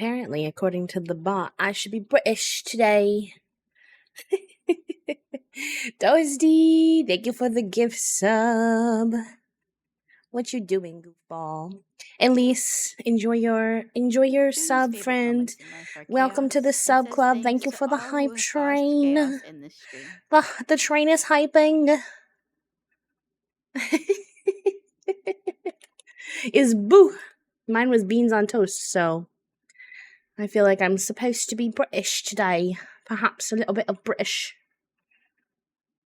Apparently, according to the bot, I should be British today. Toasty, thank you for the gift sub. What you doing, goofball? Elise, enjoy your sub, friend. Welcome to the sub club. Thank you for the hype train. The train is hyping. Is boo. Mine was beans on toast, so I feel like I'm supposed to be British today. Perhaps a little bit of British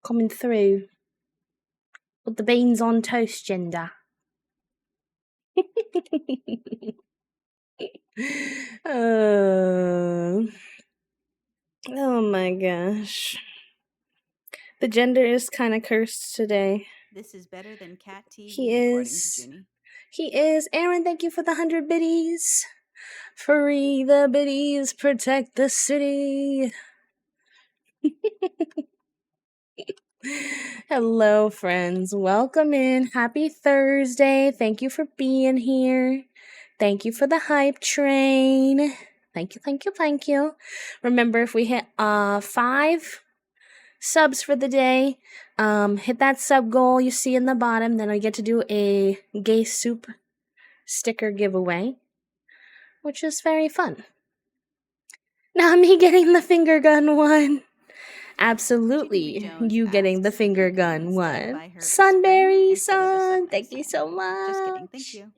coming through with the beans on toast gender. Oh my gosh. The gender is kind of cursed today. This is better than cat TV. He is. He is. Aaron, thank you for the 100 biddies. Free the biddies, protect the city. Hello, friends. Welcome in. Happy Thursday. Thank you for being here. Thank you for the hype train. Thank you. Remember, if we hit 5 subs for the day, hit that sub goal you see in the bottom, then I get to do a gay soup sticker giveaway, which is very fun. Not me getting the finger gun one. Absolutely, you getting the finger gun one. Sunberry son, thank you so much. Just kidding, thank you.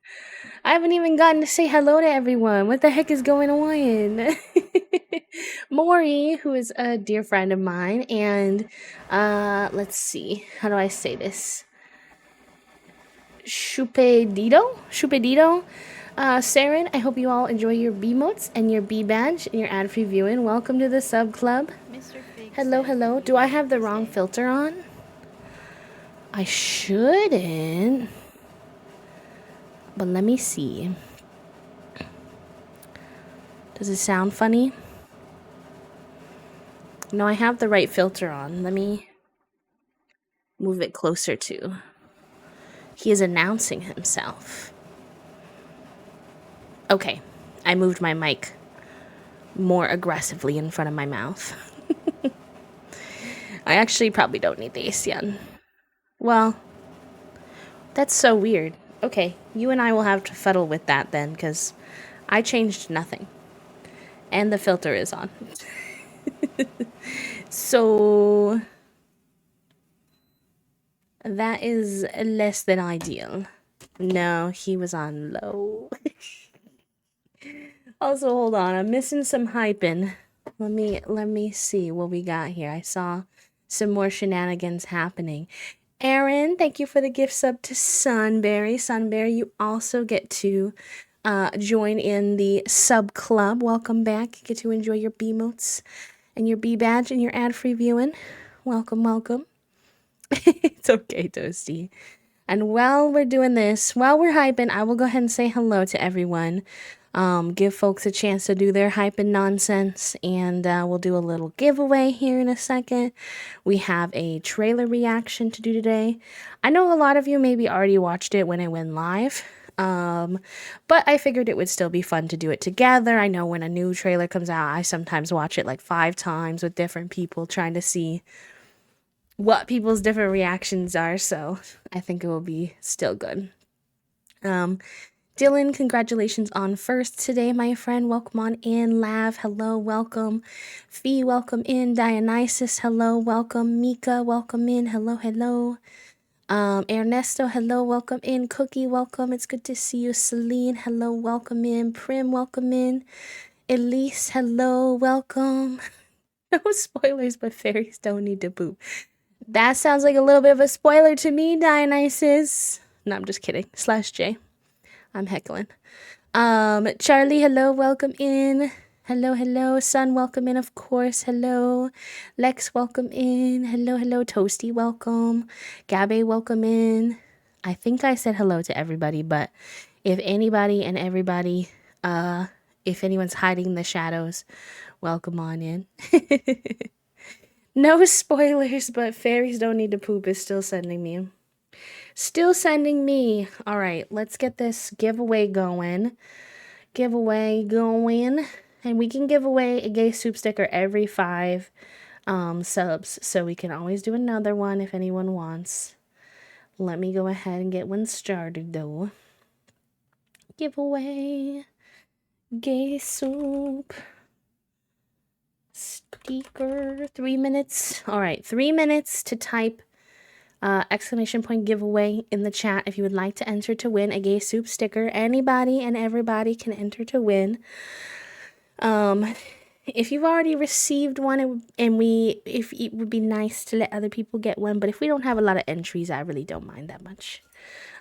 I haven't even gotten to say hello to everyone. What the heck is going on? Maury, who is a dear friend of mine, and let's see, how do I say this? Shupedito? Saren, I hope you all enjoy your B-motes and your B-badge and your ad-free viewing. Welcome to the sub club. Hello. Do I have the wrong filter on? I shouldn't. But let me see. Does it sound funny? No, I have the right filter on. Let me move it closer to. He is announcing himself. Okay, I moved my mic more aggressively in front of my mouth. I actually probably don't need the AC on. Well, that's so weird. Okay, you and I will have to fiddle with that then, because I changed nothing. And the filter is on. So that is less than ideal. No, he was on low. Also, hold on, I'm missing some hyping. Let me see what we got here. I saw some more shenanigans happening. Aaron, thank you for the gift sub to Sunberry. Sunberry, you also get to join in the sub club. Welcome back. You get to enjoy your B-motes and your B-badge and your ad-free viewing. Welcome. It's okay, Toasty. And while we're doing this, while we're hyping, I will go ahead and say hello to everyone. Give folks a chance to do their hype and nonsense, and we'll do a little giveaway here in a second. We have a trailer reaction to do today. I know a lot of you maybe already watched it when it went live, but I figured it would still be fun to do it together. I know when a new trailer comes out, I sometimes watch it like 5 times with different people, trying to see what people's different reactions are, so I think it will be still good. Dylan, congratulations on first today, my friend. Welcome on in. Lav, hello, welcome. Fee, welcome in. Dionysus, hello, welcome. Mika, welcome in. Hello. Ernesto, hello, welcome in. Cookie, welcome. It's good to see you. Celine, hello, welcome in. Prim, welcome in. Elise, hello, welcome. No spoilers, but fairies don't need to poop. That sounds like a little bit of a spoiler to me, Dionysus. No, I'm just kidding. /J. I'm heckling. Charlie, hello, welcome in. Hello. Sun, welcome in, of course. Hello. Lex, welcome in. Hello. Toasty, welcome. Gabe, welcome in. I think I said hello to everybody, but if anybody and everybody, if anyone's hiding in the shadows, welcome on in. No spoilers, but fairies don't need to poop is still sending me. All right, let's get this giveaway going. giveaway going. And we can give away a gay soup sticker every 5 subs. So we can always do another one if anyone wants. Let me go ahead and get one started though. Giveaway. Gay soup. Sticker. 3 minutes. All right. 3 minutes to type exclamation point giveaway in the chat if you would like to enter to win a gay soup sticker. Anybody and everybody can enter to win. If you've already received one, if it would be nice to let other people get one, but if we don't have a lot of entries, I really don't mind that much.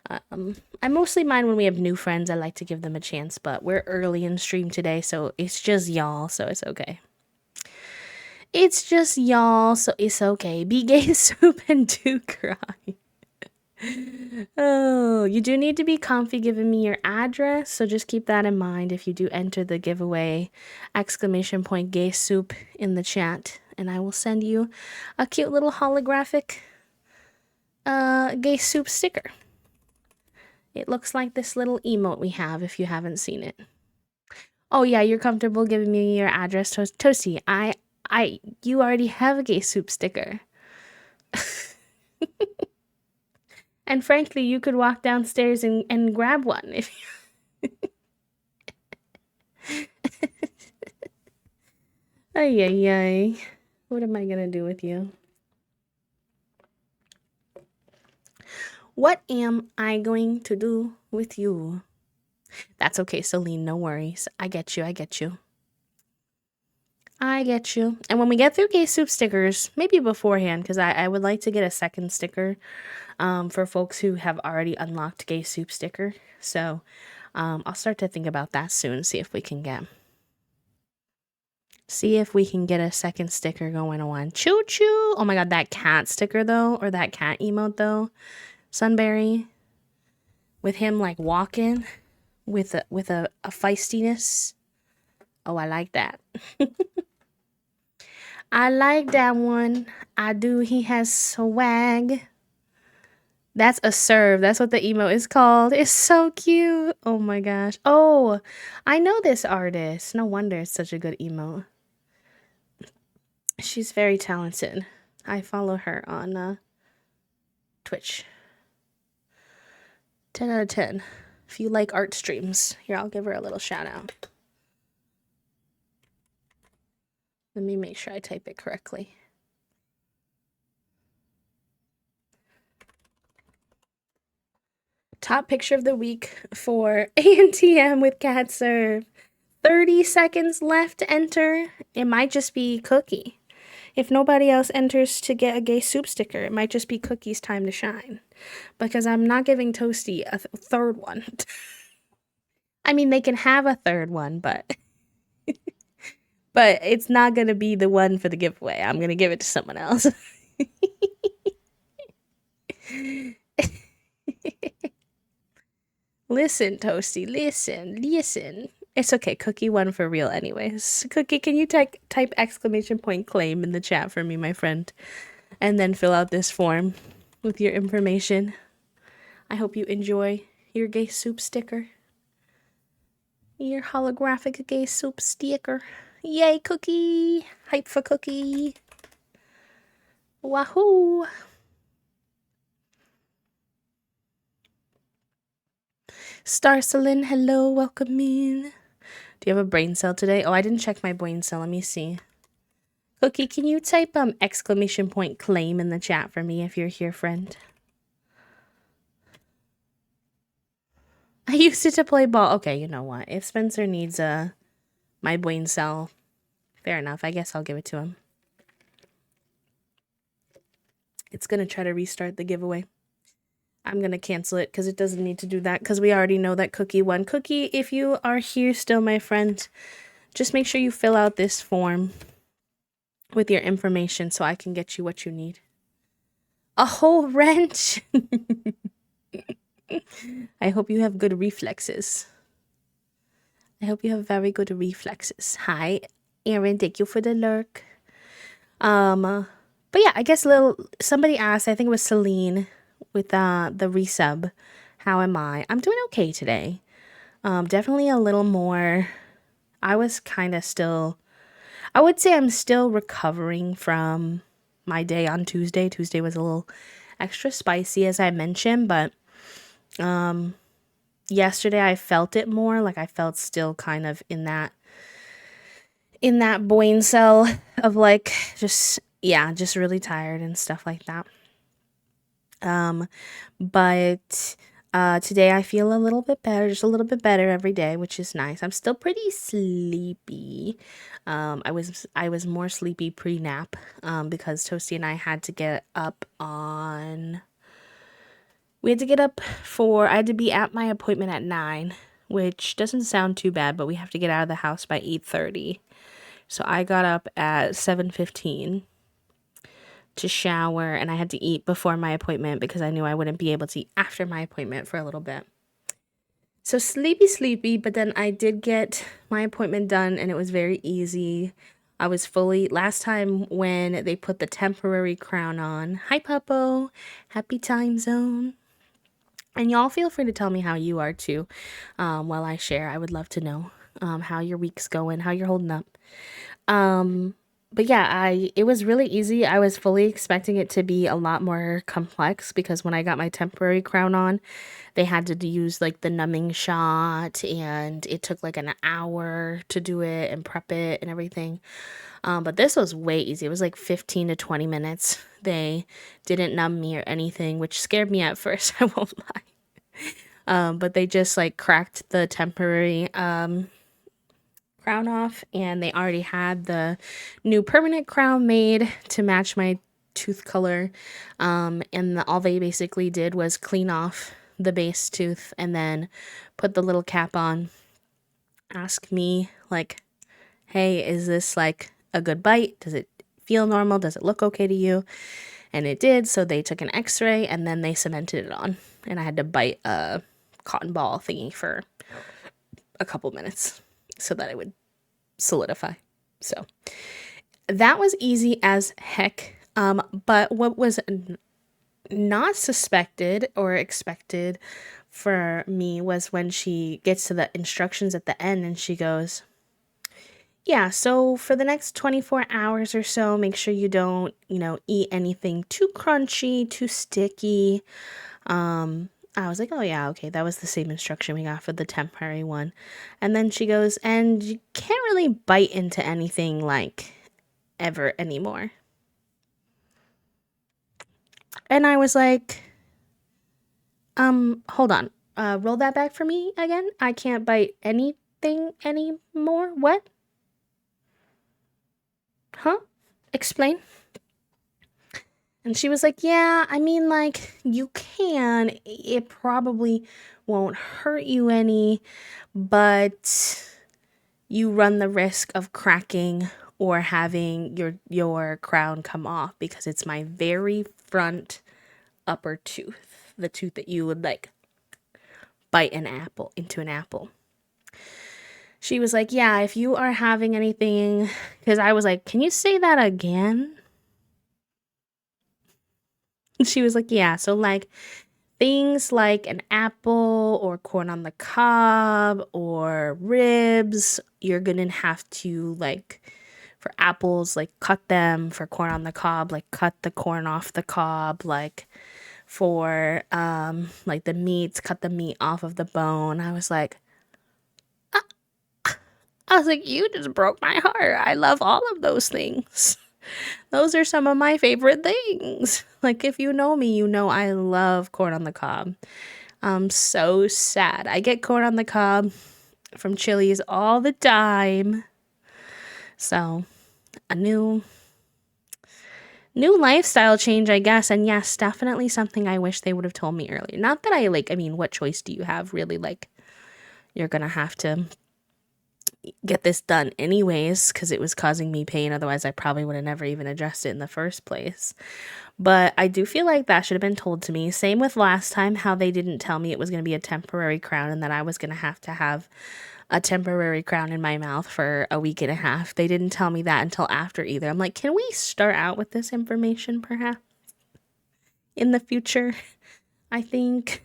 I mostly mind when we have new friends. I like to give them a chance, but we're early in stream today, so it's just y'all, so it's okay. It's just y'all, so it's okay. Be gay soup and do cry. Oh, you do need to be comfy giving me your address, so just keep that in mind if you do enter the giveaway exclamation point gay soup in the chat, and I will send you a cute little holographic gay soup sticker. It looks like this little emote we have if you haven't seen it. Oh yeah, you're comfortable giving me your address, Toasty. You already have a gay soup sticker. And frankly, you could walk downstairs and grab one if you... Ay, ay, ay. What am I gonna do with you? What am I going to do with you? That's okay, Celine, no worries. I get you, I get you. I get you. And when we get through gay soup stickers, maybe beforehand, because I would like to get a second sticker for folks who have already unlocked gay soup sticker. So I'll start to think about that soon, see if we can get a second sticker going on. Choo choo. Oh my god, that cat sticker though, or that cat emote though. Sunberry. With him like walking with a feistiness. Oh, I like that. I like that one. I do. He has swag. That's a serve. That's what the emote is called. It's so cute. Oh my gosh. Oh, I know this artist. No wonder it's such a good emote. She's very talented. I follow her on Twitch. 10 out of 10. If you like art streams, here, I'll give her a little shout out. Let me make sure I type it correctly. Top picture of the week for ANTM with Cat Serve. 30 seconds left to enter. It might just be Cookie. If nobody else enters to get a gay soup sticker, it might just be Cookie's time to shine. Because I'm not giving Toasty a third one. I mean, they can have a third one, but... but it's not going to be the one for the giveaway. I'm going to give it to someone else. Listen, Toasty, listen. It's okay, Cookie won for real anyways. Cookie, can you type exclamation point claim in the chat for me, my friend? And then fill out this form with your information. I hope you enjoy your gay soup sticker. Your holographic gay soup sticker. Yay, Cookie! Hype for Cookie. Wahoo! Starcelyn, hello, welcome in. Do you have a brain cell today? Oh, I didn't check my brain cell. Let me see. Cookie, can you type exclamation point claim in the chat for me if you're here, friend? I used it to play ball. Okay, you know what? If Spencer needs my brain cell, fair enough. I guess I'll give it to him. It's going to try to restart the giveaway. I'm going to cancel it because it doesn't need to do that because we already know that Cookie won. Cookie, if you are here still, my friend, just make sure you fill out this form with your information so I can get you what you need. A whole wrench! I hope you have good reflexes. I hope you have very good reflexes. Hi, Aaron. Thank you for the lurk. But yeah, I guess somebody asked, I think it was Celine, with the resub. How am I? I'm doing okay today. Definitely a little more. I was kind of still, I would say I'm still recovering from my day on Tuesday. Tuesday was a little extra spicy, as I mentioned, but yesterday I felt it more. Like I felt still kind of in that brain cell of like just yeah, just really tired and stuff like that. Um, but today I feel a little bit better, just a little bit better every day, which is nice. I'm still pretty sleepy. I was more sleepy pre-nap because Toasty and I had to get up on we had to get up for I had to be at my appointment at 9, which doesn't sound too bad, but we have to get out of the house by 8:30. So I got up at 7:15 to shower and I had to eat before my appointment because I knew I wouldn't be able to eat after my appointment for a little bit. So sleepy, sleepy, but then I did get my appointment done and it was very easy. I was fully, last time when they put the temporary crown on, hi Puppo, happy time zone. And y'all feel free to tell me how you are too while I share. I would love to know how your week's going, how you're holding up. But yeah, it was really easy. I was fully expecting it to be a lot more complex because when I got my temporary crown on, they had to use like the numbing shot and it took like an hour to do it and prep it and everything. But this was way easy. It was like 15 to 20 minutes. They didn't numb me or anything, which scared me at first, I won't lie. But they just like cracked the temporary crown off and they already had the new permanent crown made to match my tooth color. All they basically did was clean off the base tooth and then put the little cap on. Ask me like, hey, is this like a good bite? Does it feel normal? Does it look okay to you? And it did. So they took an x-ray and then they cemented it on. And I had to bite a cotton ball thingy for a couple minutes so that it would solidify. So that was easy as heck. But what was not suspected or expected for me was when she gets to the instructions at the end and she goes, yeah, so for the next 24 hours or so, make sure you don't, eat anything too crunchy, too sticky. I was like, oh yeah, okay, that was the same instruction we got for the temporary one. And then she goes, and you can't really bite into anything like ever anymore. And I was like, hold on. Roll that back for me again. I can't bite anything anymore. What? Huh? Explain. And she was like, yeah, I mean, like, you can. It probably won't hurt you any, but you run the risk of cracking or having your crown come off because it's my very front upper tooth, the tooth that you would like bite an apple into an apple. She was like, yeah, if you are having anything, because I was like, can you say that again? She was like, yeah, so like things like an apple or corn on the cob or ribs, you're gonna have to like for apples, like cut them. For corn on the cob, like cut the corn off the cob. Like for like the meats, cut the meat off of the bone. I was like, you just broke my heart. I love all of those things. Those are some of my favorite things. Like, if you know me, you know I love corn on the cob. I'm so sad. I get corn on the cob from Chili's all the time. So, a new lifestyle change, I guess. And yes, definitely something I wish they would have told me earlier. Not that what choice do you have really? Like, you're gonna have to get this done anyways because it was causing me pain. Otherwise, I probably would have never even addressed it in the first place. But I do feel like that should have been told to me. Same with last time, how they didn't tell me it was going to be a temporary crown and that I was going to have a temporary crown in my mouth for a week and a half. They didn't tell me that until after either. I'm like, can we start out with this information perhaps in the future? I think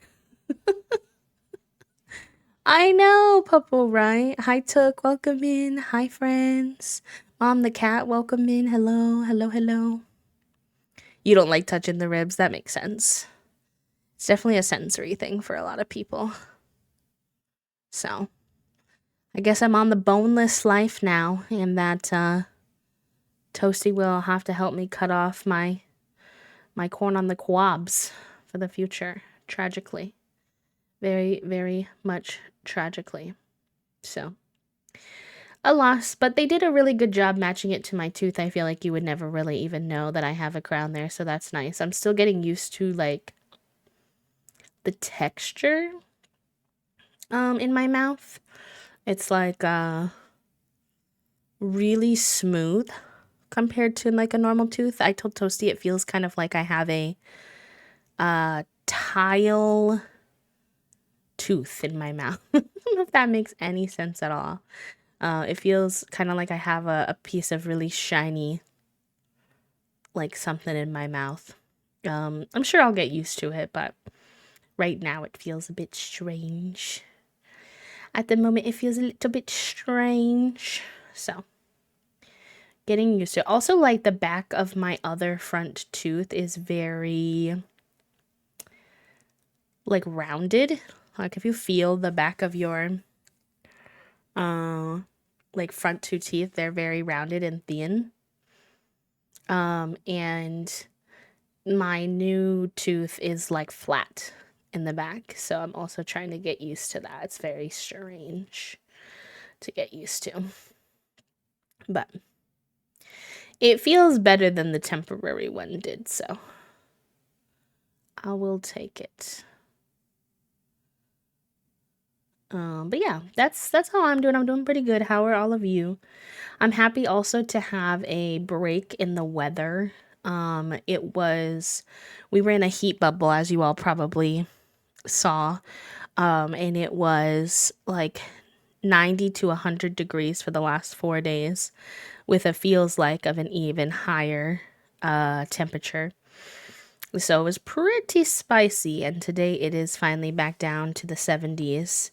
I know, Purple, right? Hi, Took, welcome in. Hi, friends. Mom the cat, welcome in. Hello, hello, hello. You don't like touching the ribs? That makes sense. It's definitely a sensory thing for a lot of people. So, I guess I'm on the boneless life now, and that Toasty will have to help me cut off my corn on the coobs for the future. Tragically, very, very much tragically. So, a loss, but they did a really good job matching it to my tooth. I feel like you would never really even know that I have a crown there, so that's nice. I'm still getting used to like the texture in my mouth. It's like really smooth compared to like a normal tooth. I told Toasty it feels kind of like I have a tile tooth in my mouth. I don't know if that makes any sense at all. It feels kind of like I have a piece of really shiny, like something in my mouth. I'm sure I'll get used to it, but right now it feels a bit strange. At the moment, it feels a little bit strange. So, getting used to it. Also, like the back of my other front tooth is very, like, rounded. Like, if you feel the back of your, like, front two teeth, they're very rounded and thin. And my new tooth is like flat in the back, so I'm also trying to get used to that. It's very strange to get used to, but it feels better than the temporary one did, so I will take it. But yeah, that's how I'm doing. I'm doing pretty good. How are all of you? I'm happy also to have a break in the weather. We were in a heat bubble, as you all probably saw. And it was like 90 to 100 degrees for the last 4 days, with a feels like of an even higher temperature. So it was pretty spicy, and today it is finally back down to the 70s.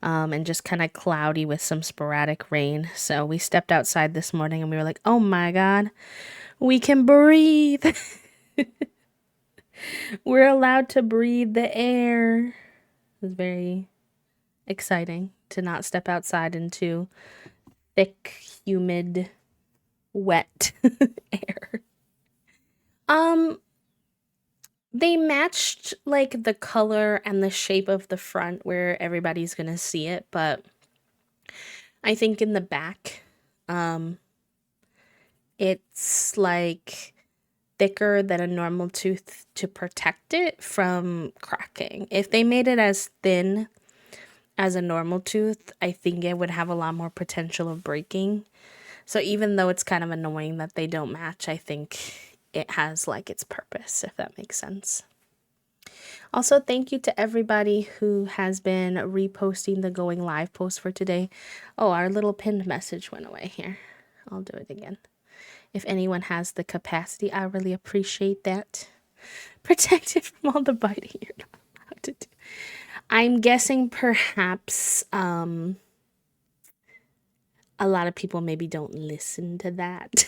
And just kind of cloudy with some sporadic rain. So we stepped outside this morning and we were like, oh my God, we can breathe. We're allowed to breathe the air. It was very exciting to not step outside into thick, humid, wet air. They matched like the color and the shape of the front where everybody's gonna see it, but I think in the back, it's like thicker than a normal tooth to protect it from cracking. If they made it as thin as a normal tooth, I think it would have a lot more potential of breaking. So even though it's kind of annoying that they don't match, I think it has like its purpose, if that makes sense. Also, thank you to everybody who has been reposting the going live post for today. Oh, our little pinned message went away here. I'll do it again. If anyone has the capacity, I really appreciate that. Protected from all the biting you're not allowed to do. I'm guessing perhaps a lot of people maybe don't listen to that.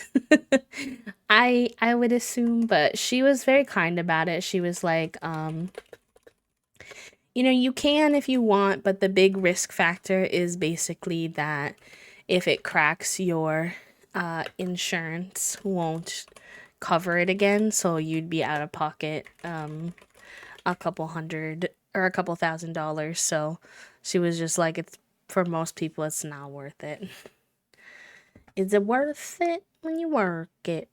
I would assume, but she was very kind about it. She was like, you can if you want, but the big risk factor is basically that if it cracks, your insurance won't cover it again, so you'd be out of pocket a couple hundred or a couple $1,000. So she was just like, it's for most people, it's not worth it. Is it worth it when you work it?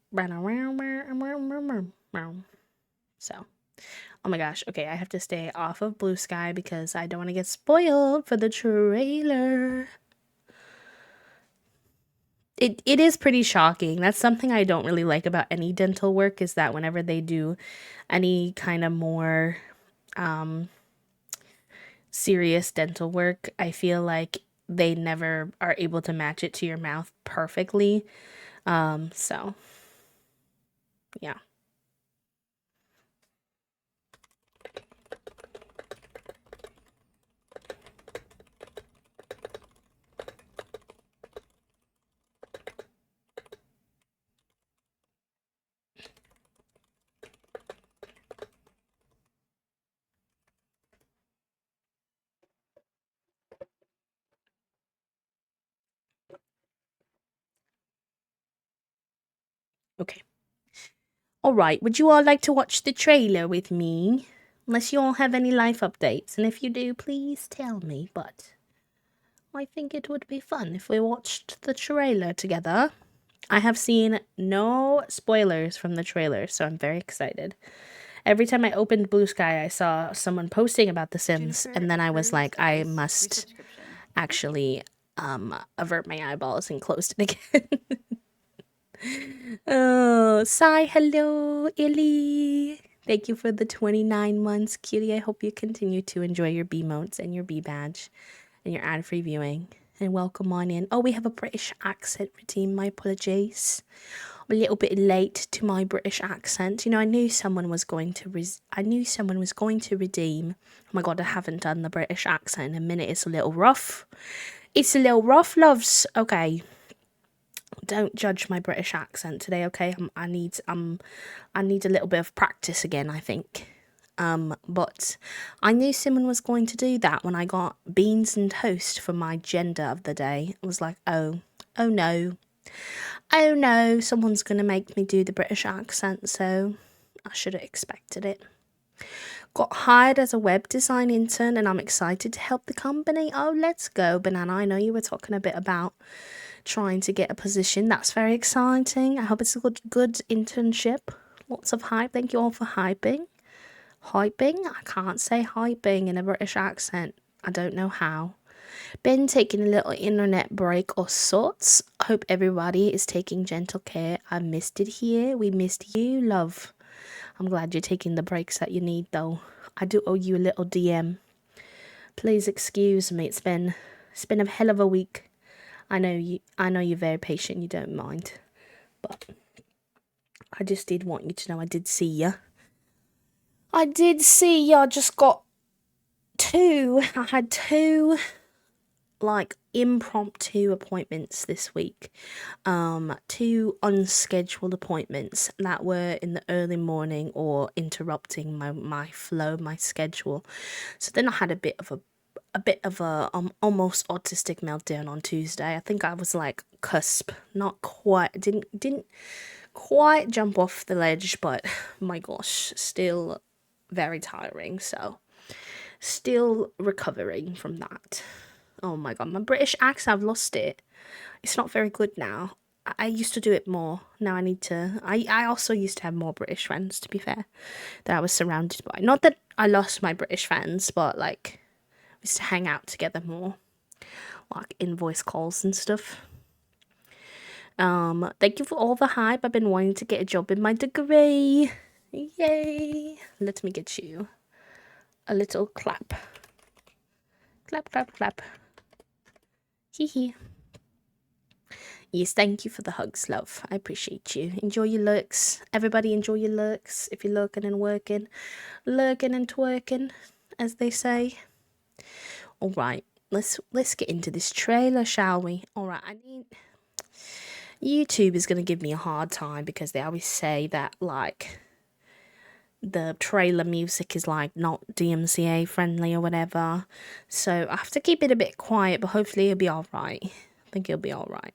So, oh my gosh. Okay, I have to stay off of Blue Sky because I don't want to get spoiled for the trailer. It is pretty shocking. That's something I don't really like about any dental work, is that whenever they do any kind of more serious dental work, I feel like they never are able to match it to your mouth perfectly. So yeah. Okay. Alright, would you all like to watch the trailer with me? Unless you all have any life updates, and if you do, please tell me, but I think it would be fun if we watched the trailer together. I have seen no spoilers from the trailer, so I'm very excited. Every time I opened Blue Sky, I saw someone posting about The Sims, Juniper and then I was approves like, of I this must resubscription. actually avert my eyeballs and close it again. Oh, Sai, hello, Illy. Thank you for the 29 months, cutie. I hope you continue to enjoy your B motes and your B badge and your ad free viewing. And welcome on in. Oh, we have a British accent redeem. My apologies. I'm a little bit late to my British accent. You know, I knew someone was going to redeem. Oh my god, I haven't done the British accent in a minute. It's a little rough. It's a little rough, loves. Okay. Don't judge my British accent today, okay? I need a little bit of practice again, I think. But I knew someone was going to do that when I got beans and toast for my gender of the day. I was like, oh no. Oh no, someone's gonna make me do the British accent, so I should have expected it. Got hired as a web design intern and I'm excited to help the company. Oh, let's go, Banana. I know you were talking a bit about trying to get a position. That's very exciting. I hope it's a good internship. Lots of hype. Thank you all for hyping. Hyping? I can't say hyping in a British accent. I don't know how. Been taking a little internet break of sorts. Hope everybody is taking gentle care. I missed it here. We missed you, love. I'm glad you're taking the breaks that you need, though. I do owe you a little DM. Please excuse me. It's been a hell of a week. I know you're very patient. You don't mind, but I just did want you to know I did see ya. I did see ya. I just got two. I had two like impromptu appointments this week. Two unscheduled appointments that were in the early morning or interrupting my flow, my schedule. So then I had a bit of a almost autistic meltdown on Tuesday. I think I was like cusp, not quite, didn't quite jump off the ledge, but my gosh, still very tiring. So still recovering from that. Oh my god, my British accent, I've lost it. It's not very good now. I used to do it more. Now I need to. I also used to have more British friends, to be fair, that I was surrounded by. Not that I lost my British friends, but like, we used to hang out together more, like in voice calls and stuff. Thank you for all the hype. I've been wanting to get a job in my degree. Yay! Let me get you a little clap. Clap, clap, clap. Hee hee. Yes, thank you for the hugs, love. I appreciate you. Enjoy your lurks. Everybody enjoy your lurks. If you're lurking and working. Lurking and twerking, as they say. Alright, let's get into this trailer, shall we? Alright, YouTube is gonna give me a hard time because they always say that like the trailer music is like not DMCA friendly or whatever. So I have to keep it a bit quiet, but hopefully it'll be alright. I think it'll be alright.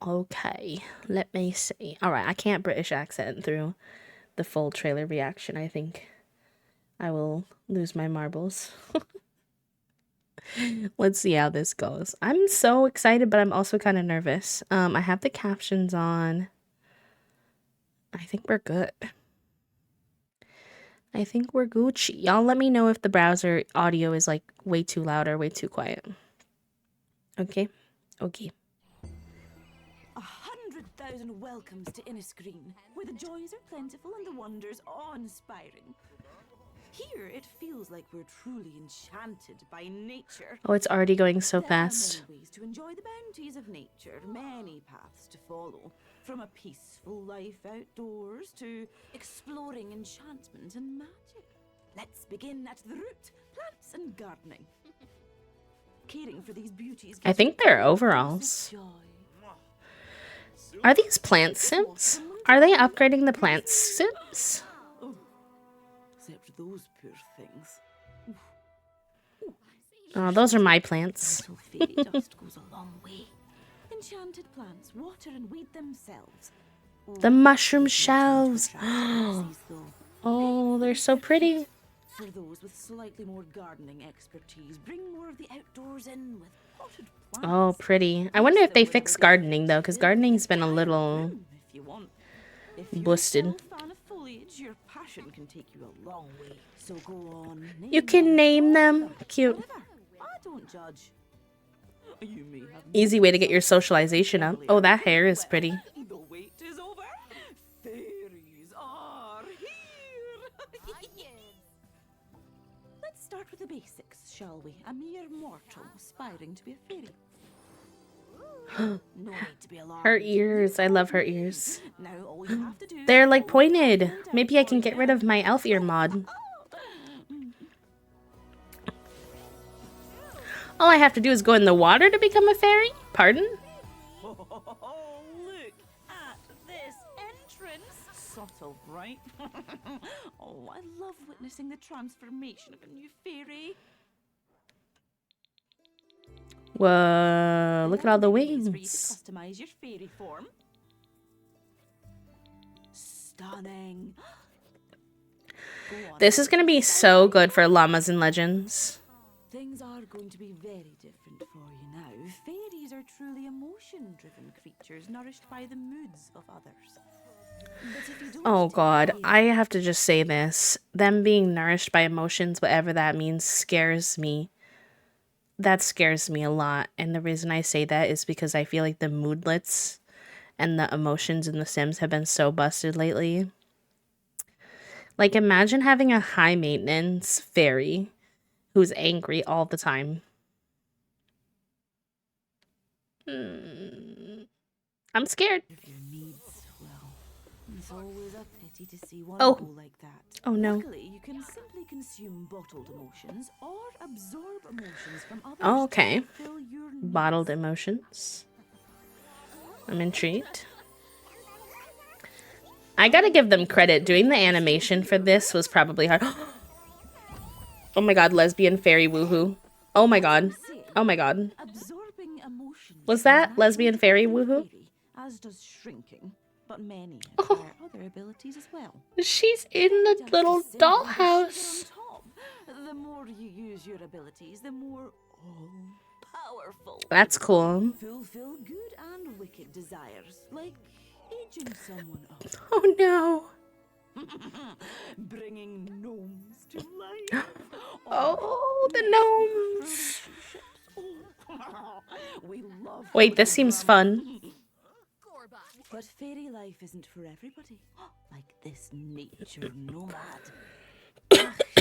Okay, let me see. Alright, I can't British accent through the full trailer reaction. I think I will lose my marbles. Let's see how this goes. I'm so excited, but I'm also kind of nervous. I have the captions on. I think we're good. I think we're Gucci. Y'all let me know if the browser audio is like way too loud or way too quiet. Okay? Okay. 100,000 welcomes to Innisgreen, where the joys are plentiful and the wonders awe-inspiring. Here, it feels like we're truly enchanted by nature. Oh, it's already going so There fast. are many ways to enjoy the bounties of nature, many paths to follow, from a peaceful life outdoors to exploring enchantment and magic. Let's begin at the root, plants and gardening. Caring for these beauties I gives think you they're a dose of overalls. joy. Are these plant sims? Are they upgrading the plant sims? Oh, except those poor things. Oh, those are my plants. Little fairy dust goes a long way. Enchanted plants water and weed themselves. The mushroom Sometimes shells. for transparencies, though. Oh, they're so pretty. For those with slightly more gardening expertise, bring more of the outdoors in with potted plants. Oh, pretty. I wonder if they fix gardening, though, because gardening's been a little If you want. If you're a busted. fellow fan of foliage, your passion can take you a long way. So go on. You can name them. Cute. Whatever. I don't judge. You may have Easy way to get your socialization up. Oh, that hair is pretty. the wait is over. Fairies are here. Let's start with the basics, shall we? A mere mortal aspiring to be a fairy. No need to be alarmed. Her ears. I love her ears. Now all you have to do They're like pointed. Maybe I can get rid of my elf ear mod. All I have to do is go in the water to become a fairy? Pardon? Oh, look at this entrance. Subtle, right? Oh, I love witnessing the transformation of a new fairy. Whoa, look at all the For you to wings. customize your fairy form. Stunning. Go on. This is going to be so good for llamas and legends. Things are going to be very different for you now. Fairies are truly emotion-driven creatures nourished by the moods of others. But if you don't Oh take god, fairy- I have to just say this. Them being nourished by emotions, whatever that means, scares me. That scares me a lot. And the reason I say that is because I feel like the moodlets and the emotions in The Sims have been so busted lately. Like, imagine having a high maintenance fairy who's angry all the time. I'm scared. If your needs, well, it's always a pity to see one Oh. go like that. Oh no. Luckily, you can simply consume bottled emotions or absorb emotions from others. Oh, okay. To fulfill your needs. Bottled emotions. I'm intrigued. I gotta give them credit. Doing the animation for this was probably hard. Oh my god, lesbian fairy woohoo. Oh my god. Oh my god. Absorbing emotions Was that can lesbian naturally fairy fulfill a woohoo? fairy, as does shrinking, but many Oh. acquire other abilities as well. She's in the Just little as simple as dollhouse. sugar on top. The more you use your abilities, the more all-powerful. That's cool. Fulfill good and wicked desires, like aging someone up, Oh no. bringing gnomes to life. Oh, the gnomes. Oh, we love. Wait, this seems fun. But fairy life isn't for everybody. Like this nature nomad.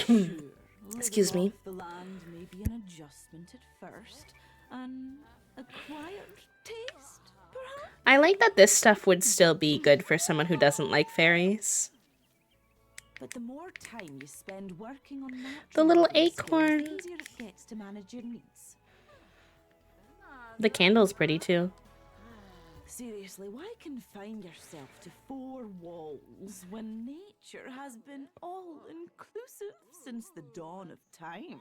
Sure, Excuse living me. off the land may be an adjustment at first, an acquired taste, perhaps. I like that this stuff would still be good for someone who doesn't like fairies. But the more time you spend working on natural The little living skills, acorn. the easier it gets to manage your needs. The candle's pretty too. Seriously, why confine yourself to four walls when nature has been all-inclusive since the dawn of time?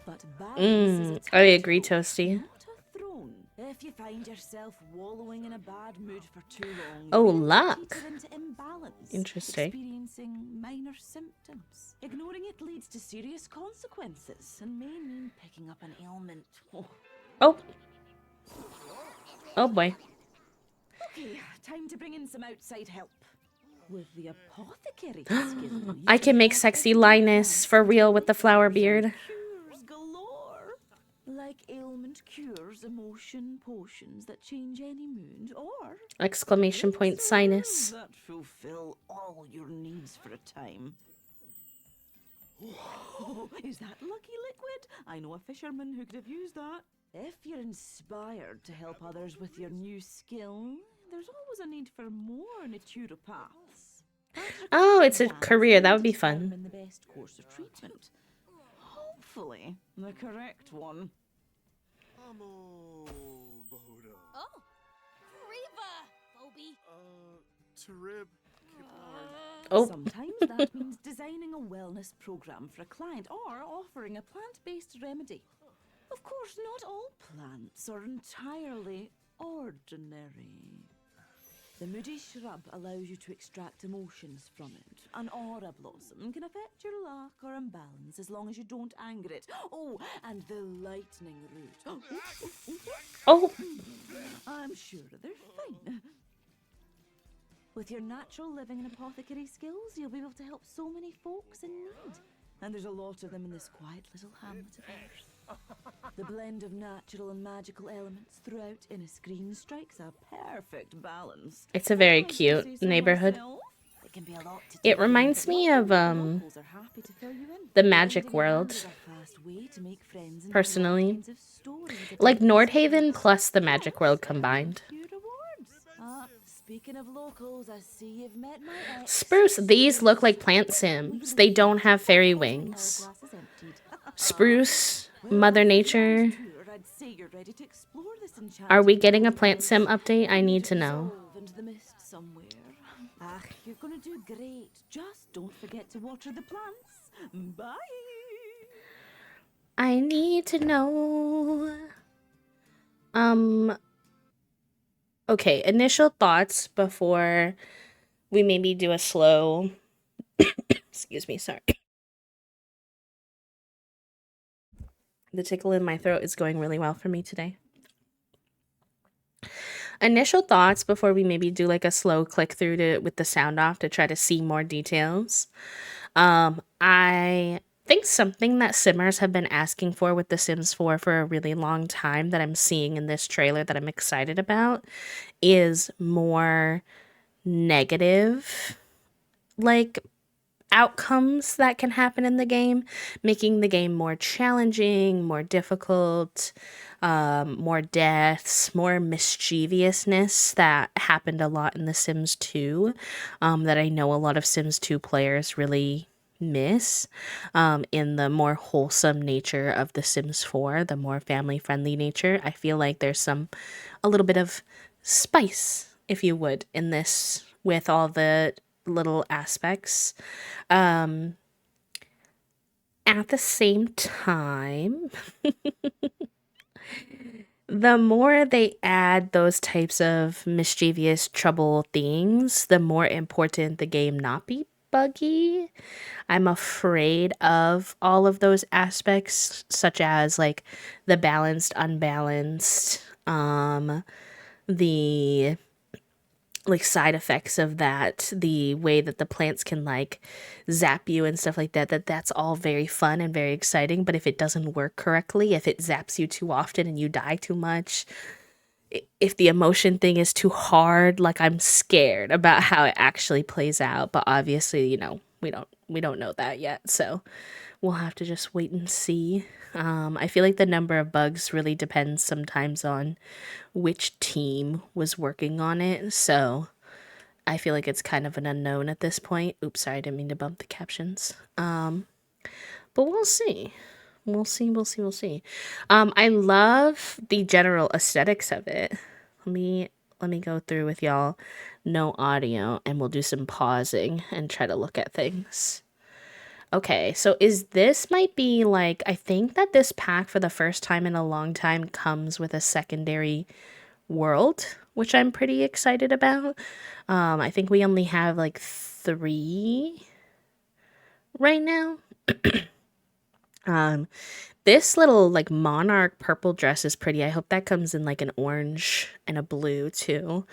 But balance is a I agree, tightrope, Toasty. not a throne. If you find yourself wallowing in a bad mood for too long, Oh, you'll get luck. cheated into imbalance, Interesting. experiencing minor symptoms. Ignoring it leads to serious consequences and may mean picking up an ailment. Oh. Oh boy. Okay, time to bring in some outside help. With the apothecary skill, you I can make have sexy every Linus chance for to real with the flower elixirs and beard. Cures galore. Like ailment cures, emotion potions that change any mood, or Exclamation point elixirs sinus. that fulfill all your needs for a time. Oh, is that lucky liquid? I know a fisherman who could have used that. If you're inspired to help others with your new skill, there's always a need for more naturopaths. Oh, it's a Exams career. That need would be to fun. determine the best course of treatment. Hopefully, the correct one. Oh, Riva, Phoebe. Tarib, Kiplar. Oh. Sometimes that means designing a wellness program for a client or offering a plant-based remedy. Of course, not all plants are entirely ordinary. The moody shrub allows you to extract emotions from it. An aura blossom can affect your luck or imbalance as long as you don't anger it. Oh, and the lightning root. Oh, I'm sure they're fine. With your natural living and apothecary skills, you'll be able to help so many folks in need. And there's a lot of them in this quiet little hamlet of ours. The blend of natural and magical elements throughout Innisgreen strikes a perfect balance. it's a very If I do say cute so neighborhood. myself, it can be a lot to It take in, reminds but me not of all the locals are happy to fill you in. the Magic Lending a hand World, is a fast way to make friends and tell all personally. kinds of stories Like about this Nordhaven place. plus the Magic World Plus, combined. few rewards. Speaking of locals, I see you've met my ex. Spruce, these look like plant sims. They don't have fairy wings. Spruce, Mother Nature. I'd say you're ready to explore this Are we enchanted getting a world plant sim without update? I having need to to know. dissolve into the mist somewhere. You're gonna do great. Just don't forget to water the plants. Bye. I need to know. Okay, initial thoughts before we maybe do a slow. Excuse me, sorry. The tickle in my throat is going really well for me today. Initial thoughts before we maybe do like a slow click through to with the sound off to try to see more details. I think something that simmers have been asking for with The Sims 4 for a really long time that I'm seeing in this trailer that I'm excited about is more negative like outcomes that can happen in the game, making the game more challenging, more difficult, more deaths, more mischievousness that happened a lot in The Sims 2, that I know a lot of Sims 2 players really miss, in the more wholesome nature of The Sims 4, the more family friendly nature. I feel like there's a little bit of spice, if you would, in this with all the little aspects. At the same time, the more they add those types of mischievous trouble things, the more important the game not be buggy. I'm afraid of all of those aspects, such as like the balanced, unbalanced, the like side effects of that, the way that the plants can like zap you and stuff like that, that's all very fun and very exciting. But if it doesn't work correctly, if it zaps you too often and you die too much, if the emotion thing is too hard, like I'm scared about how it actually plays out. But obviously, we don't know that yet, so we'll have to just wait and see. I feel like the number of bugs really depends sometimes on which team was working on it, so I feel like it's kind of an unknown at this point. Oops, sorry, I didn't mean to bump the captions. But we'll see. We'll see. I love the general aesthetics of it. Let me go through with y'all. No audio, and we'll do some pausing and try to look at things. Okay, so this might be like, I think that this pack for the first time in a long time comes with a secondary world, which I'm pretty excited about. I think we only have like 3 right now. This little like monarch purple dress is pretty. I hope that comes in like an orange and a blue too.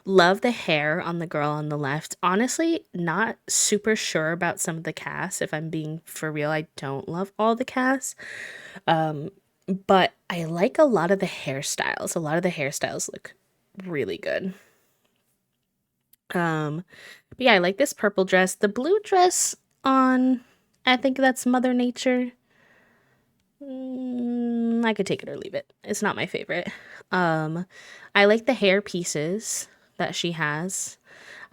Love the hair on the girl on the left. Honestly, not super sure about some of the cast. If I'm being for real, I don't love all the cast. But I like a lot of the hairstyles. A lot of the hairstyles look really good. But yeah, I like this purple dress. The blue dress on, I think that's Mother Nature. I could take it or leave it. It's not my favorite. I like the hair pieces that she has.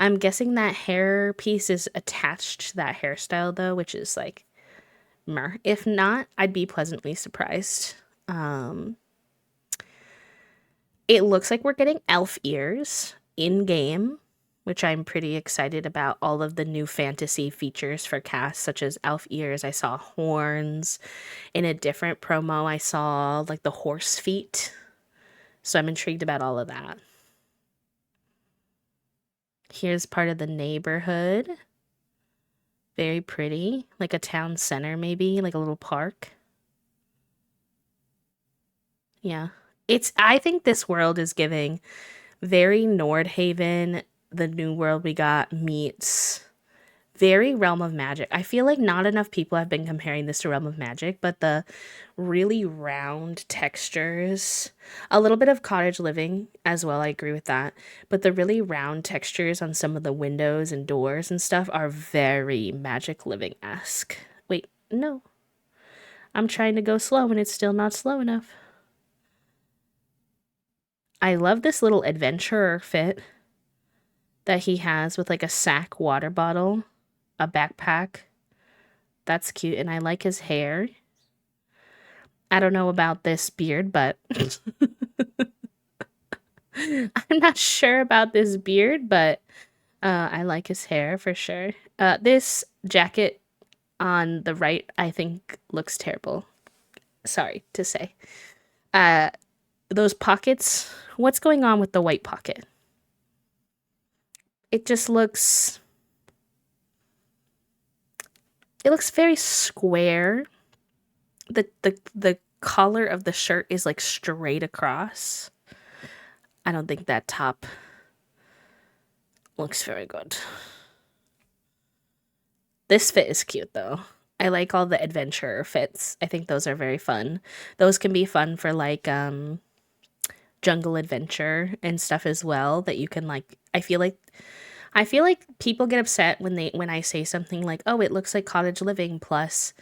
I'm guessing that hair piece is attached to that hairstyle though, which is like, meh. If not, I'd be pleasantly surprised. It looks like we're getting elf ears in game, which I'm pretty excited about. All of the new fantasy features for cast, such as elf ears. I saw horns. In a different promo, I saw like the horse feet. So I'm intrigued about all of that. Here's part of the neighborhood. Very pretty. Like a town center, maybe, like a little park. Yeah. I think this world is giving very Nordhaven, the new world we got, meets very Realm of Magic. I feel like not enough people have been comparing this to Realm of Magic, but the really round textures, a little bit of cottage living as well, I agree with that, but the really round textures on some of the windows and doors and stuff are very Magic Living-esque. Wait, no. I'm trying to go slow and it's still not slow enough. I love this little adventurer fit that he has with like a sack water bottle, a backpack. That's cute, and I like his hair. I don't know about this beard, but I'm not sure about this beard, but I like his hair for sure. This jacket on the right, I think, looks terrible. Sorry to say. Those pockets, what's going on with the white pocket? It just looks... It looks very square. The collar of the shirt is like straight across. I don't think that top looks very good. This fit is cute though. I like all the adventurer fits. I think those are very fun. Those can be fun for like jungle adventure and stuff as well, that you can like... I feel like people get upset when I say something like, "Oh, it looks like cottage living plus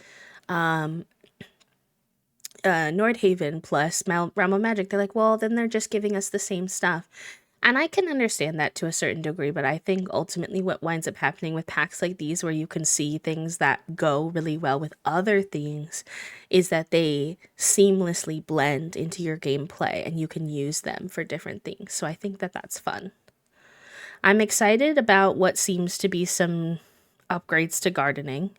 Nordhaven plus Realm of Magic." They're like, "Well, then they're just giving us the same stuff." And I can understand that to a certain degree, but I think ultimately what winds up happening with packs like these, where you can see things that go really well with other things, is that they seamlessly blend into your gameplay and you can use them for different things. So I think that that's fun. I'm excited about what seems to be some upgrades to gardening.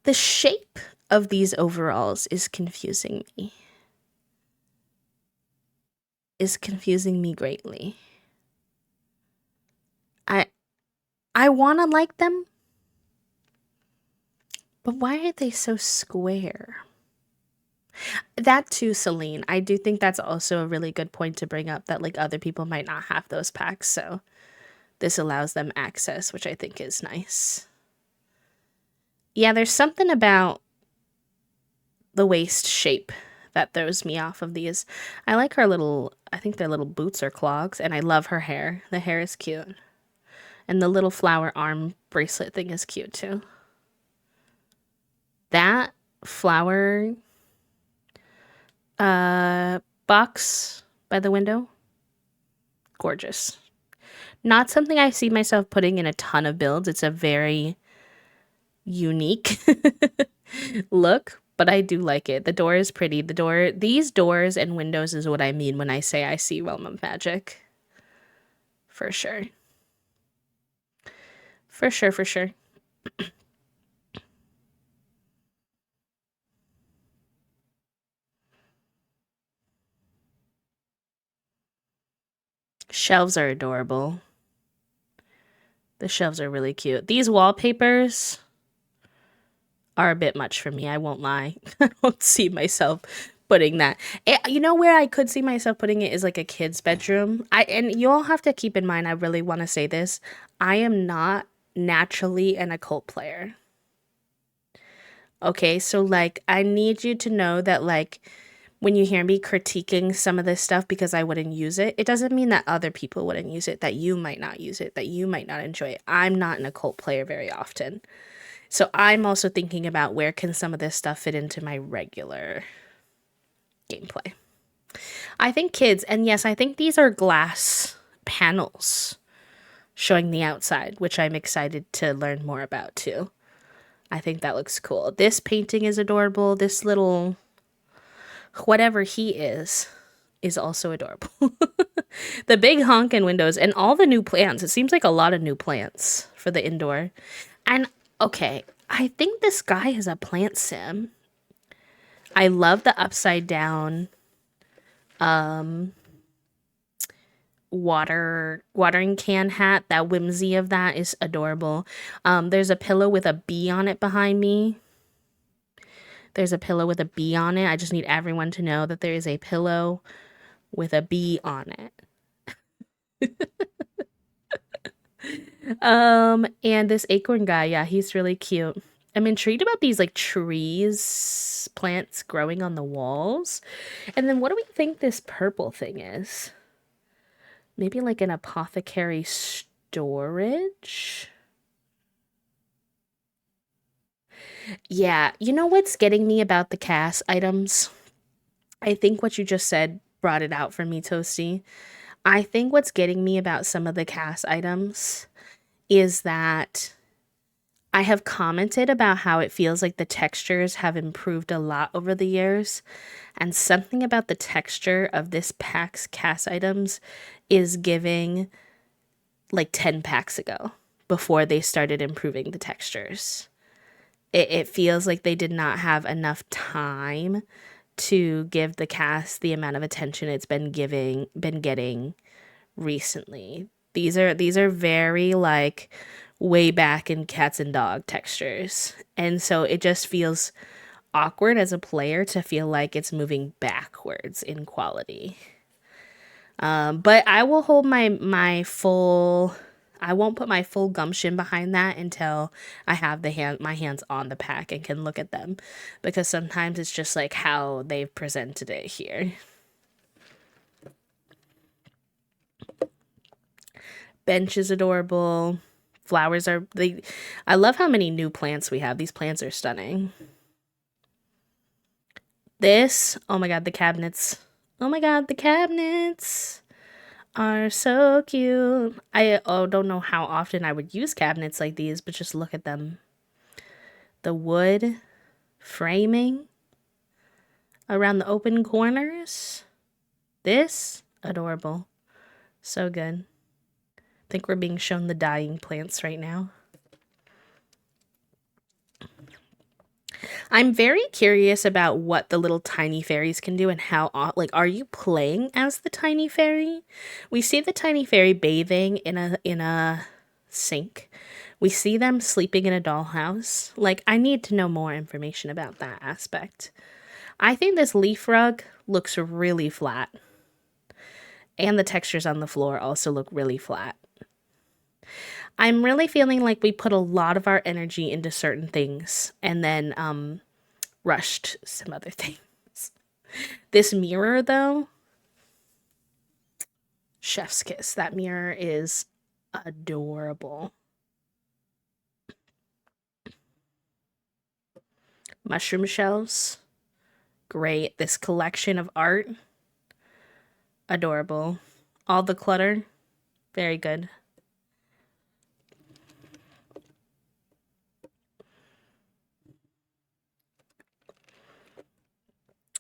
The shape of these overalls is confusing me. Greatly. I want to like them, but why are they so square? That too, Celine. I do think that's also a really good point to bring up, that like other people might not have those packs, so this allows them access, which I think is nice. Yeah, there's something about the waist shape that throws me off of these. I like her little, I think they're little boots or clogs, and I love her hair. The hair is cute. And the little flower arm bracelet thing is cute too. That flower box by the window, gorgeous. Not something I see myself putting in a ton of builds. It's a very unique look, but I do like it. The door is pretty. These doors and windows is what I mean when I say I see Realm of Magic. For sure. For sure, for sure. Shelves are adorable. The shelves are really cute. These wallpapers are a bit much for me, I won't lie. I don't see myself putting that. You know where I could see myself putting it is like a kid's bedroom. And you all have to keep in mind, I really want to say this, I am not naturally an occult player. Okay, so like I need you to know that like when you hear me critiquing some of this stuff because I wouldn't use it, it doesn't mean that other people wouldn't use it, that you might not use it, that you might not enjoy it. I'm not an occult player very often. So I'm also thinking about where can some of this stuff fit into my regular gameplay. I think kids, and yes, I think these are glass panels showing the outside, which I'm excited to learn more about too. I think that looks cool. This painting is adorable. This little, whatever he is, is also adorable. The big honkin' windows and all the new plants. It seems like a lot of new plants for the indoor. And okay, I think this guy is a plant sim. I love the upside down watering can hat. That whimsy of that is adorable. There's a pillow with a bee on it behind me. There's a pillow with a bee on it. I just need everyone to know that there is a pillow with a bee on it. And this acorn guy, yeah, he's really cute. I'm intrigued about these like trees, plants growing on the walls. And then what do we think this purple thing is? Maybe like an apothecary storage? Yeah, you know what's getting me about the cast items? I think what you just said brought it out for me, Toasty. I think what's getting me about some of the cast items is that I have commented about how it feels like the textures have improved a lot over the years, and something about the texture of this pack's cast items is giving like 10 packs ago before they started improving the textures. It feels like they did not have enough time to give the cast the amount of attention it's been getting recently. These are very like way back in cats and dog textures. And so it just feels awkward as a player to feel like it's moving backwards in quality. But I will hold my full. I won't put my full gumption behind that until I have my hands on the pack and can look at them, because sometimes it's just like how they've presented it here. Bench is adorable. Flowers are they. I love how many new plants we have. These plants are stunning. This, oh my god, the cabinets. Oh my god, the cabinets are so cute. I don't know how often I would use cabinets like these, but just look at them. The wood framing around the open corners. This, adorable. So good. I think we're being shown the dying plants right now. I'm very curious about what the little tiny fairies can do and how, like, are you playing as the tiny fairy? We see the tiny fairy bathing in a sink. We see them sleeping in a dollhouse. Like, I need to know more information about that aspect. I think this leaf rug looks really flat. And the textures on the floor also look really flat. I'm really feeling like we put a lot of our energy into certain things and then rushed some other things. This mirror, though, chef's kiss. That mirror is adorable. Mushroom shells, great. This collection of art, adorable. All the clutter, very good.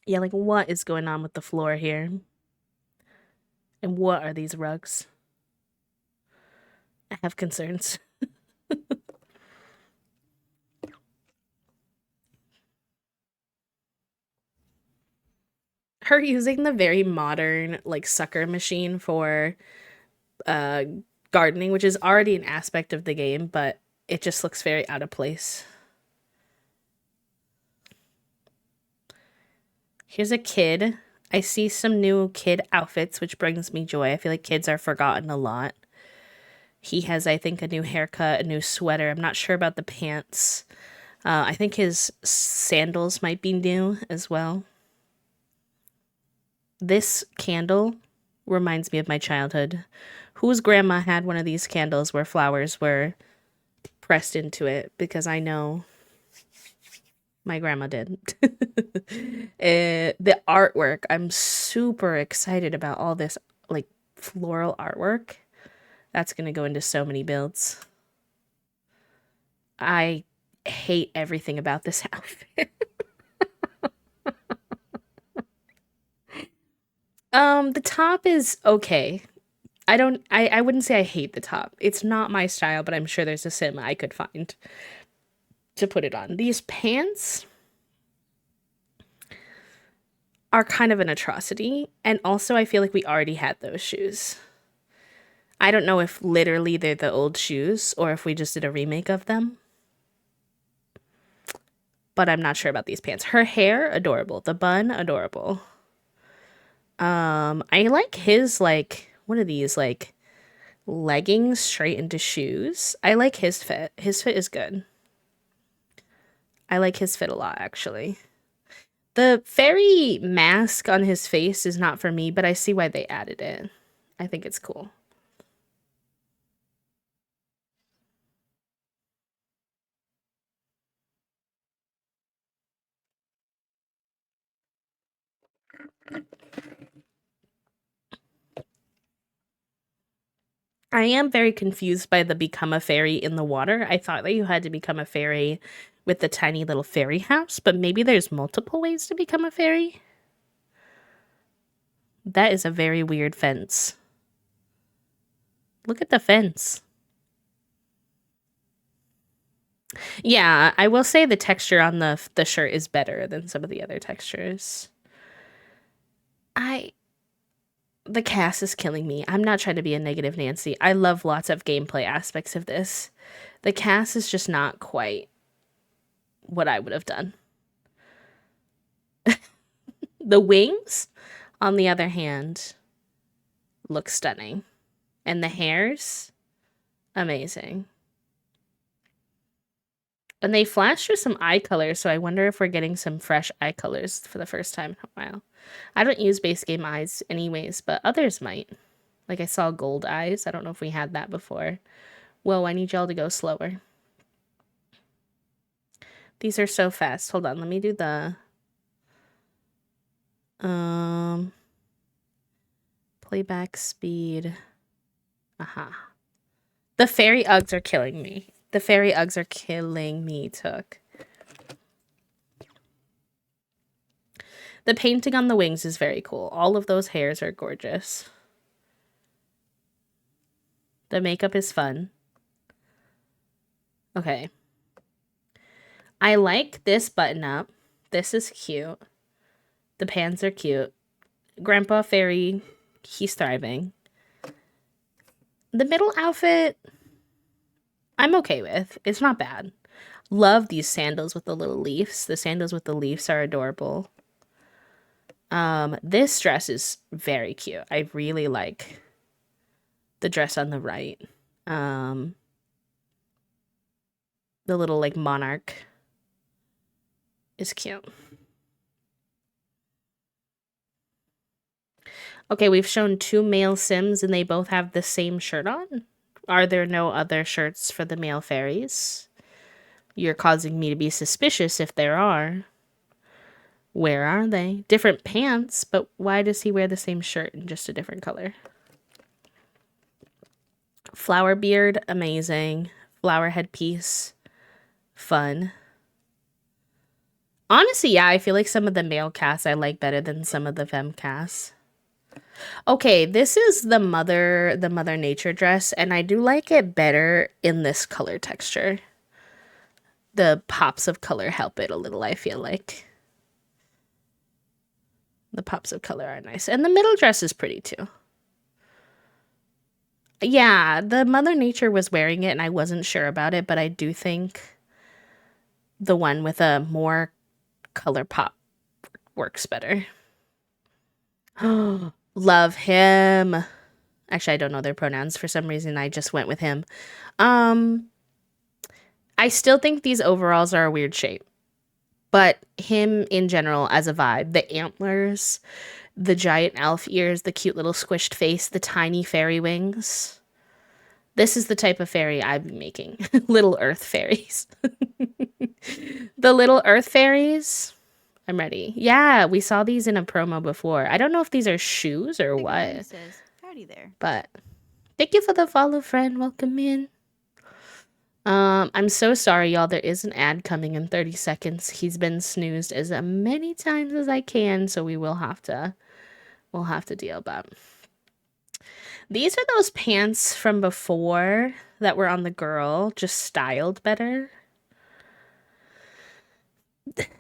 Yeah, like what is going on with the floor here? And what are these rugs? I have concerns. Her using the very modern like sucker machine for uh gardening, which is already an aspect of the game, but it just looks very out of place. Here's a kid. I see some new kid outfits, which brings me joy. I feel like kids are forgotten a lot. He has, I think, a new haircut, a new sweater. I'm not sure about the pants. I think his sandals might be new as well. This candle reminds me of my childhood. Whose grandma had one of these candles where flowers were pressed into it? Because I know my grandma did. The artwork, I'm super excited about all this like floral artwork. That's going to go into so many builds. I hate everything about this outfit. The top is okay. I wouldn't say I hate the top. It's not my style, but I'm sure there's a sim I could find to put it on. These pants are kind of an atrocity, and also I feel like we already had those shoes. I don't know if literally they're the old shoes or if we just did a remake of them. But I'm not sure about these pants. Her hair, adorable. The bun, adorable. I like his, like, what are these, like, leggings straight into shoes? I like his fit. His fit is good. I like his fit a lot, actually. The fairy mask on his face is not for me, but I see why they added it. I think it's cool. I am very confused by the become a fairy in the water. I thought that you had to become a fairy with the tiny little fairy house, but maybe there's multiple ways to become a fairy. That is a very weird fence. Look at the fence. Yeah, I will say the texture on the shirt is better than some of the other textures. The cast is killing me. I'm not trying to be a negative Nancy. I love lots of gameplay aspects of this. The cast is just not quite what I would have done. The wings, on the other hand, look stunning. And the hairs, amazing. And they flash through some eye colors, so I wonder if we're getting some fresh eye colors for the first time in a while. I don't use base game eyes anyways, but others might. Like I saw gold eyes. I don't know if we had that before. Whoa, I need y'all to go slower. These are so fast. Hold on, let me do the playback speed. Aha. The fairy Uggs are killing me. The fairy Uggs are killing me, Took. The painting on the wings is very cool. All of those hairs are gorgeous. The makeup is fun. Okay. I like this button up. This is cute. The pants are cute. Grandpa Fairy, he's thriving. The middle outfit, I'm okay with. It's not bad. Love these sandals with the little leaves. The sandals with the leaves are adorable. This dress is very cute. I really like the dress on the right. The little, like, monarch is cute. Okay, we've shown 2 male Sims and they both have the same shirt on. Are there no other shirts for the male fairies? You're causing me to be suspicious if there are. Where are they? Different pants, but why does he wear the same shirt in just a different color? Flower beard, amazing. Flower headpiece, fun. Honestly, yeah, I feel like some of the male casts I like better than some of the femme casts. Okay, this is the mother nature dress, and I do like it better in this color texture. The pops of color help it a little, I feel like. The pops of color are nice. And the middle dress is pretty too. Yeah, the Mother Nature was wearing it and I wasn't sure about it, but I do think the one with a more color pop works better. Love him. Actually, I don't know their pronouns. For some reason, I just went with him. I still think these overalls are a weird shape. But him in general as a vibe, the antlers, the giant elf ears, the cute little squished face, the tiny fairy wings. This is the type of fairy I'd be making. Little earth fairies. The little earth fairies. I'm ready. Yeah, we saw these in a promo before. I don't know if these are shoes or what. Says, howdy there. But thank you for the follow, friend. Welcome in. I'm so sorry, y'all. There is an ad coming in 30 seconds. He's been snoozed as many times as I can, so we will have to We'll have to deal, but these are those pants from before that were on the girl, just styled better.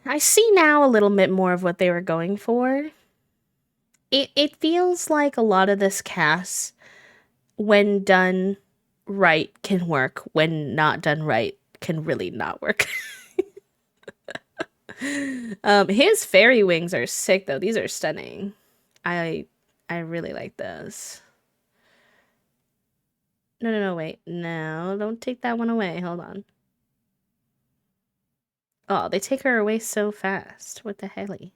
I see now a little bit more of what they were going for. It feels like a lot of this cast, when done right, can work. When not done right, can really not work. His fairy wings are sick though. These are stunning. I really like those. No, wait. No, don't take that one away. Hold on. Oh, they take her away so fast. What the helly?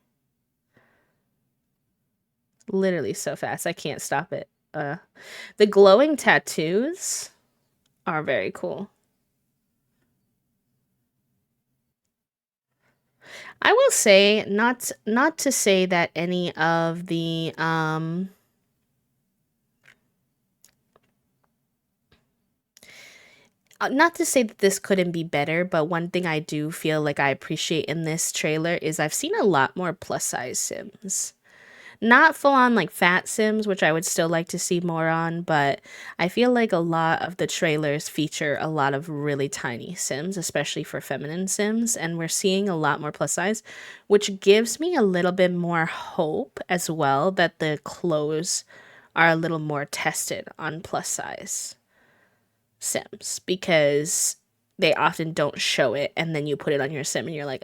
Literally so fast. I can't stop it. The glowing tattoos are very cool. I will say, not to say that any of the not to say that this couldn't be better, but one thing I do feel like I appreciate in this trailer is I've seen a lot more plus size Sims. Not full on like fat Sims, which I would still like to see more on, but I feel like a lot of the trailers feature a lot of really tiny Sims, especially for feminine Sims, and we're seeing a lot more plus size, which gives me a little bit more hope as well that the clothes are a little more tested on plus size Sims, because they often don't show it and then you put it on your Sim and you're like,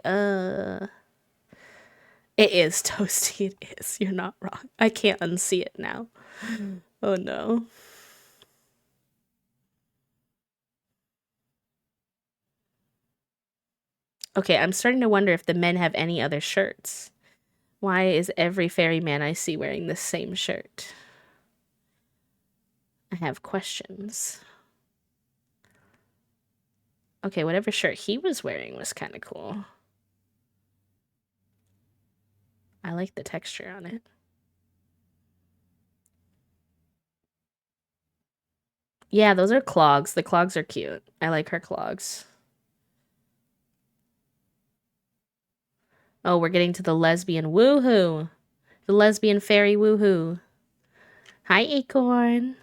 it is toasty. It is. You're not wrong. I can't unsee it now. Oh no. Okay, I'm starting to wonder if the men have any other shirts. Why is every ferryman I see wearing the same shirt? I have questions. Okay, whatever shirt he was wearing was kind of cool. I like the texture on it. Yeah, those are clogs. The clogs are cute. I like her clogs. Oh, we're getting to the lesbian woohoo. The lesbian fairy woohoo. Hi, Acorn.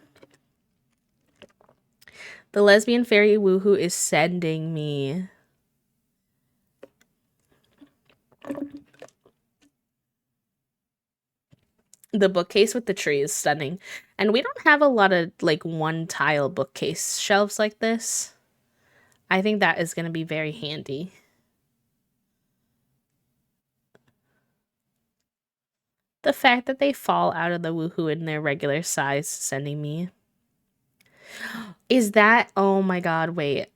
The lesbian fairy woohoo is sending me. The bookcase with the tree is stunning. And we don't have a lot of like one tile bookcase shelves like this. I think that is going to be very handy. The fact that they fall out of the woohoo in their regular size sending me. Is that, oh my god, wait.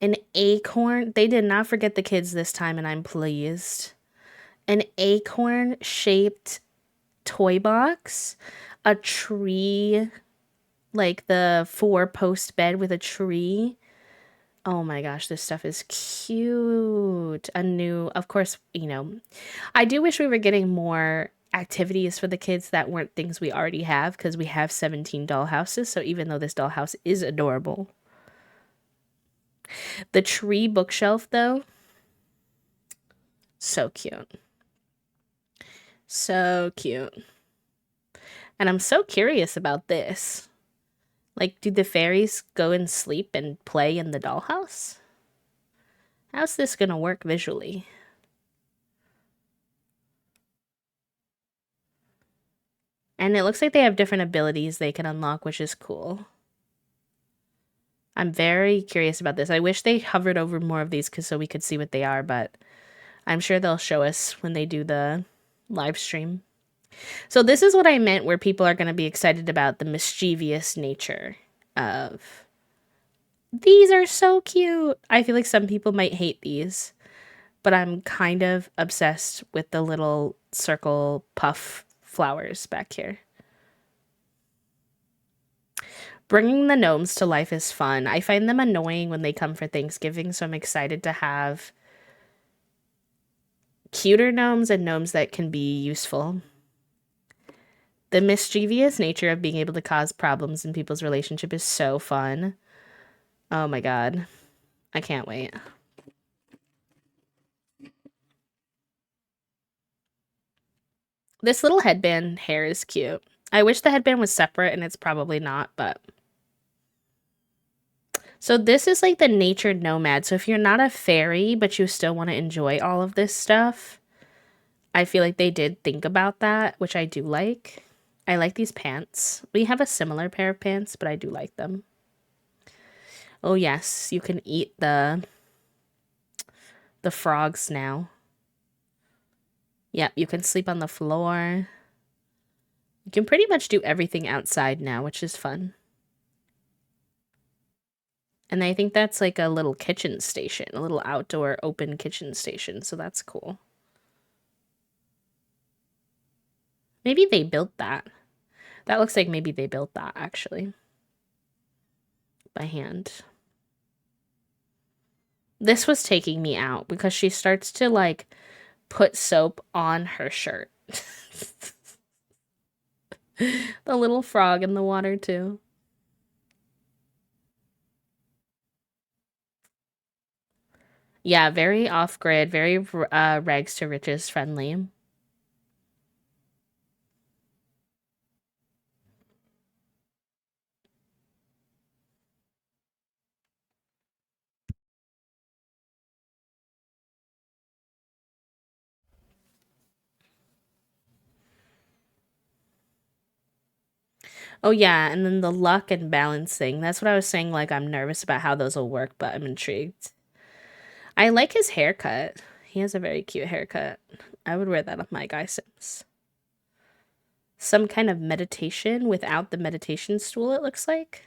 An acorn? They did not forget the kids this time and I'm pleased. An acorn shaped toy box, a tree, like the 4-post bed with a tree. Oh my gosh, this stuff is cute. A new, of course, you know, I do wish we were getting more activities for the kids that weren't things we already have, because we have 17 dollhouses. So even though this dollhouse is adorable, the tree bookshelf though, so cute. So cute. And I'm so curious about this. Like, do the fairies go and sleep and play in the dollhouse? How's this gonna work visually? And it looks like they have different abilities they can unlock, which is cool. I'm very curious about this. I wish they hovered over more of these so we could see what they are, but I'm sure they'll show us when they do the live stream. So this is what I meant where people are going to be excited about the mischievous nature of... These are so cute! I feel like some people might hate these, but I'm kind of obsessed with the little circle puff flowers back here. Bringing the gnomes to life is fun. I find them annoying when they come for Thanksgiving, so I'm excited to have cuter gnomes and gnomes that can be useful. The mischievous nature of being able to cause problems in people's relationship is so fun. Oh my god. I can't wait. This little headband hair is cute. I wish the headband was separate, and it's probably not, but... So this is like the natured nomad. So if you're not a fairy, but you still want to enjoy all of this stuff, I feel like they did think about that, which I do like. I like these pants. We have a similar pair of pants, but I do like them. Oh yes, you can eat the frogs now. Yeah, you can sleep on the floor. You can pretty much do everything outside now, which is fun. And I think that's like a little kitchen station, a little outdoor open kitchen station, so that's cool. Maybe they built that. That looks like maybe they built that, actually. By hand. This was taking me out because she starts to, like, put soap on her shirt. The little frog in the water, too. Yeah, very off-grid, very rags to riches friendly. Oh yeah, and then the luck and balancing. That's what I was saying, like I'm nervous about how those will work, but I'm intrigued. I like his haircut. He has a very cute haircut. I would wear that on my Guy Sims. Some kind of meditation without the meditation stool, it looks like.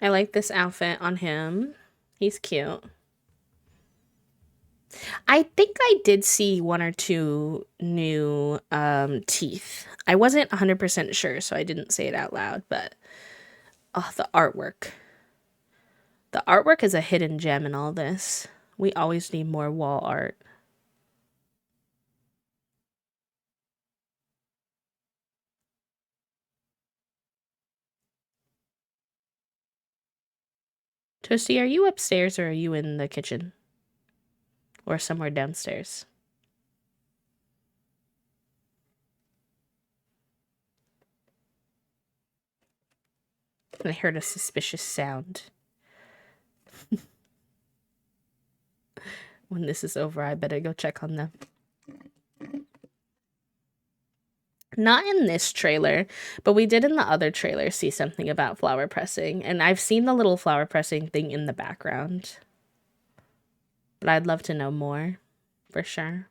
I like this outfit on him. He's cute. I think I did see one or two new teeth. I wasn't 100% sure, so I didn't say it out loud, but oh, the artwork. The artwork is a hidden gem in all this. We always need more wall art. Toasty, are you upstairs or are you in the kitchen? Or somewhere downstairs? I heard a suspicious sound. When this is over, I better go check on them. Not in this trailer, but we did in the other trailer see something about flower pressing, and I've seen the little flower pressing thing in the background. But I'd love to know more, for sure.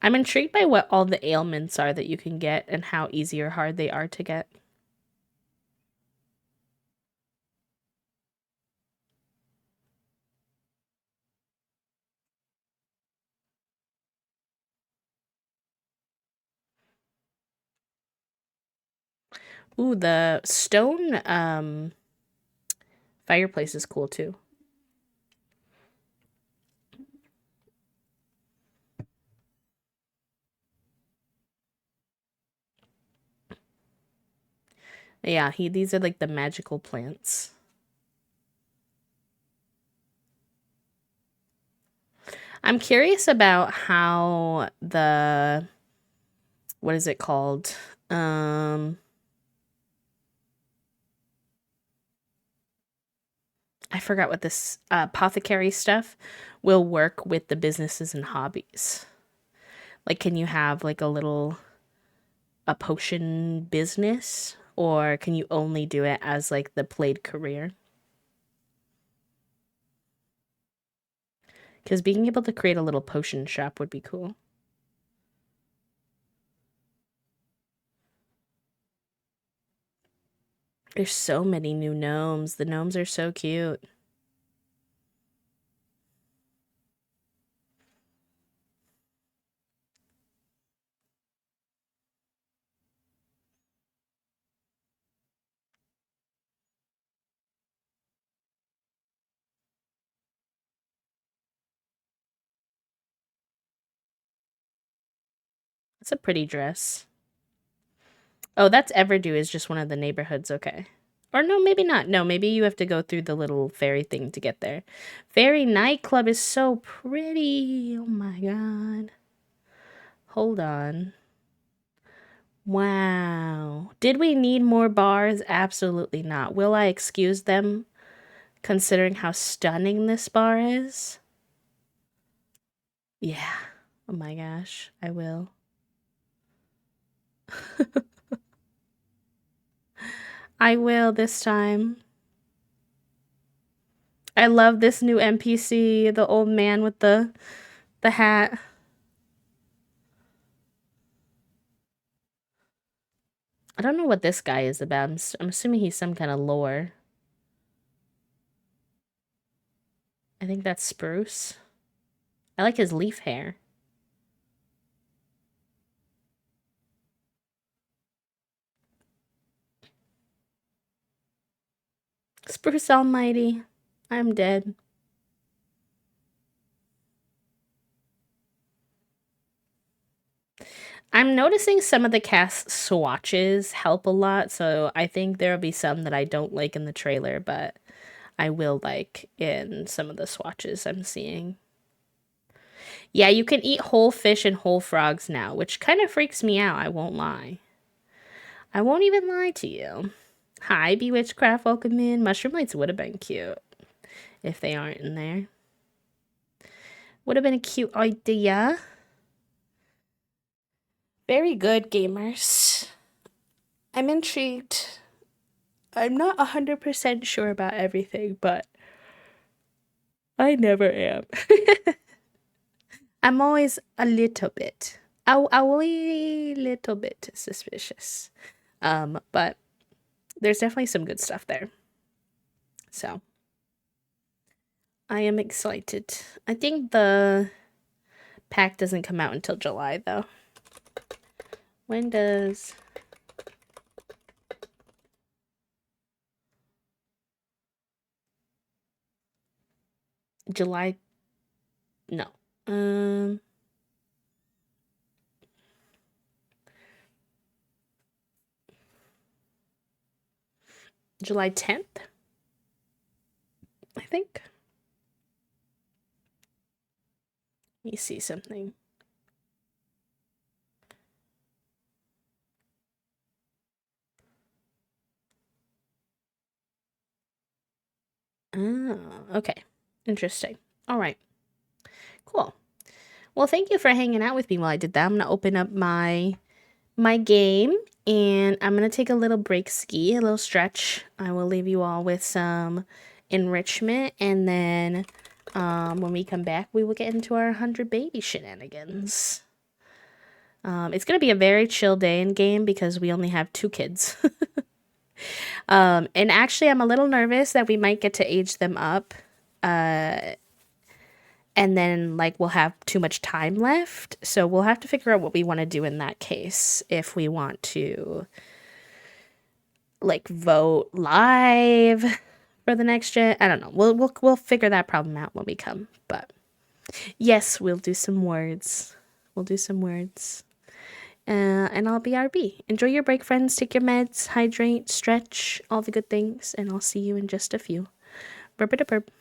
I'm intrigued by what all the ailments are that you can get and how easy or hard they are to get. Ooh, the stone fireplace is cool too. Yeah, these are like the magical plants. I'm curious about how the what is it called? I forgot what this apothecary stuff will work with the businesses and hobbies. Like, can you have like a potion business, or can you only do it as like the played career? Because being able to create a little potion shop would be cool. There's so many new gnomes. The gnomes are so cute. It's a pretty dress. Oh, that's Everdew is just one of the neighborhoods. Okay. Or no, maybe not. No, maybe you have to go through the little fairy thing to get there. Fairy nightclub is so pretty. Oh my god. Hold on. Wow. Did we need more bars? Absolutely not. Will I excuse them considering how stunning this bar is? Yeah. Oh my gosh. I will. I will this time. I love this new NPC, the old man with the hat. I don't know what this guy is about. I'm assuming he's some kind of lore. I think that's Spruce. I like his leaf hair. Spruce Almighty. I'm dead. I'm noticing some of the cast swatches help a lot, so I think there'll be some that I don't like in the trailer, but I will like in some of the swatches I'm seeing. Yeah, you can eat whole fish and whole frogs now, which kind of freaks me out, I won't lie. I won't even lie to you. Hi, Bewitchcraft, welcome in. Mushroom Lights would have been cute if they aren't in there. Would have been a cute idea. Very good, gamers. I'm intrigued. I'm not 100% sure about everything, but I never am. I'm always a little bit, a wee little bit suspicious. But there's definitely some good stuff there. So I am excited. I think the pack doesn't come out until July, though. When does... July... No. July 10th? I think. Let me see something. Oh, okay. Interesting. All right. Cool. Well, thank you for hanging out with me while I did that. I'm going to open up my game and I'm going to take a little break ski, a little stretch. I will leave you all with some enrichment and then when we come back, we will get into our 100 baby shenanigans. It's going to be a very chill day in game because we only have 2 kids. And actually, I'm a little nervous that we might get to age them up. And then, like, we'll have too much time left. So we'll have to figure out what we want to do in that case. If we want to, like, vote live for the next gen. I don't know. We'll figure that problem out when we come. But yes, we'll do some words. We'll do some words. And I'll be RB. Enjoy your break, friends. Take your meds, hydrate, stretch, all the good things. And I'll see you in just a few. Burp-a-da-burp.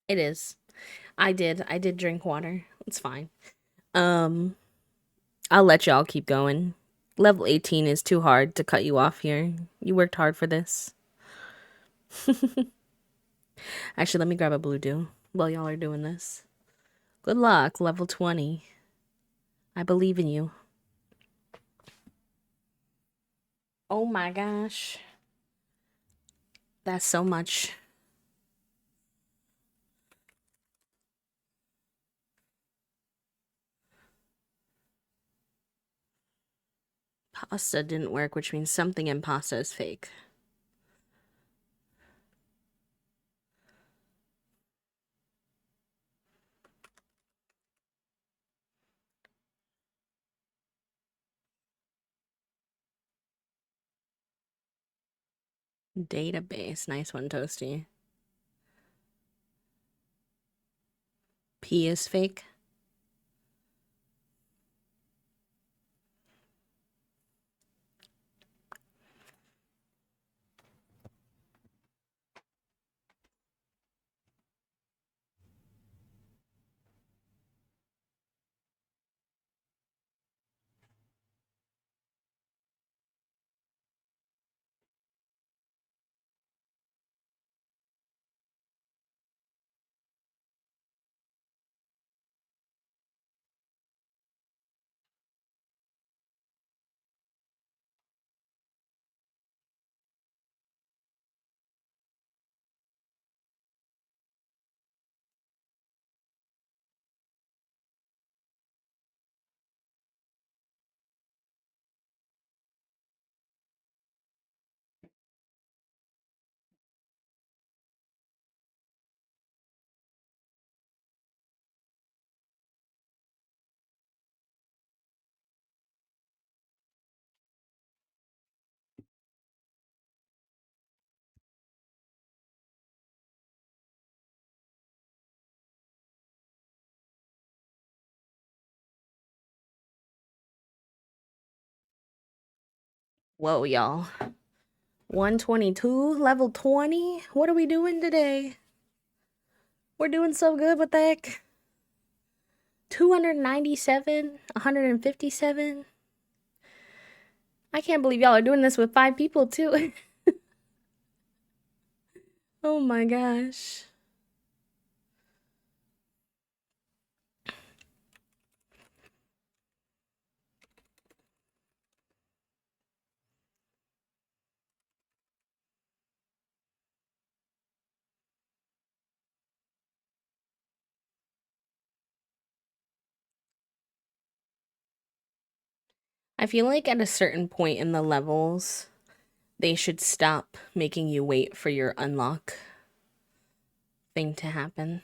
It is. I did drink water. It's fine. Um, I'll let y'all keep going. Level 18 is too hard to cut you off here. You worked hard for this. Actually, let me grab a blue dew while y'all are doing this. Good luck, level 20. I believe in you. Oh my gosh. That's so much. Pasta didn't work, which means something in pasta is fake. Database. Nice one, Toasty. P is fake. Whoa, y'all. 122, level 20? What are we doing today? We're doing so good, what the heck? 297, 157. I can't believe y'all are doing this with 5 people, too. Oh my gosh. I feel like at a certain point in the levels, they should stop making you wait for your unlock thing to happen.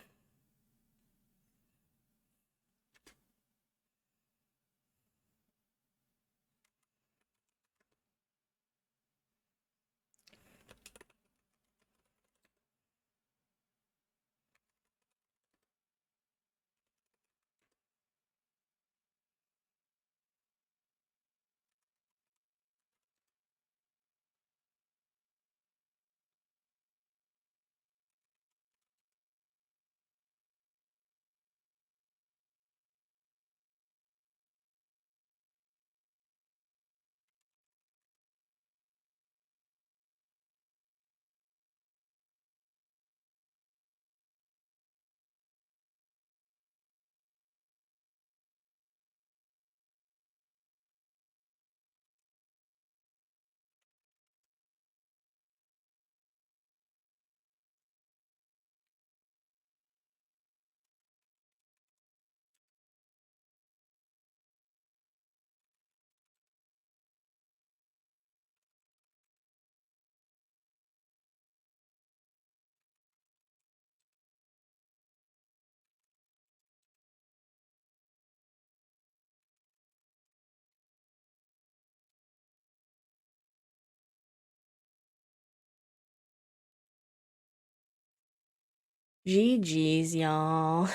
GG's, y'all.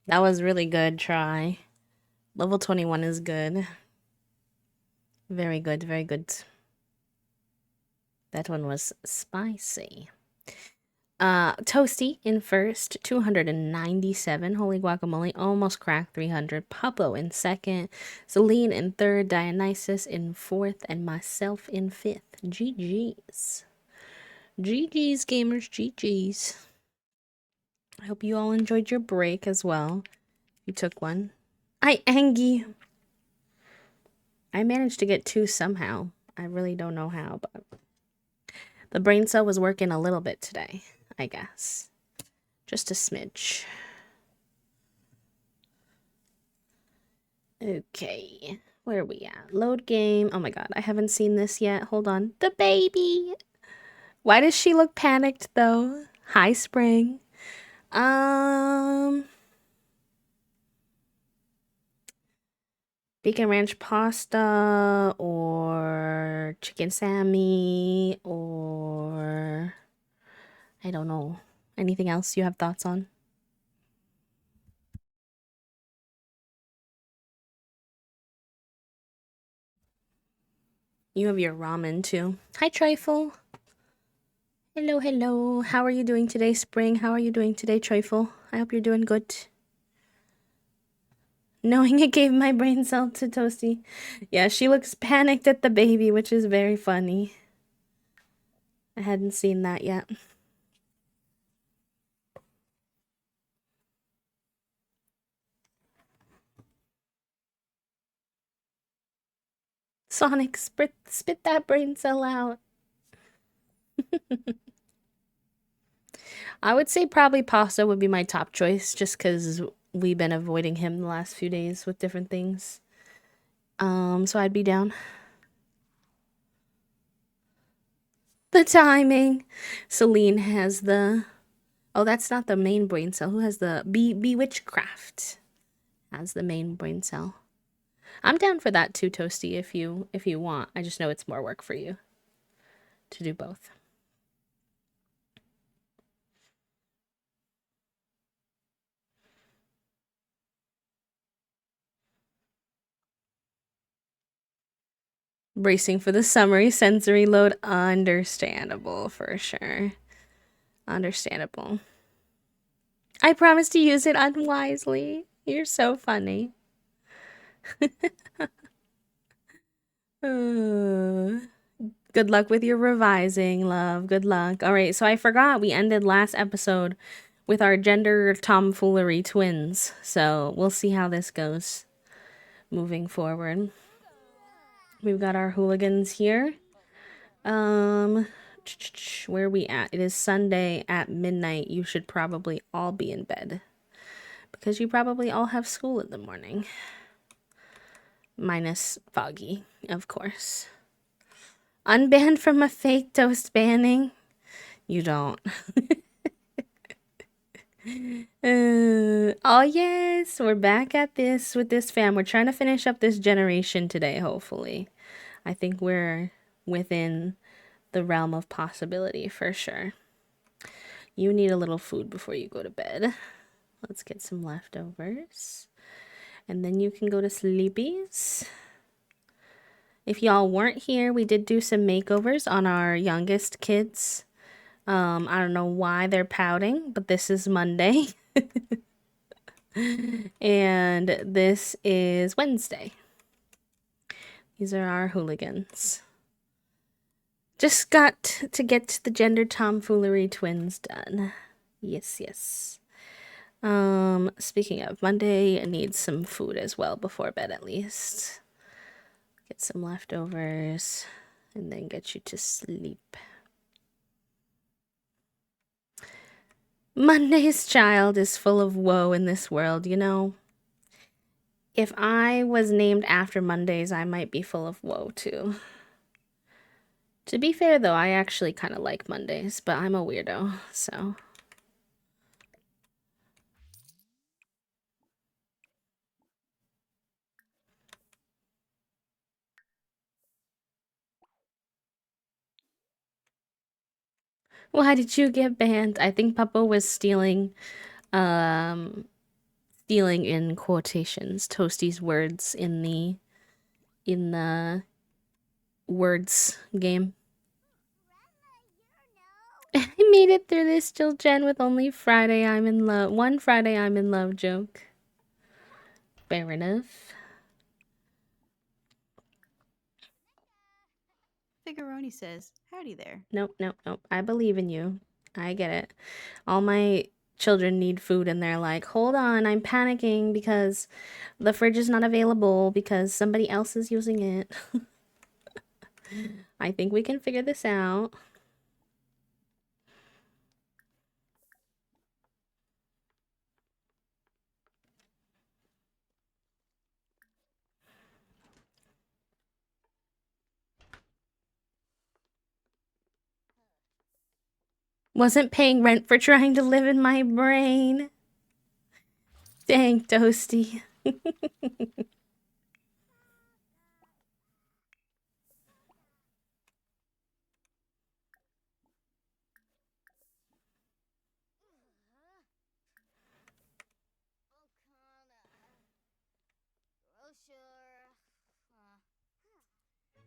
That was really good try. Level 21 is good. Very good, very good. That one was spicy. Toasty in first, 297. Holy guacamole, almost cracked 300. Pablo in second. Celine in third. Dionysus in fourth. And myself in fifth. GG's. GG's, gamers. GG's. I hope you all enjoyed your break as well. You took one. Angie. I managed to get 2 somehow. I really don't know how, but the brain cell was working a little bit today, I guess. Just a smidge. Okay, where are we at? Load game. Oh my god, I haven't seen this yet. Hold on. The baby. Why does she look panicked though? Hi, Spring. Bacon ranch pasta or chicken sammy or I don't know. Anything else you have thoughts on? You have your ramen too. Hi, Trifle. Hello, hello. How are you doing today, Spring? How are you doing today, Trifle? I hope you're doing good. Knowing it gave my brain cell to Toasty. Yeah, she looks panicked at the baby, which is very funny. I hadn't seen that yet. Sonic, spit that brain cell out. I would say probably pasta would be my top choice, just because we've been avoiding him the last few days with different things. So I'd be down. The timing. Celine has the... Oh, that's not the main brain cell. Who has the... Bewitchcraft has the main brain cell. I'm down for that too, Toasty, if you want. I just know it's more work for you to do both. Bracing for the summary sensory load. Understandable, for sure. Understandable. I promise to use it unwisely. You're so funny. Good luck with your revising, love. Good luck. All right, so I forgot we ended last episode with our gender tomfoolery twins. So we'll see how this goes moving forward. We've got our hooligans here. Where are we at? It is Sunday at midnight. You should probably all be in bed because you probably all have school in the morning. Minus Foggy, of course. Unbanned from a fake toast banning? You don't. Oh yes, we're back at this with this fam. We're trying to finish up this generation today, hopefully. I think we're within the realm of possibility for sure. You need a little food before you go to bed. Let's get some leftovers. And then you can go to sleepies. If y'all weren't here, we did do some makeovers on our youngest kids. I don't know why they're pouting, but this is Monday. And this is Wednesday. These are our hooligans. Just got to get the gender tomfoolery twins done. Yes, yes. Speaking of Monday, I need some food as well before bed at least. Get some leftovers and then get you to sleep. Monday's child is full of woe in this world, you know. If I was named after Mondays, I might be full of woe too. To be fair though, I actually kind of like Mondays, but I'm a weirdo, so... Why did you get banned? I think Papa was stealing in quotations Toasty's words in the words game. We made it through this, Jill Jen, with only Friday I'm in love. One Friday I'm in love joke. Fair enough. Figuroni says, "Howdy there." Nope. I believe in you. I get it. All my children need food and they're like, hold on, I'm panicking because the fridge is not available because somebody else is using it. I think we can figure this out. Wasn't paying rent for trying to live in my brain. Dang, Toasty.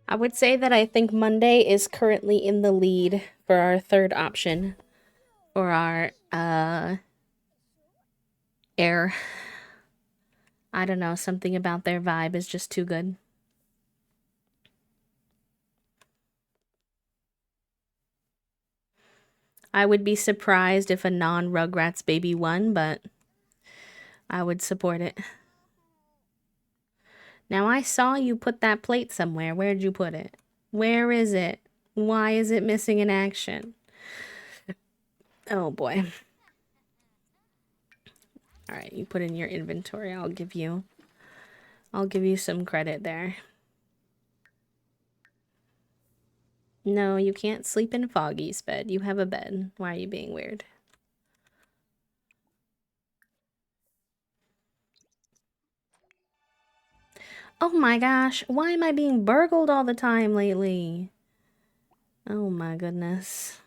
I would say that I think Monday is currently in the lead for our third option. For our, air. I don't know, something about their vibe is just too good. I would be surprised if a non-Rugrats baby won, but I would support it. Now, I saw you put that plate somewhere. Where'd you put it? Where is it? Why is it missing in action? Oh, boy. All right, you put in your inventory. I'll give you some credit there. No, you can't sleep in Foggy's bed. You have a bed. Why are you being weird? Oh my gosh, why am I being burgled all the time lately? Oh my goodness.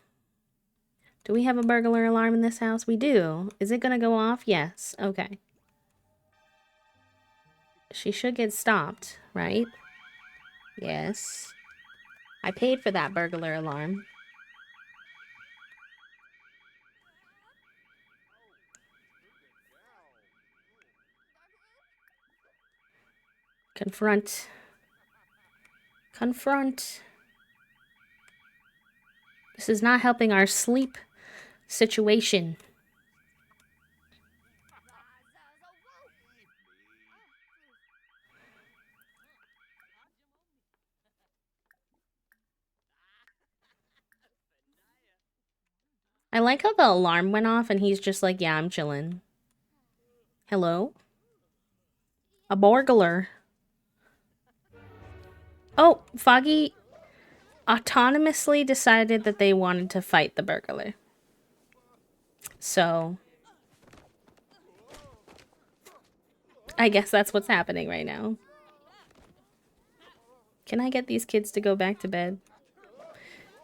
Do we have a burglar alarm in this house? We do. Is it gonna go off? Yes. Okay. She should get stopped, right? Yes. I paid for that burglar alarm. Confront. Confront. This is not helping our sleep situation. I like how the alarm went off and he's just like, yeah, I'm chilling. Hello? A burglar. Oh, Foggy autonomously decided that they wanted to fight the burglar. So, I guess that's what's happening right now. Can I get these kids to go back to bed?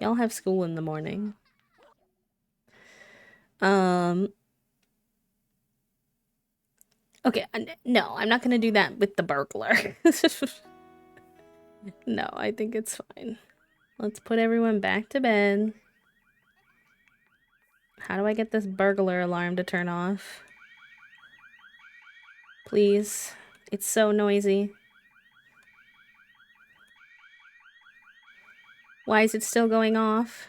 Y'all have school in the morning. Okay, no, I'm not gonna do that with the burglar. No, I think it's fine. Let's put everyone back to bed. How do I get this burglar alarm to turn off? Please. It's so noisy. Why is it still going off?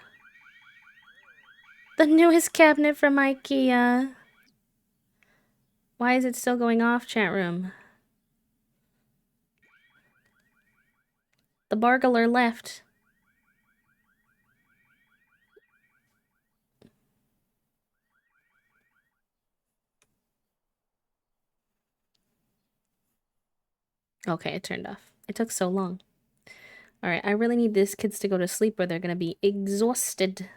The newest cabinet from IKEA. Why is it still going off, chat room? The burglar left. Okay, it turned off. It took so long. Alright, I really need these kids to go to sleep or they're gonna be exhausted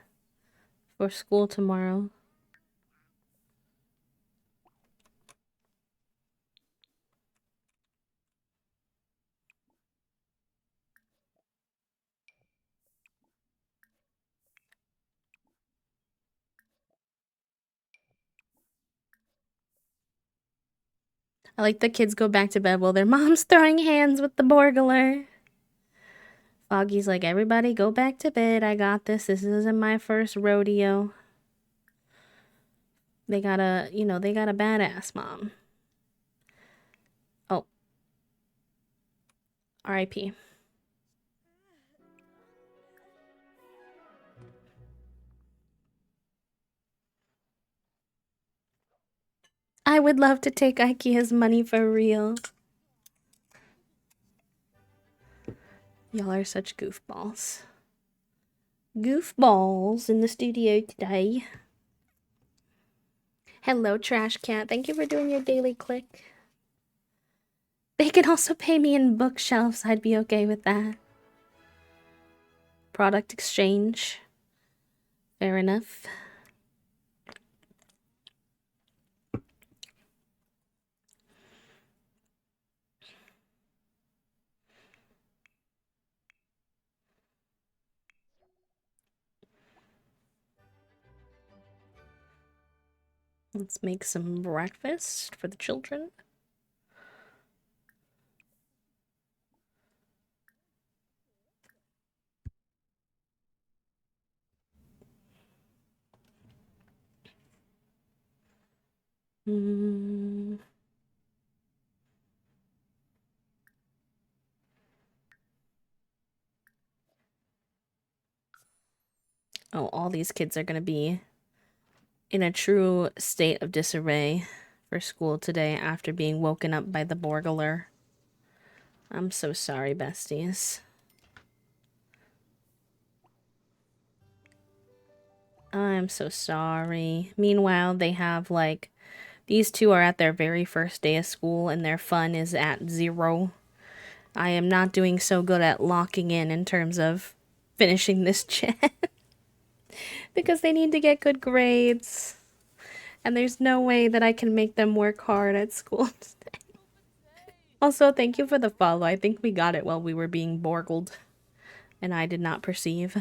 for school tomorrow. I like the kids go back to bed while their mom's throwing hands with the burglar. Foggy's like, everybody go back to bed. I got this. This isn't my first rodeo. They got a, they got a badass mom. Oh. R.I.P. I would love to take IKEA's money for real. Y'all are such goofballs. Goofballs in the studio today. Hello, Trash Cat. Thank you for doing your daily click. They can also pay me in bookshelves. I'd be okay with that. Product exchange. Fair enough. Let's make some breakfast for the children. Oh, all these kids are going to be in a true state of disarray for school today after being woken up by the Borgler. I'm so sorry, besties. I'm so sorry. Meanwhile, they have, like, these two are at their very first day of school and their fun is at 0. I am not doing so good at locking in terms of finishing this chat. Because they need to get good grades. And there's no way that I can make them work hard at school today. Also, thank you for the follow. I think we got it while we were being borgled. And I did not perceive.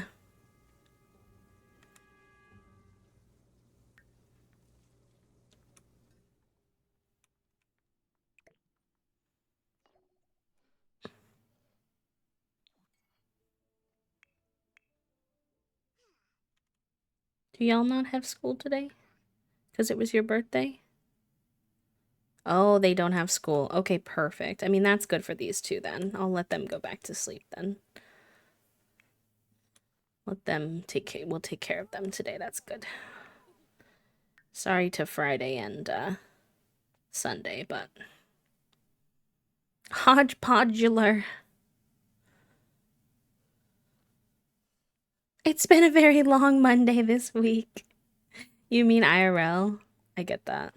Do y'all not have school today? Because it was your birthday? Oh, they don't have school. Okay, perfect. I mean, that's good for these two then. I'll let them go back to sleep then. Let them we'll take care of them today. That's good. Sorry to Friday and Sunday, but hodgepodgular. It's been a very long Monday this week. You mean IRL? I get that.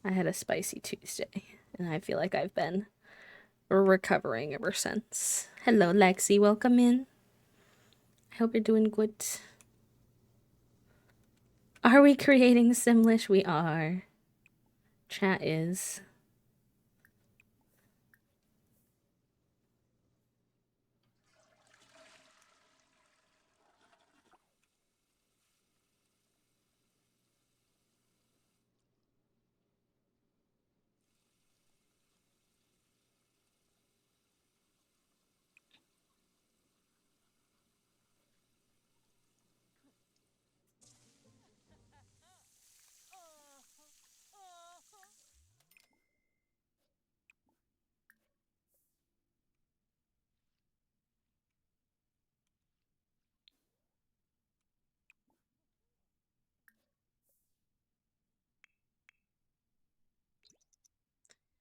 I had a spicy Tuesday, and I feel like I've been recovering ever since. Hello, Lexi. Welcome in. I hope you're doing good. Are we creating Simlish? We are. Chat is.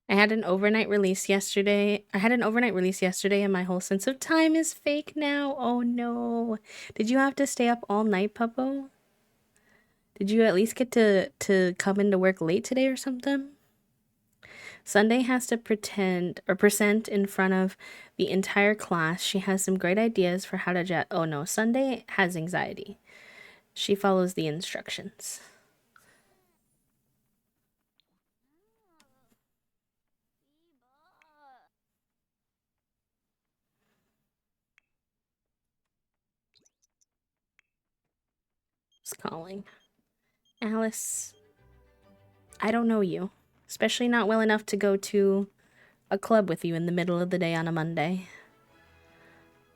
I had an overnight release yesterday. And my whole sense of time is fake now. Oh no. Did you have to stay up all night, Puppo? Did you at least get to come into work late today or something? Sunday has to present in front of the entire class. She has some great ideas for how to oh no, Sunday has anxiety. She follows the instructions. It's calling. Alice, I don't know you. Especially not well enough to go to a club with you in the middle of the day on a Monday.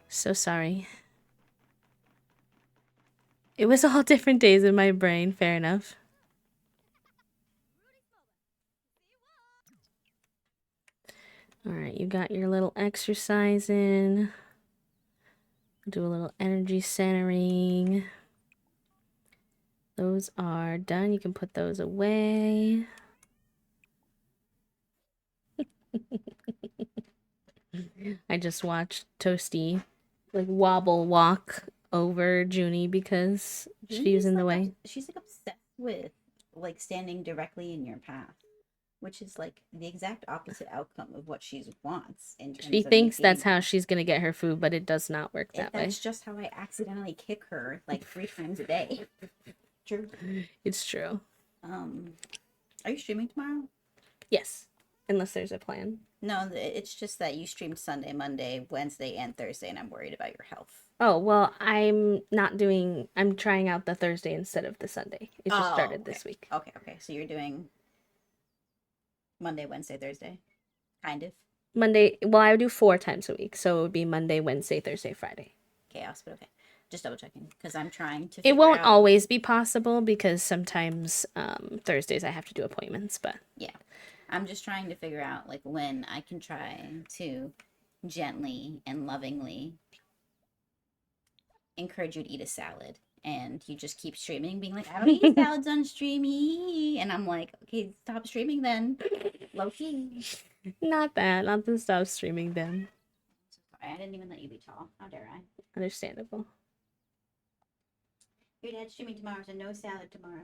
So sorry. It was all different days in my brain, fair enough. All right, you got your little exercise in. Do a little energy centering. Those are done. You can put those away. I just watched Toasty like wobble walk over Junie because she was in the way. She's like obsessed with like standing directly in your path, which is like the exact opposite outcome of what she wants in terms She of thinks making. that's how she's gonna get her food, but it does not work that way. That's just how I accidentally kick her like 3 times a day. True. It's true. Are you streaming tomorrow? Yes, unless there's a plan. No, it's just that you streamed Sunday, Monday, Wednesday, and Thursday, and I'm worried about your health. Oh, well, I'm trying out the Thursday instead of the Sunday. It just started okay. this week. Okay. So you're doing Monday, Wednesday, Thursday? Kind of. Monday, well, I would do 4 times a week, so it would be Monday, Wednesday, Thursday, Friday. Chaos, but okay. Just double checking because I'm trying to. It won't always be possible because sometimes Thursdays I have to do appointments, but yeah, I'm just trying to figure out like when I can try to gently and lovingly encourage you to eat a salad, and you just keep streaming, being like, "I don't eat salads on streamy," and I'm like, "Okay, stop streaming then, low key." not to stop streaming them. Sorry, I didn't even let you be tall. How dare I? Understandable. Your dad's streaming tomorrow, so no salad tomorrow.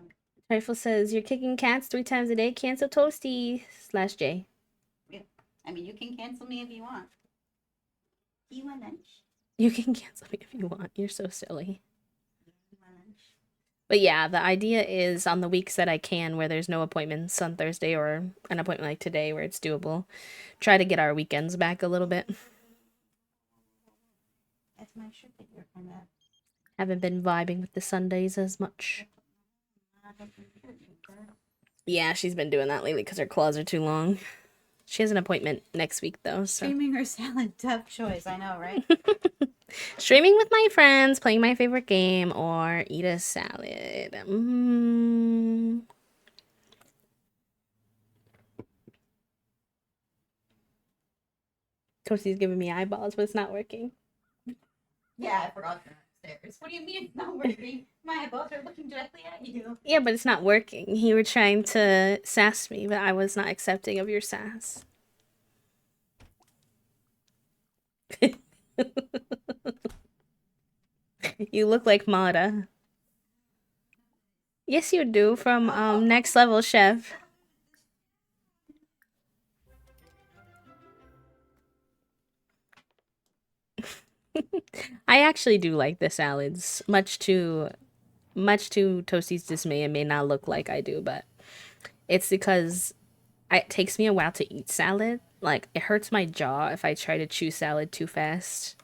Trifle says, you're kicking cats 3 times a day. Cancel Toasty /J. Yeah. I mean, you can cancel me if you want. Do you want lunch? You can cancel me if you want. You're so silly. You want lunch? But yeah, the idea is on the weeks that I can, where there's no appointments on Thursday or an appointment like today where it's doable, try to get our weekends back a little bit. That's my shirt that you're from that. Haven't been vibing with the Sundays as much. Yeah, she's been doing that lately because her claws are too long. She has an appointment next week, though. So. Streaming or salad, tough choice. I know, right? Streaming with my friends, playing my favorite game, or eat a salad. Toasty's giving me eyeballs, but it's not working. Yeah, I forgot they're upstairs. What do you mean it's not working? My eyeballs are looking directly at you. Yeah, but it's not working. You were trying to sass me, but I was not accepting of your sass. You look like Mata. Yes, you do, from Next Level Chef. I actually do like the salads, much to Toasty's dismay. It may not look like I do, but it's because it takes me a while to eat salad. Like, it hurts my jaw if I try to chew salad too fast.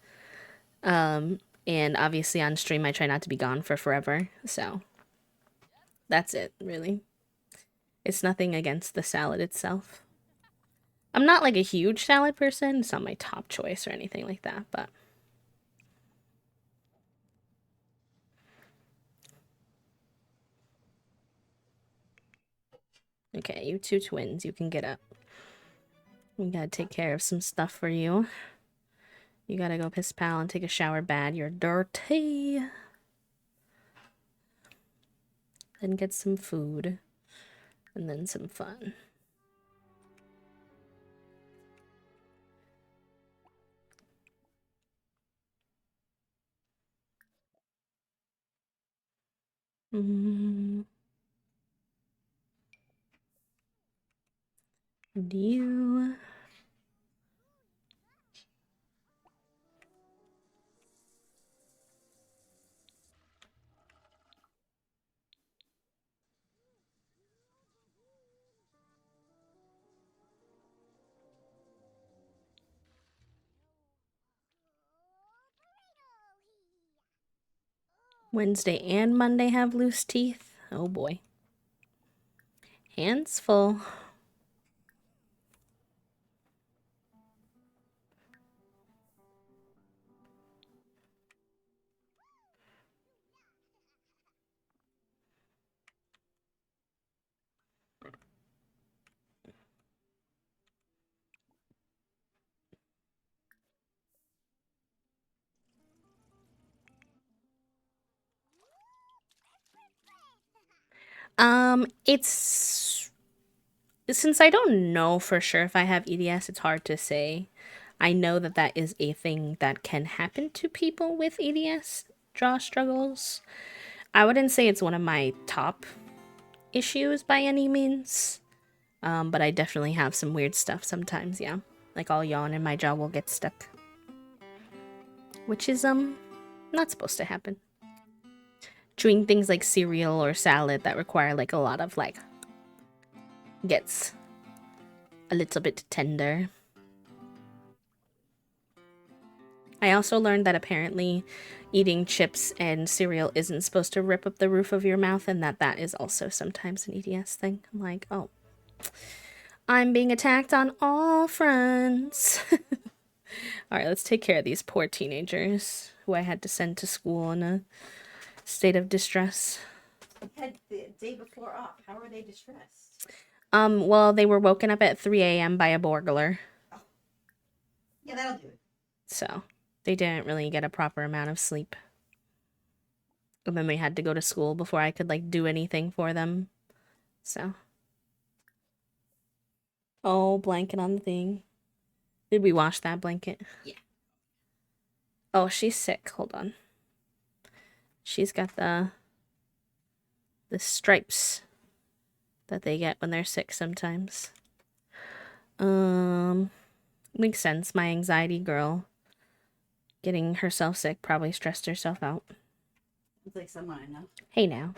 And obviously on stream I try not to be gone for forever, so that's it, really. It's nothing against the salad itself. I'm not like a huge salad person. It's not my top choice or anything like that, but okay, you 2 twins, you can get up. We gotta take care of some stuff for you. You gotta go piss pal and take a shower bad. You're dirty. Then get some food. And then some fun. And you... Wednesday and Monday have loose teeth. Oh boy. Hands full. It's since I don't know for sure if I have EDS, it's hard to say. I know that that is a thing that can happen to people with EDS, jaw struggles. I wouldn't say it's one of my top issues by any means. But I definitely have some weird stuff sometimes, yeah. Like I'll yawn and my jaw will get stuck. Which is, not supposed to happen. Chewing things like cereal or salad that require like a lot of like gets a little bit tender. I also learned that apparently eating chips and cereal isn't supposed to rip up the roof of your mouth, and that is also sometimes an EDS thing. I'm like, oh, I'm being attacked on all fronts. All right, let's take care of these poor teenagers who I had to send to school in a state of distress. You had the day before off. How are they distressed? Well, they were woken up at 3 a.m. by a burglar. Oh. Yeah, that'll do it. So they didn't really get a proper amount of sleep. And then they had to go to school before I could like do anything for them. So. Oh, blanket on the thing. Did we wash that blanket? Yeah. Oh, she's sick. Hold on. She's got the stripes that they get when they're sick sometimes. Makes sense. My anxiety girl getting herself sick probably stressed herself out. It's like someone I know. Hey now.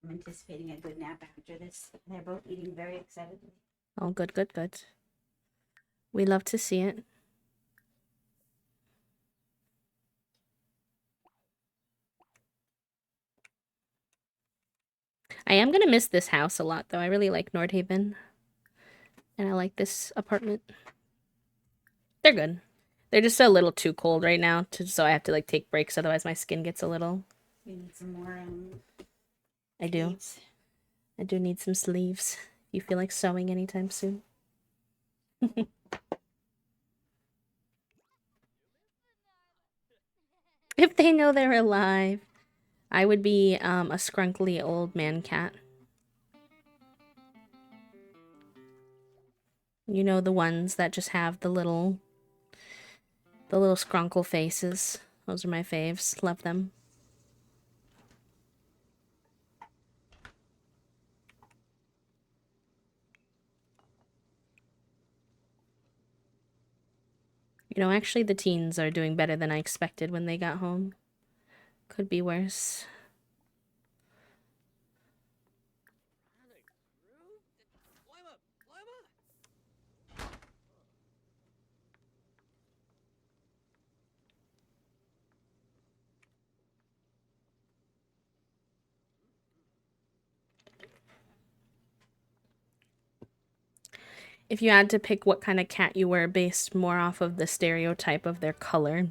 I'm anticipating a good nap after this. They're both eating very excitedly. Oh, good, good, good. We love to see it. I am gonna miss this house a lot, though. I really like Nordhaven. And I like this apartment. They're good. They're just a little too cold right now, so I have to like take breaks, otherwise my skin gets a little... We need some more, I do. sleeves. I do need some sleeves. You feel like sewing anytime soon? If they know they're alive. I would be a scrunkly old man cat. You know, the ones that just have the little scrunkle faces. Those are my faves. Love them. You know, actually the teens are doing better than I expected when they got home. Could be worse. If you had to pick what kind of cat you were based more off of the stereotype of their color,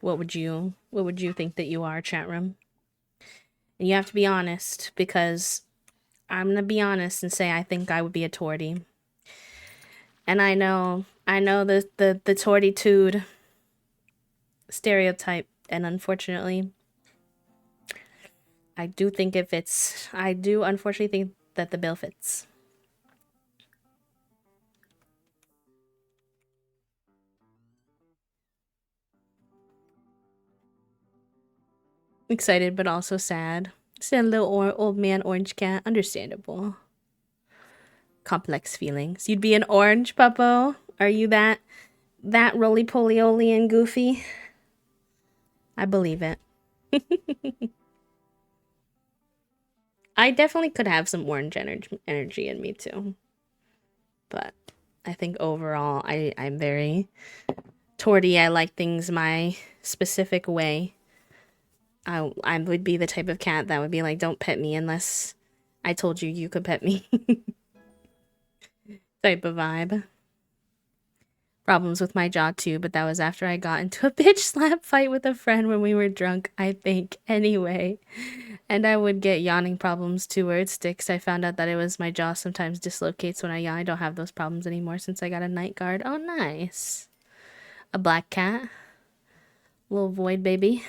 what would you think that you are, chat room? And you have to be honest, because I'm gonna be honest and say I think I would be a tortie. And I know the tortitude stereotype, and unfortunately, I do think it fits. I do unfortunately think that the bill fits. Excited, but also sad. Sad little old man orange cat. Understandable. Complex feelings. You'd be an orange, Puppo? Are you that roly-poly-oly and goofy? I believe it. I definitely could have some orange energy in me too. But I think overall, I'm very torty. I like things my specific way. I would be the type of cat that would be like, don't pet me unless I told you you could pet me. Type of vibe. problems with my jaw too, but that was after I got into a bitch slap fight with a friend when we were drunk, I think, anyway. And I would get yawning problems too where it sticks. I found out that it was my jaw sometimes dislocates when I yawn. I don't have those problems anymore since I got a night guard. Oh, nice. A black cat. Little void baby.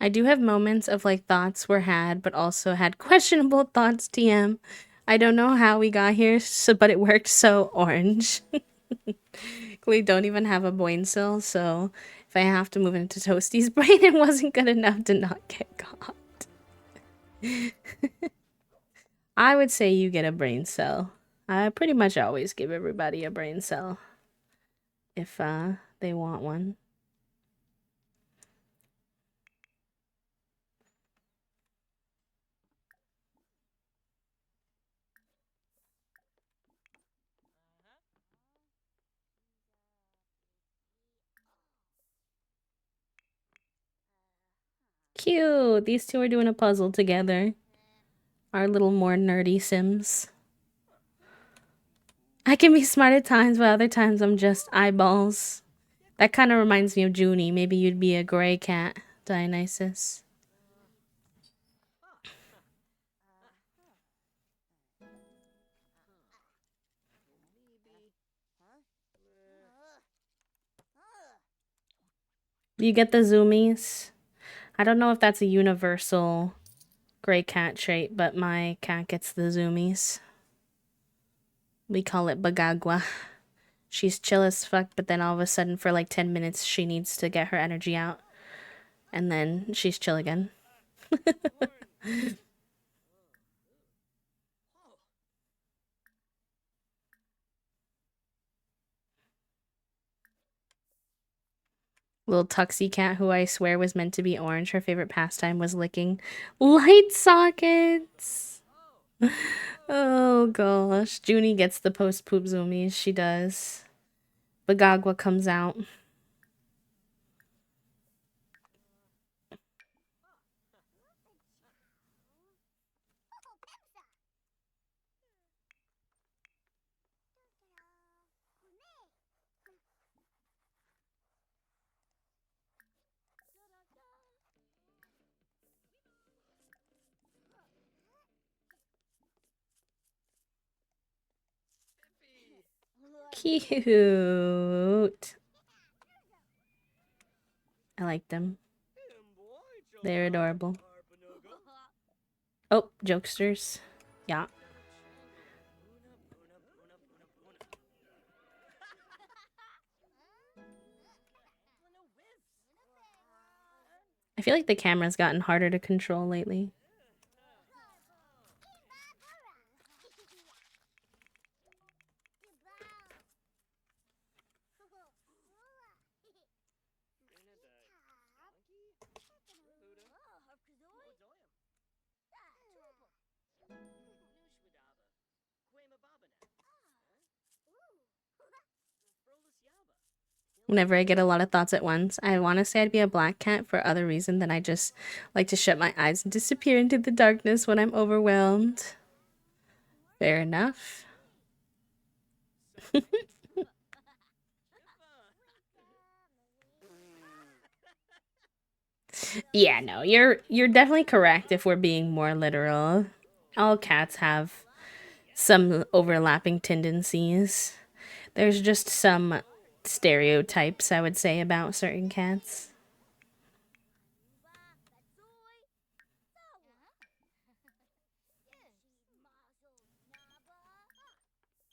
I do have moments of like thoughts were had, but also had questionable thoughts, TM. I don't know how we got here, so, but it worked so orange. We don't even have a brain cell, so if I have to move into Toasty's brain, it wasn't good enough to not get caught. I would say you get a brain cell. I pretty much always give everybody a brain cell if they want one. Cute. These two are doing a puzzle together. Our little more nerdy Sims. I can be smart at times, but other times I'm just eyeballs. That kind of reminds me of Junie. Maybe you'd be a gray cat, Dionysus. You get the zoomies. I don't know if that's a universal gray cat trait, but my cat gets the zoomies. We call it Bagagua. She's chill as fuck, but then all of a sudden for like 10 minutes she needs to get her energy out. And then she's chill again. Little Tuxie cat, who I swear was meant to be orange. Her favorite pastime was licking light sockets. Oh gosh. Junie gets the post-poop zoomies. She does. Bagagua comes out. Cute. I like them. They're adorable. Oh, jokesters. Yeah. I feel like the camera's gotten harder to control lately. Whenever I get a lot of thoughts at once, I want to say I'd be a black cat for other reason than I just like to shut my eyes and disappear into the darkness when I'm overwhelmed. Fair enough. Yeah, no, you're definitely correct if we're being more literal. All cats have some overlapping tendencies. There's just some stereotypes, I would say, about certain cats.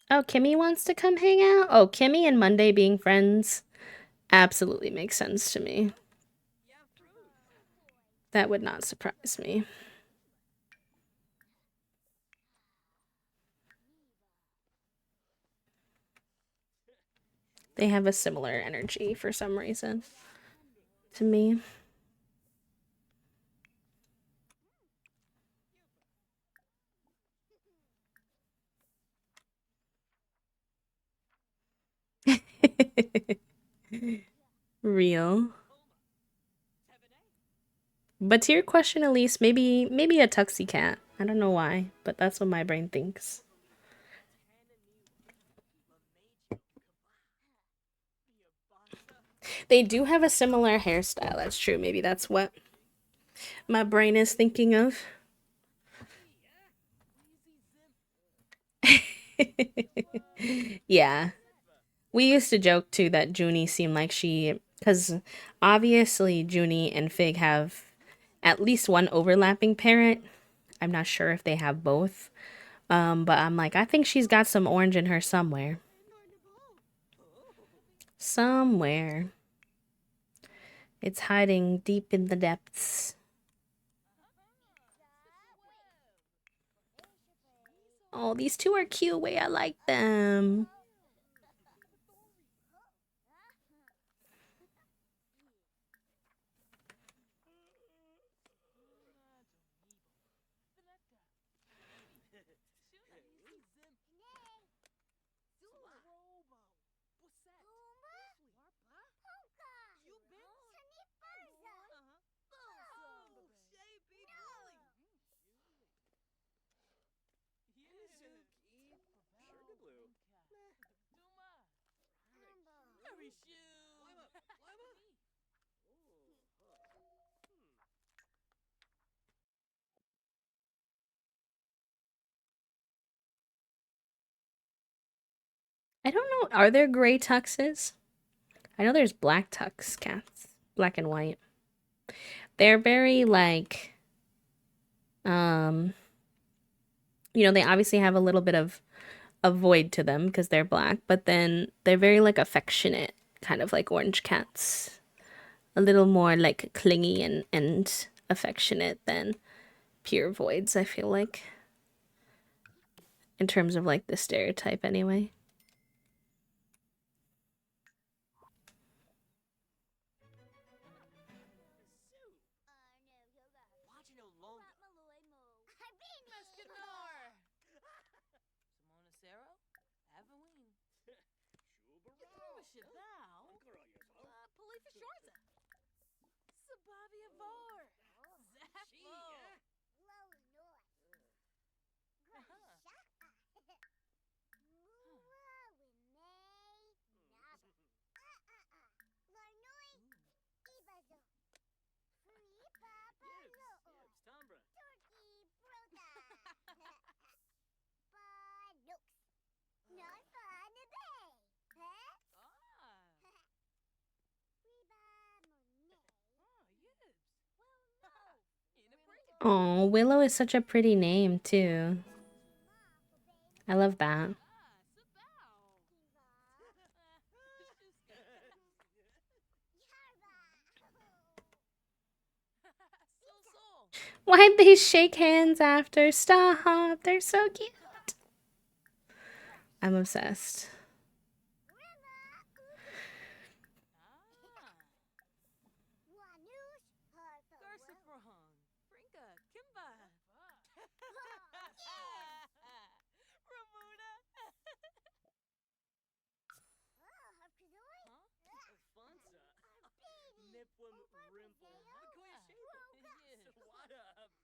Oh, Kimmy wants to come hang out? Oh, Kimmy and Monday being friends absolutely makes sense to me. That would not surprise me. They have a similar energy for some reason to me. Real. But to your question, Elise, maybe a tuxie cat. I don't know why, but that's what my brain thinks. They do have a similar hairstyle. That's true. Maybe that's what my brain is thinking of. Yeah. We used to joke too that Junie seemed like she, because obviously Junie and Fig have at least one overlapping parent. I'm not sure if they have both. But I'm like, I think she's got some orange in her somewhere. Somewhere. It's hiding deep in the depths. Oh, these two are cute way I like them. I don't know. Are there gray tuxes? I know there's black tux cats. Black and white. They're very like they obviously have a little bit of a void to them because they're black, but then they're very like affectionate, kind of like orange cats. A little more like clingy and affectionate than pure voids, I feel like. In terms of like the stereotype anyway. Oh, Willow is such a pretty name too. I love that. Why'd they shake hands after? Stop! They're so cute. I'm obsessed.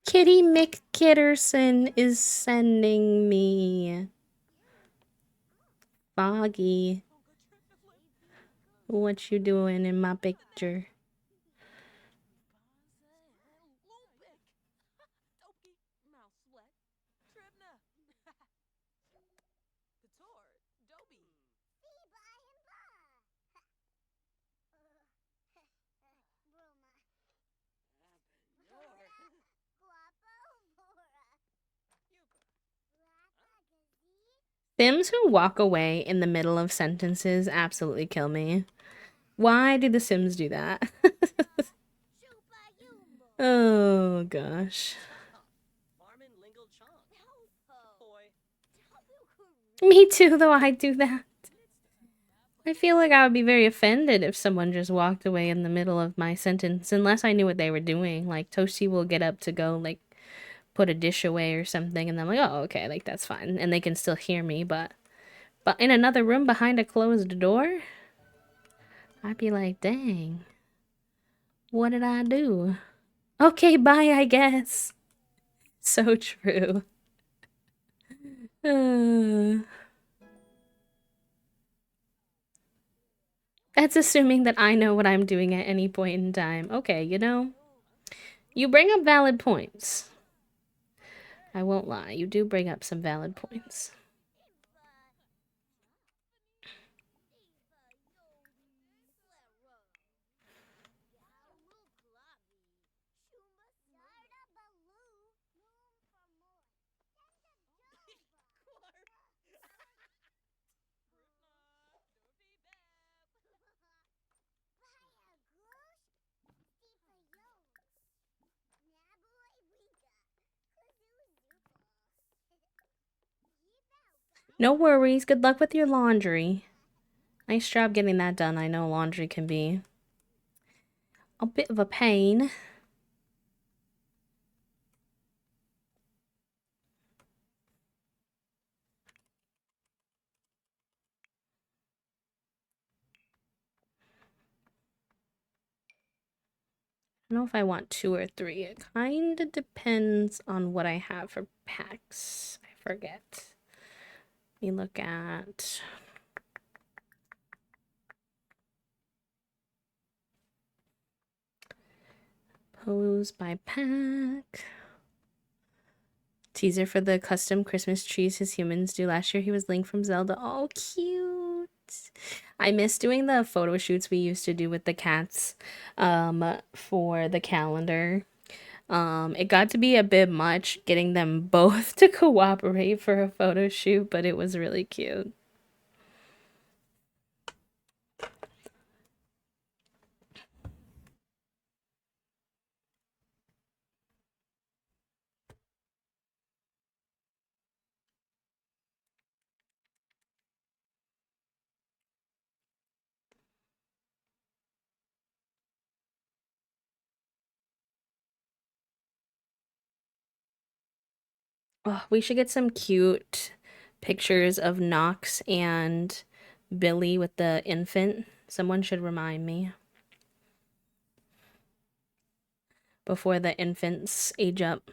Kitty McKitterson is sending me. Foggy. What you doing in my picture? Sims who walk away in the middle of sentences absolutely kill me. Why do the Sims do that? Oh gosh. Me too, though I do that. I feel like I would be very offended if someone just walked away in the middle of my sentence, unless I knew what they were doing. Like, Toasty will get up to go, like, put a dish away or something, and I'm like, oh, okay, like, that's fine. And they can still hear me, but in another room behind a closed door, I'd be like, dang, what did I do? Okay, bye, I guess. So true. That's assuming that I know what I'm doing at any point in time. Okay, you know, you bring up valid points. I won't lie, you do bring up some valid points. No worries. Good luck with your laundry. Nice job getting that done. I know laundry can be a bit of a pain. I don't know if I want 2 or 3. It kind of depends on what I have for packs. I forget. Let me look at... Pose by pack. Teaser for the custom Christmas trees his humans do. Last year he was Link from Zelda. Oh, cute. I miss doing the photo shoots we used to do with the cats for the calendar. It got to be a bit much getting them both to cooperate for a photo shoot, but it was really cute. Oh, we should get some cute pictures of Knox and Billy with the infant. Someone should remind me before the infants age up,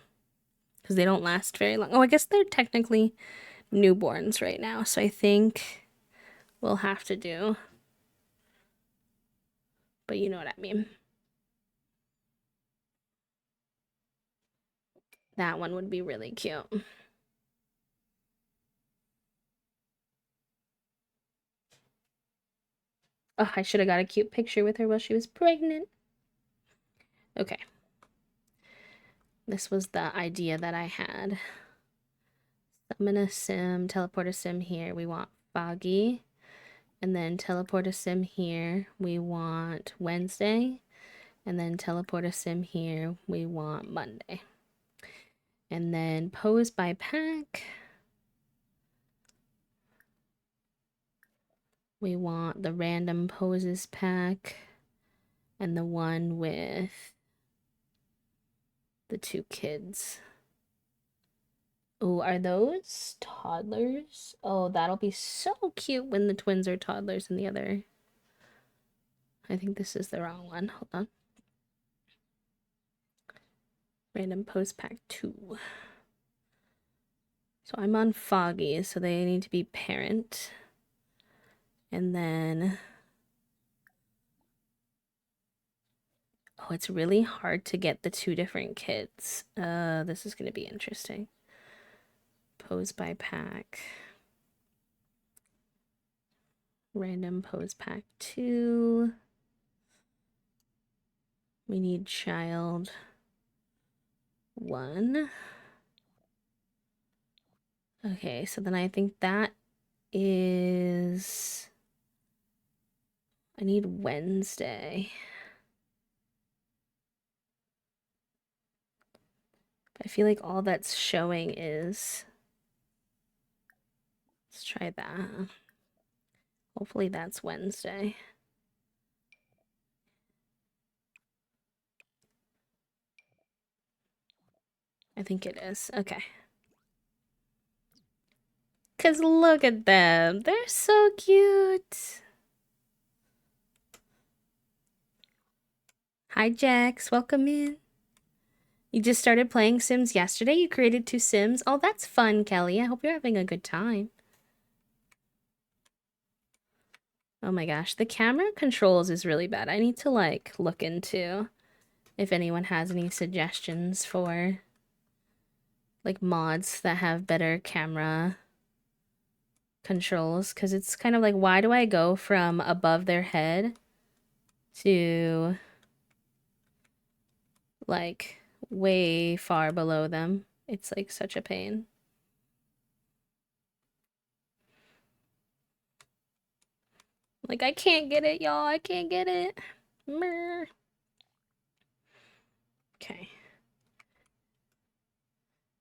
because they don't last very long. Oh, I guess they're technically newborns right now, so I think we'll have to do. But you know what I mean. That one would be really cute. Oh, I should have got a cute picture with her while she was pregnant. Okay. This was the idea that I had. Summon a sim, teleport a sim here. We want Foggy. And then teleport a sim here. We want Wednesday. And then teleport a sim here. We want Monday. And then pose by pack. We want the random poses pack. And the one with the 2 kids. Oh, are those toddlers? Oh, that'll be so cute when the twins are toddlers in the other. I think this is the wrong one. Hold on. Random post pack 2. So I'm on Foggy, so they need to be parent. And then... Oh, it's really hard to get the 2 different kids. This is going to be interesting. Pose by pack. Random pose pack 2. We need child 1. Okay, so then I think that is... I need Wednesday. I feel like all that's showing is... Let's try that. Hopefully that's Wednesday. I think it is. Okay. Because look at them. They're so cute. Hi, Jax. Welcome in. You just started playing Sims yesterday? You created 2 Sims? Oh, that's fun, Kelly. I hope you're having a good time. Oh my gosh. The camera controls is really bad. I need to, like, look into if anyone has any suggestions for, like, mods that have better camera controls. Because it's kind of like, why do I go from above their head to... like way far below them? It's like such a pain. Like, I can't get it, y'all. I can't get it. Mer. Okay.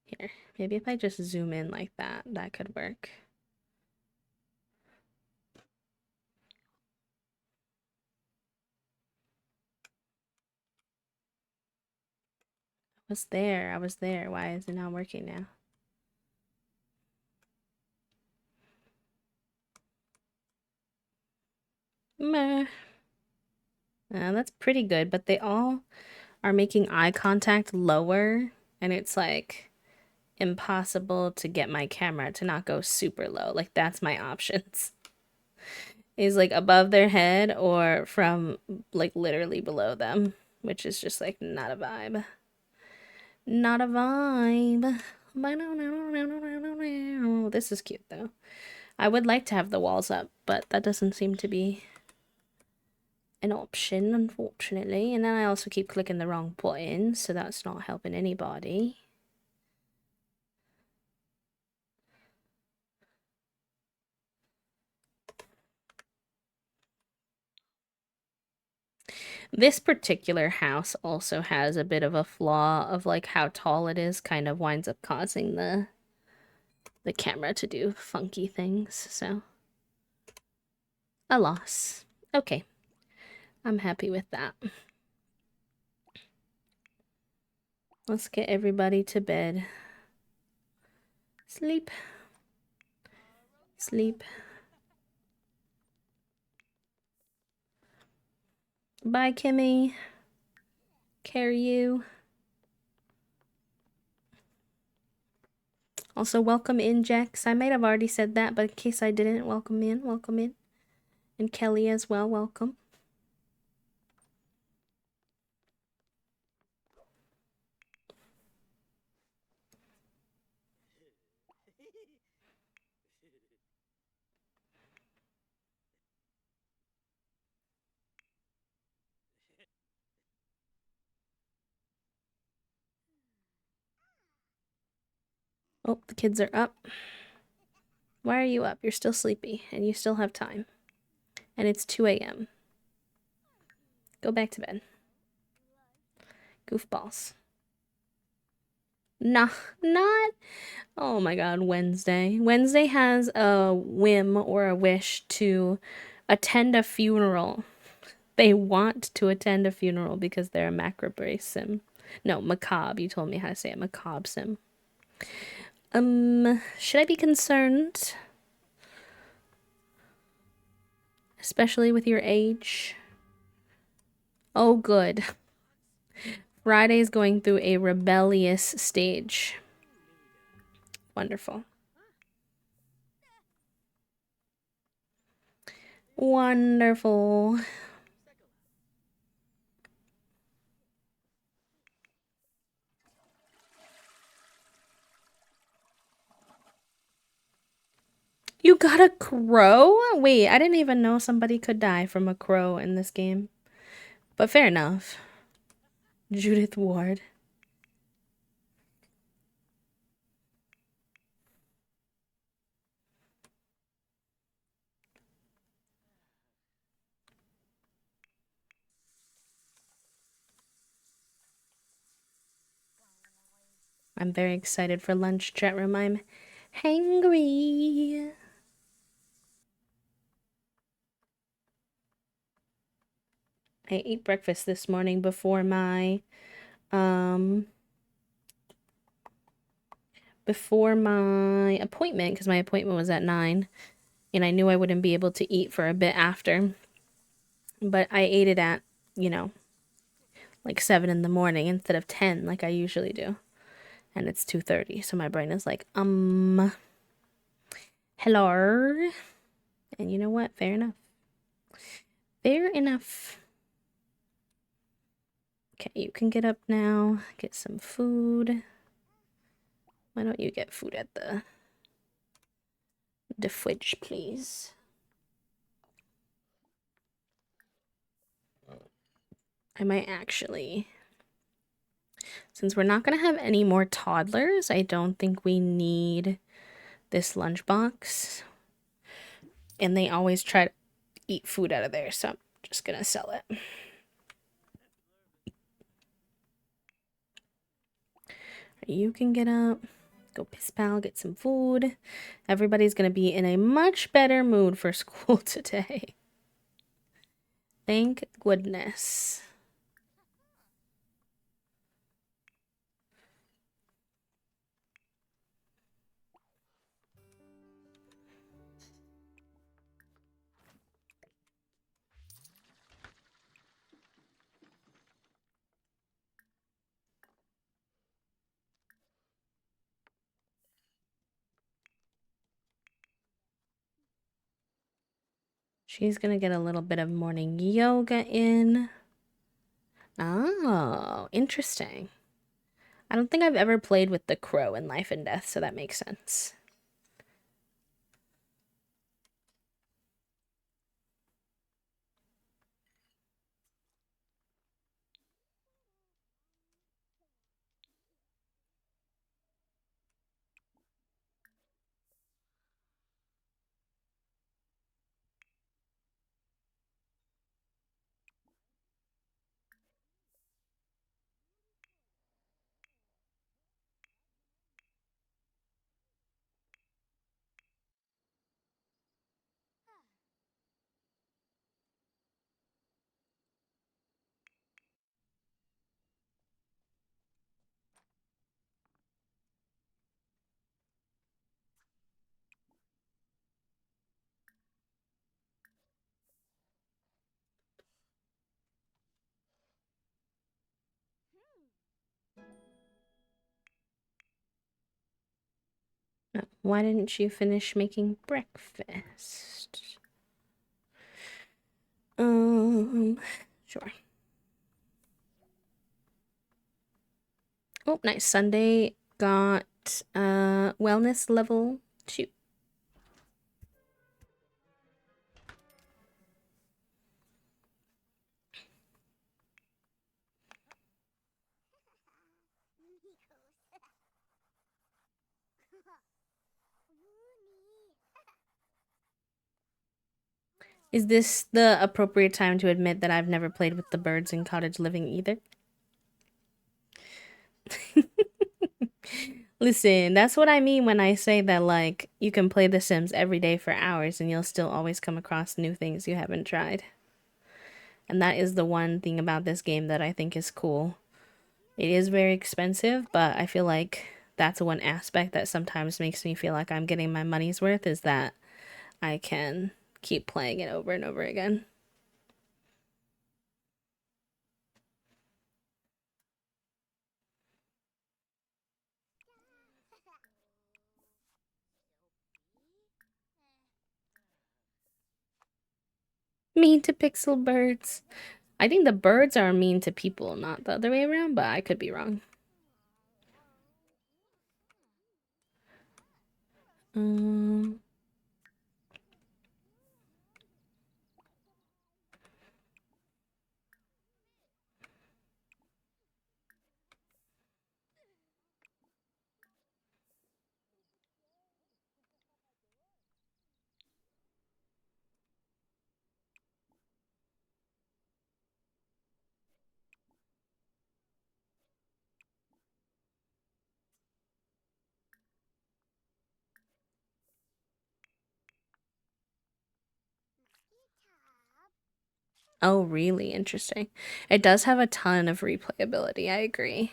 Here. Maybe if I just zoom in like that, that could work. I was there. I was there. Why is it not working now? Meh. That's pretty good, but they all are making eye contact lower, and it's like impossible to get my camera to not go super low. Like, that's my options. Is like above their head or from like literally below them, which is just like not a vibe. Not a vibe. This is cute though. I would like to have the walls up, but that doesn't seem to be an option, unfortunately. And then I also keep clicking the wrong button, so that's not helping anybody. This particular house also has a bit of a flaw of like how tall it is, kind of winds up causing the camera to do funky things, so a loss. Okay. I'm happy with that. Let's get everybody to bed. Sleep. Sleep. Bye, Kimmy. Carry you. Also, welcome in, Jax. I might have already said that, but in case I didn't, welcome in, welcome in. And Kelly as well, welcome. Oh, the kids are up. Why are you up? You're still sleepy, and you still have time. And it's 2 a.m. Go back to bed. Goofballs. Nah, not... Oh my god, Wednesday. Wednesday has a whim or a wish to attend a funeral. They want to attend a funeral because they're a macabre sim. No, macabre. You told me how to say it. Macabre sim. Should I be concerned? Especially with your age? Oh, good. Friday's going through a rebellious stage. Wonderful. Wonderful. You got a crow? Wait, I didn't even know somebody could die from a crow in this game. But fair enough. Judith Ward. I'm very excited for lunch, chat room. I'm hangry. I ate breakfast this morning before my appointment, because my appointment was at 9, and I knew I wouldn't be able to eat for a bit after. But I ate it at, like 7 in the morning instead of 10 like I usually do. And it's 2:30, so my brain is like, hello. And you know what? Fair enough. Fair enough. Okay, you can get up now, get some food. Why don't you get food at the fridge, please? I might actually, since we're not going to have any more toddlers, I don't think we need this lunchbox. And they always try to eat food out of there, so I'm just going to sell it. You can get up, go piss pal, get some food. Everybody's going to be in a much better mood for school today. Thank goodness. She's going to get a little bit of morning yoga in. Oh, interesting. I don't think I've ever played with the crow in Life and Death, so that makes sense. Why didn't you finish making breakfast? Sure. Oh, nice. Sunday got wellness level 2. Is this the appropriate time to admit that I've never played with the birds in Cottage Living either? Listen, that's what I mean when I say that, like, you can play The Sims every day for hours and you'll still always come across new things you haven't tried. And that is the one thing about this game that I think is cool. It is very expensive, but I feel like that's one aspect that sometimes makes me feel like I'm getting my money's worth, is that I can keep playing it over and over again. Mean to pixel birds. I think the birds are mean to people, not the other way around, but I could be wrong. Um, Oh, really interesting. It does have a ton of replayability. I agree.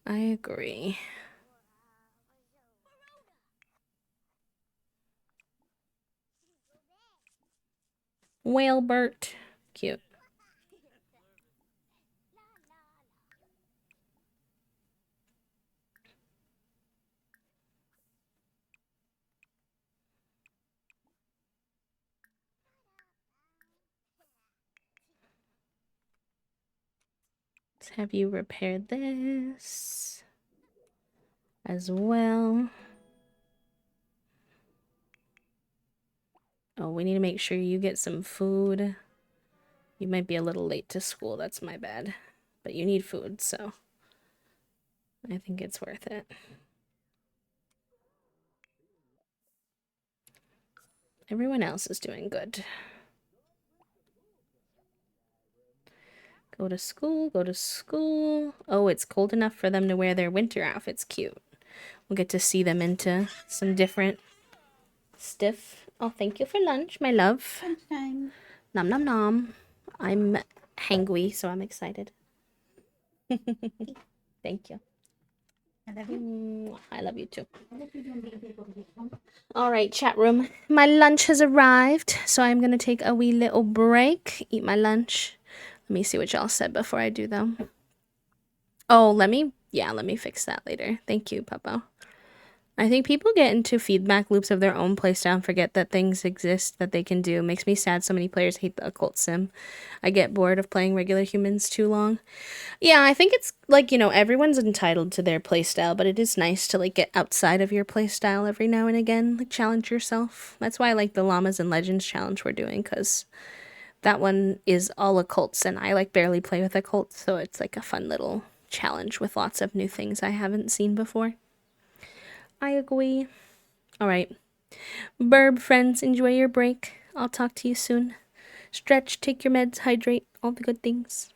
I agree. Whalebert. Cute. Let's have you repair this as well. Oh, we need to make sure you get some food. You might be a little late to school. That's my bad. But you need food, so I think it's worth it. Everyone else is doing good. Go to school, go to school. Oh, it's cold enough for them to wear their winter outfits. Cute. We'll get to see them into some different stiff. Oh, thank you for lunch, my love. Lunchtime. Nom nom nom. I'm hangry, so I'm excited. Thank you. I love you. I love you too. All right, chat room. My lunch has arrived, so I'm gonna take a wee little break, eat my lunch. Let me see what y'all said before I do though. Oh, let me fix that later. Thank you, Papa. I think people get into feedback loops of their own playstyle and forget that things exist that they can do. Makes me sad so many players hate the occult sim. I get bored of playing regular humans too long. Yeah, I think it's like, everyone's entitled to their playstyle, but it is nice to like get outside of your playstyle every now and again, like challenge yourself. That's why I like the Llamas and Legends challenge we're doing, because that one is all occults and I like barely play with occults, so it's like a fun little challenge with lots of new things I haven't seen before. I agree. All right. Burb friends, enjoy your break. I'll talk to you soon. Stretch, take your meds, hydrate, all the good things.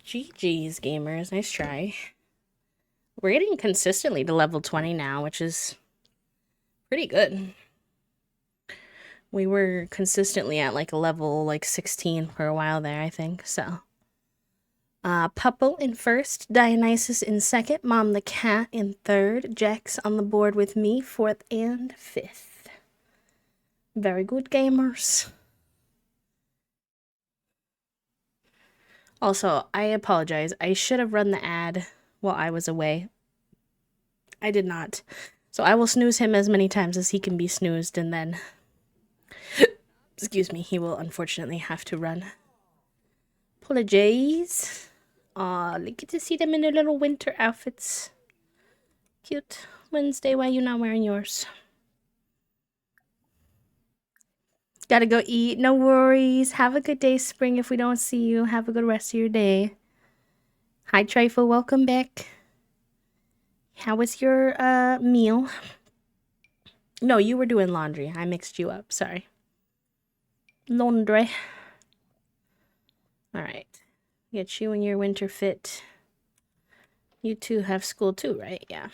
GG's, gamers. Nice try. We're getting consistently to level 20 now, which is pretty good. We were consistently at like a level like 16 for a while there, I think, so. Pupple in first, Dionysus in second, Mom the Cat in third, Jax on the board with me, fourth and fifth. Very good, gamers. Also, I apologize. I should have run the ad while I was away. I did not. So I will snooze him as many times as he can be snoozed, and then, excuse me, he will unfortunately have to run. Apologies. Aw, get to see them in their little winter outfits. Cute. Wednesday, why you not wearing yours? Gotta go eat. No worries. Have a good day, Spring. If we don't see you, have a good rest of your day. Hi, Trifle. Welcome back. How was your meal? No, you were doing laundry. I mixed you up. Sorry. Laundry. All right. Get you in your winter fit. You two have school too, right? Yeah.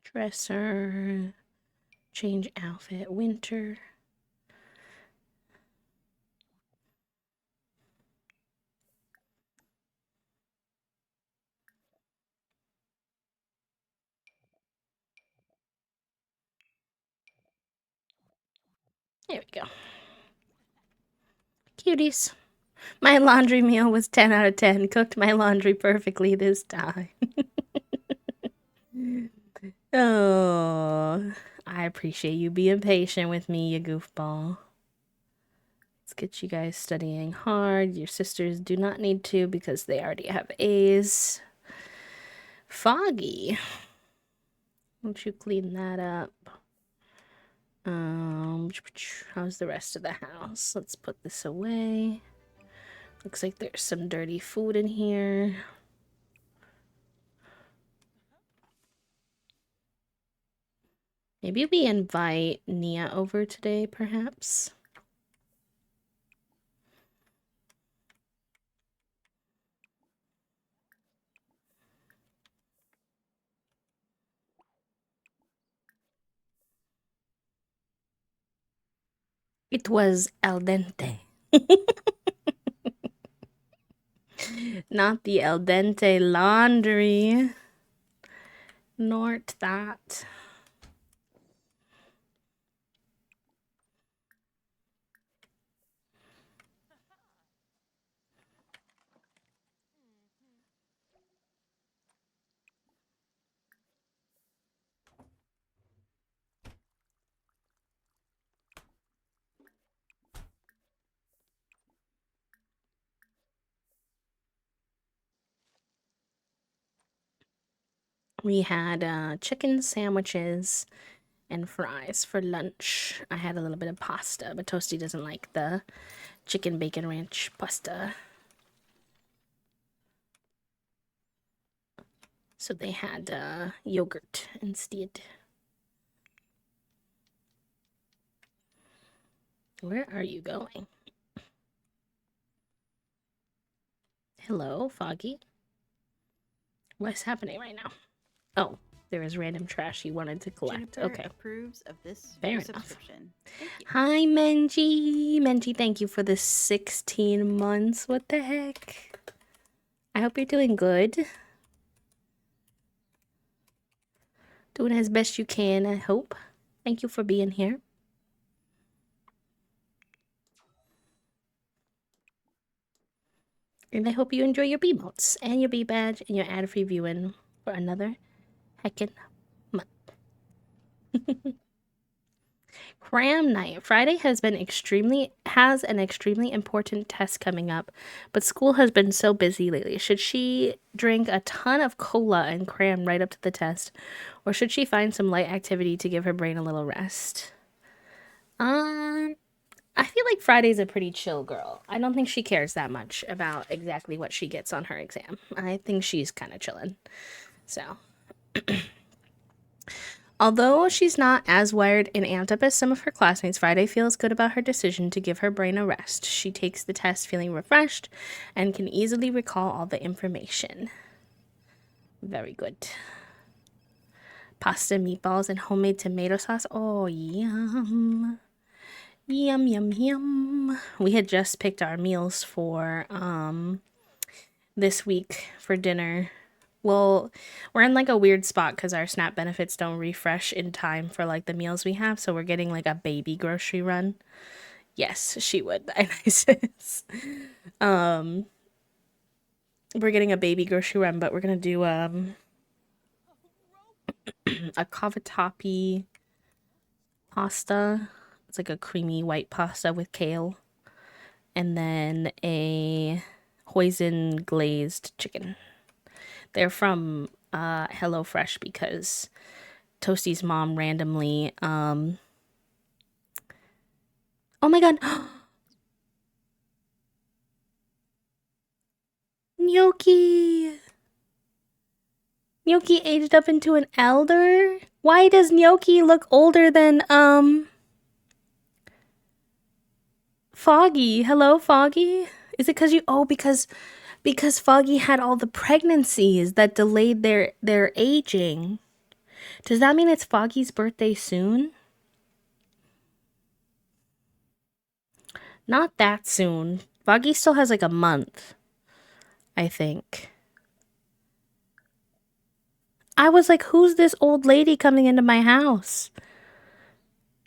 Dresser. Change outfit. Winter. There we go. Cuties. My laundry meal was 10 out of 10. Cooked my laundry perfectly this time. Oh, I appreciate you being patient with me, you goofball. Let's get you guys studying hard. Your sisters do not need to because they already have A's. Foggy. Won't you clean that up? How's the rest of the house? Let's put this away. Looks like there's some dirty food in here. Maybe we invite Nia over today, perhaps? It was al dente. Not the al dente laundry. Nort that. We had chicken sandwiches and fries for lunch. I had a little bit of pasta, but Toasty doesn't like the chicken bacon ranch pasta. So they had yogurt instead. Where are you going? Hello, Foggy. What's happening right now? Oh, there is random trash you wanted to collect. Juniper Okay. approves of this Fair new enough. subscription. Thank you. Hi, Menji. Menji, thank you for the 16 months. What the heck? I hope you're doing good. Doing as best you can, I hope. Thank you for being here. And I hope you enjoy your B-motes and your B-badge and your ad-free viewing for another heckin' month. Cram night. Friday has an extremely important test coming up, but school has been so busy lately. Should she drink a ton of cola and cram right up to the test, or should she find some light activity to give her brain a little rest? I feel like Friday's a pretty chill girl. I don't think she cares that much about exactly what she gets on her exam. I think she's kind of chilling. So Although she's not as wired and amped up as some of her classmates, Friday feels good about her decision to give her brain a rest. She takes the test feeling refreshed and can easily recall all the information. Very good. Pasta, meatballs, and homemade tomato sauce. Oh, yum. Yum, yum, yum. We had just picked our meals for this week for dinner. Well, we're in like a weird spot because our SNAP benefits don't refresh in time for like the meals we have, so we're getting like a baby grocery run. Yes, she would. I says. We're getting a baby grocery run, but we're gonna do a cavatappi pasta. It's like a creamy white pasta with kale, and then a hoisin glazed chicken. They're from HelloFresh because Toasty's mom randomly oh my god. Gnocchi! Gnocchi aged up into an elder? Why does Gnocchi look older than Foggy? Hello, Foggy? Is it because you because Foggy had all the pregnancies that delayed their aging? Does that mean it's Foggy's birthday soon? Not that soon. Foggy still has like a month, I think. I was like, who's this old lady coming into my house?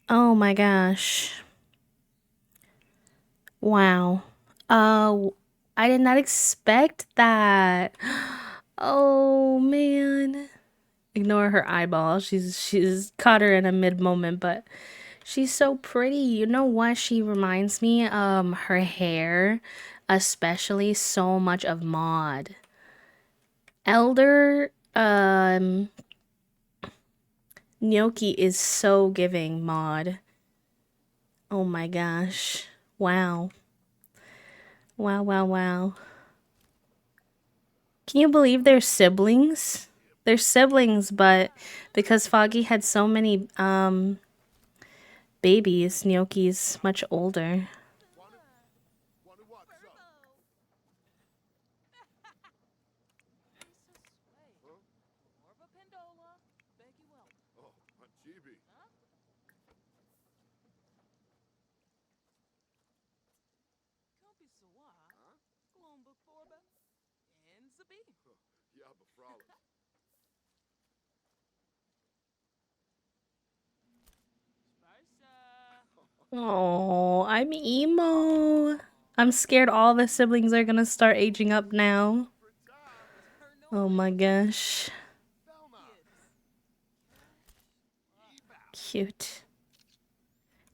Oh my gosh. Wow. I did not expect that. Oh man. Ignore her eyeball. She's caught her in a mid moment, but she's so pretty. You know what she reminds me? Her hair, especially so much of Maud. Elder, Gnocchi is so giving Maud. Oh my gosh. Wow. Wow, wow, wow. Can you believe they're siblings? They're siblings, but because Foggy had so many babies, Gnocchi's much older. Oh, I'm emo. I'm scared all the siblings are gonna start aging up now. Oh my gosh. Cute.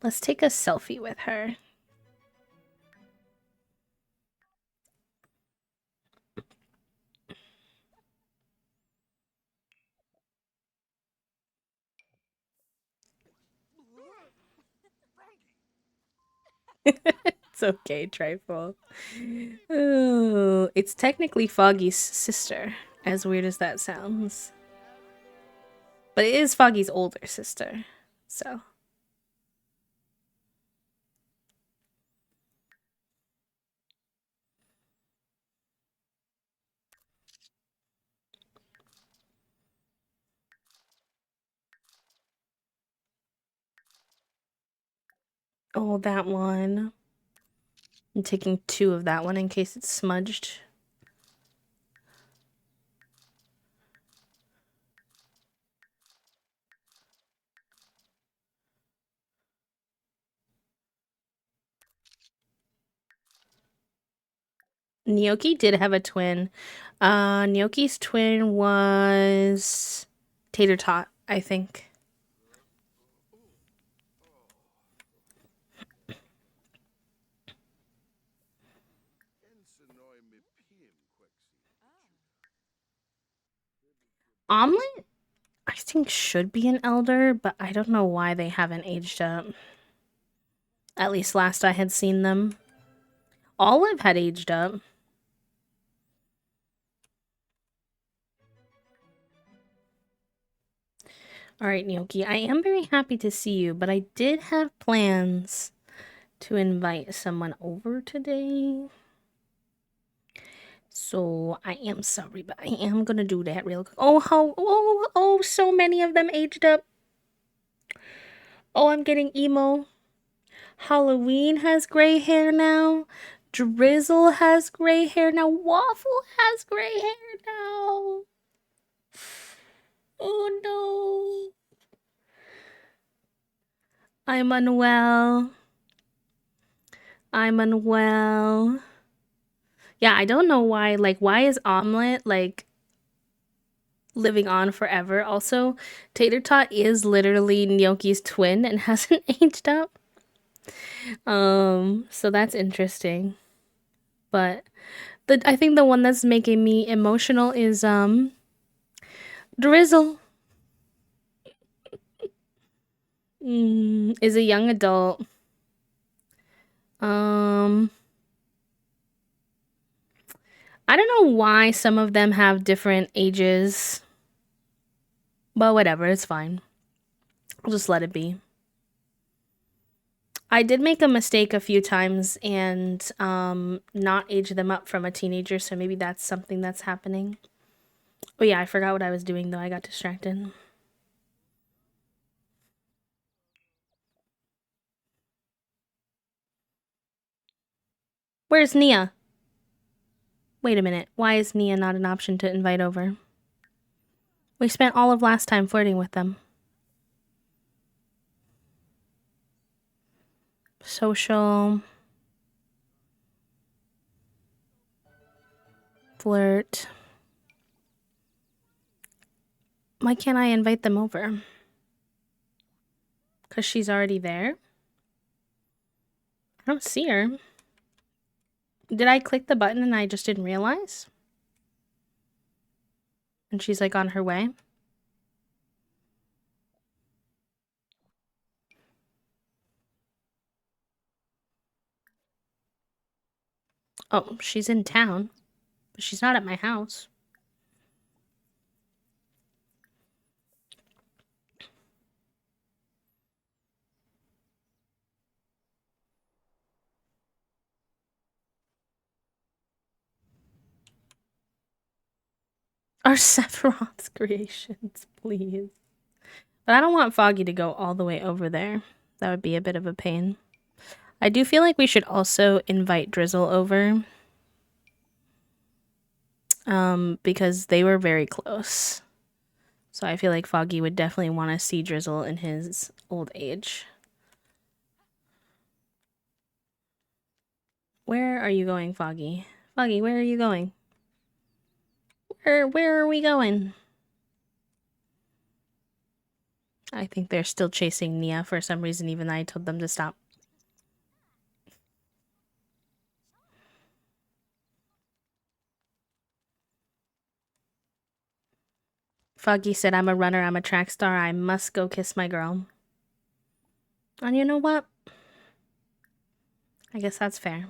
Let's take a selfie with her. It's okay, Trifle. Oh, it's technically Foggy's sister, as weird as that sounds. But it is Foggy's older sister, so. Oh, that one. I'm taking 2 of that one in case it's smudged. Gnocchi did have a twin. Gnocchi's twin was Tater Tot, I think. Omelet, I think should be an elder, but I don't know why they haven't aged up. At least last I had seen them. Olive had aged up. All right, Gnocchi, I am very happy to see you, but I did have plans to invite someone over today. So I am sorry, but I am gonna do that real quick. Oh, so many of them aged up. Oh, I'm getting emo. Halloween has gray hair now. Drizzle has gray hair now. Waffle has gray hair now. Oh no. I'm unwell. I'm unwell. Yeah, I don't know why. Like, why is Omelet like living on forever? Also, Tater Tot is literally Gnocchi's twin and hasn't aged up. So that's interesting. But I think the one that's making me emotional is Drizzle. Is a young adult. I don't know why some of them have different ages. But whatever, it's fine. I'll just let it be. I did make a mistake a few times and not age them up from a teenager, so maybe that's something that's happening. Oh yeah, I forgot what I was doing though. I got distracted. Where's Nia? Wait a minute. Why is Nia not an option to invite over? We spent all of last time flirting with them. Social. Flirt. Why can't I invite them over? Because she's already there? I don't see her. Did I click the button and I just didn't realize? And she's like on her way? Oh, she's in town. But she's not at my house. Our Sephiroth's creations, please. But I don't want Foggy to go all the way over there. That would be a bit of a pain. I do feel like we should also invite Drizzle over. Because they were very close. So I feel like Foggy would definitely want to see Drizzle in his old age. Where are you going, Foggy? Foggy, where are you going? Where are we going? I think they're still chasing Nia for some reason, even though I told them to stop. Foggy said, I'm a runner, I'm a track star, I must go kiss my girl. And you know what? I guess that's fair.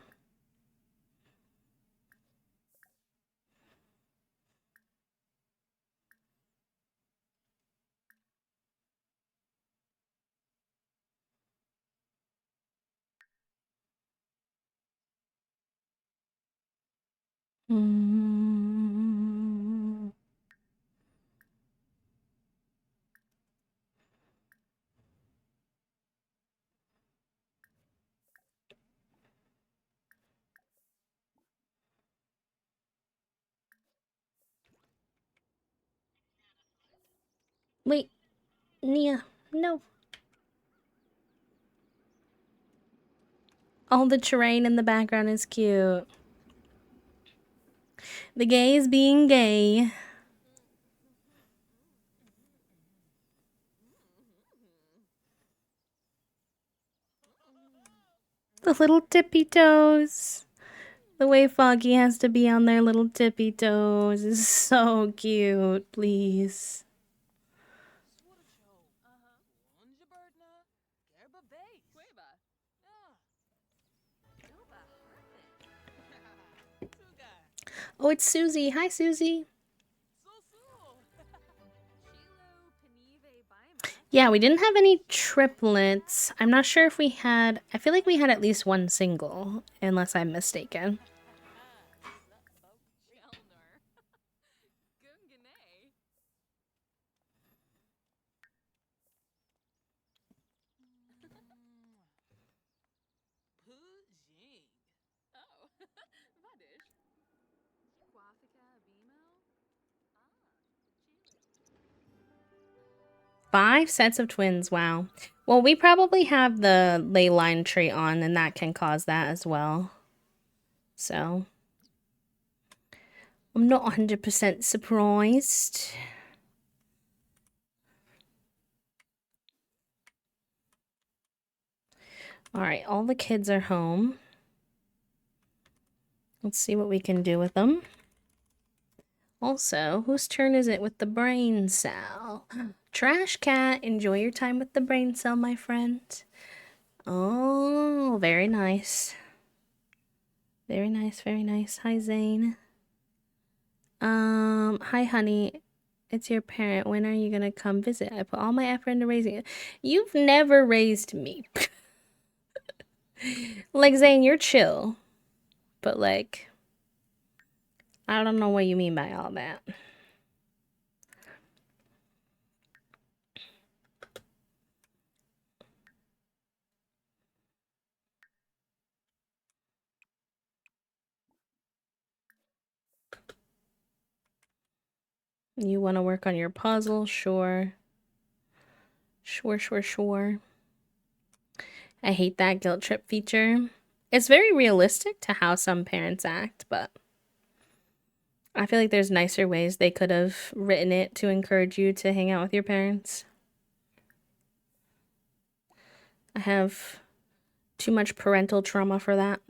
Mm. Wait, Nia, no. All the terrain in the background is cute. The gays being gay. The little tippy toes. The way Foggy has to be on their little tippy toes is so cute, please. Oh, it's Susie. Hi, Susie. Yeah, we didn't have any triplets. I'm not sure if we had... I feel like we had at least one single, unless I'm mistaken. Five sets of twins, wow. Well, we probably have the ley line trait on, and that can cause that as well. So, I'm not 100% surprised. Alright, all the kids are home. Let's see what we can do with them. Also, whose turn is it with the brain cell? Trash cat, enjoy your time with the brain cell, my friend. Oh, very nice. Very nice, very nice. Hi, Zane. Hi, honey. It's your parent. When are you gonna come visit? I put all my effort into raising you. You've never raised me. Like, Zane, you're chill. But, like, I don't know what you mean by all that. You want to work on your puzzle? Sure. Sure. I hate that guilt trip feature. It's very realistic to how some parents act, but I feel like there's nicer ways they could have written it to encourage you to hang out with your parents. I have too much parental trauma for that.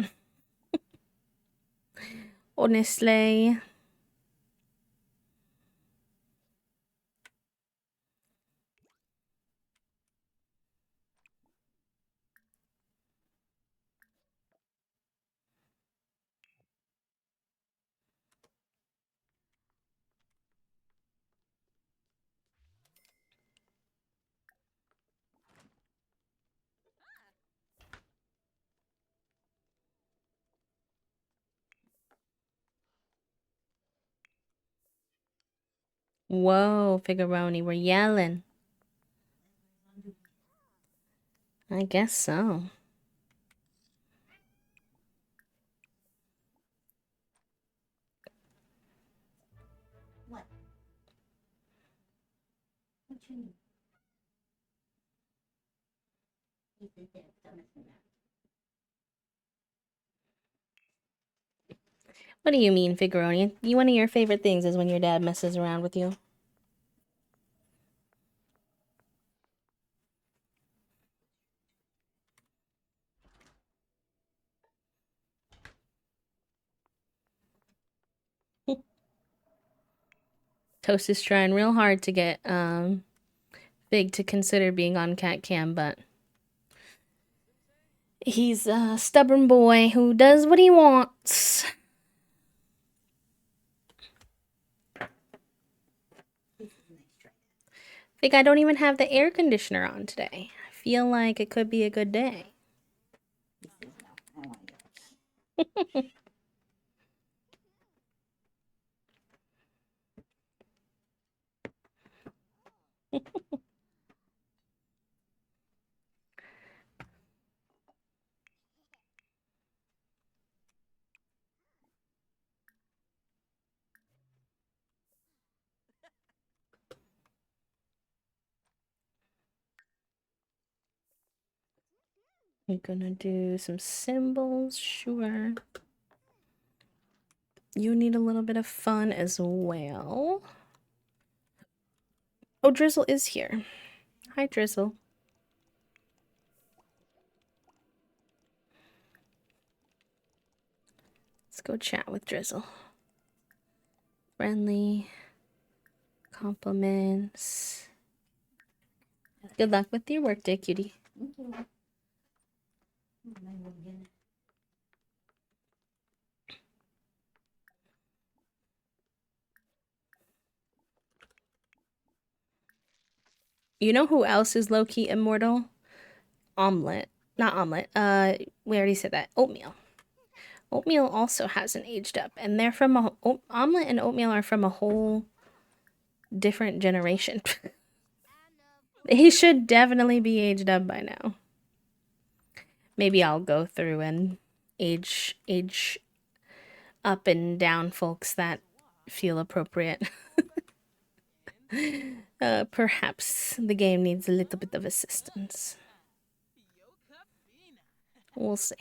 Honestly. Whoa, Figuroni, we're yelling. I guess so. What? What you mean? What do you mean, Figuroni? One of your favorite things is when your dad messes around with you. Toast is trying real hard to get Big to consider being on Cat Cam, but he's a stubborn boy who does what he wants. Fig, I don't even have the air conditioner on today. I feel like it could be a good day. We're gonna do some symbols, sure. You need a little bit of fun as well. Oh, Drizzle is here. Hi, Drizzle. Let's go chat with Drizzle. Friendly. Compliments. Good luck with your work day, cutie. Thank you. You know who else is low-key immortal? Omelet. Not omelet. We already said that. Oatmeal. Oatmeal also hasn't aged up, and they're from omelet and oatmeal are from a whole different generation. He should definitely be aged up by now. Maybe I'll go through and age up and down folks that feel appropriate. Perhaps the game needs a little bit of assistance. We'll see.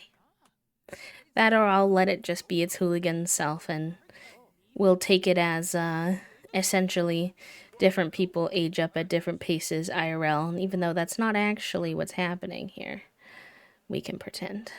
That or I'll let it just be its hooligan self and we'll take it as essentially different people age up at different paces IRL. And even though that's not actually what's happening here, we can pretend.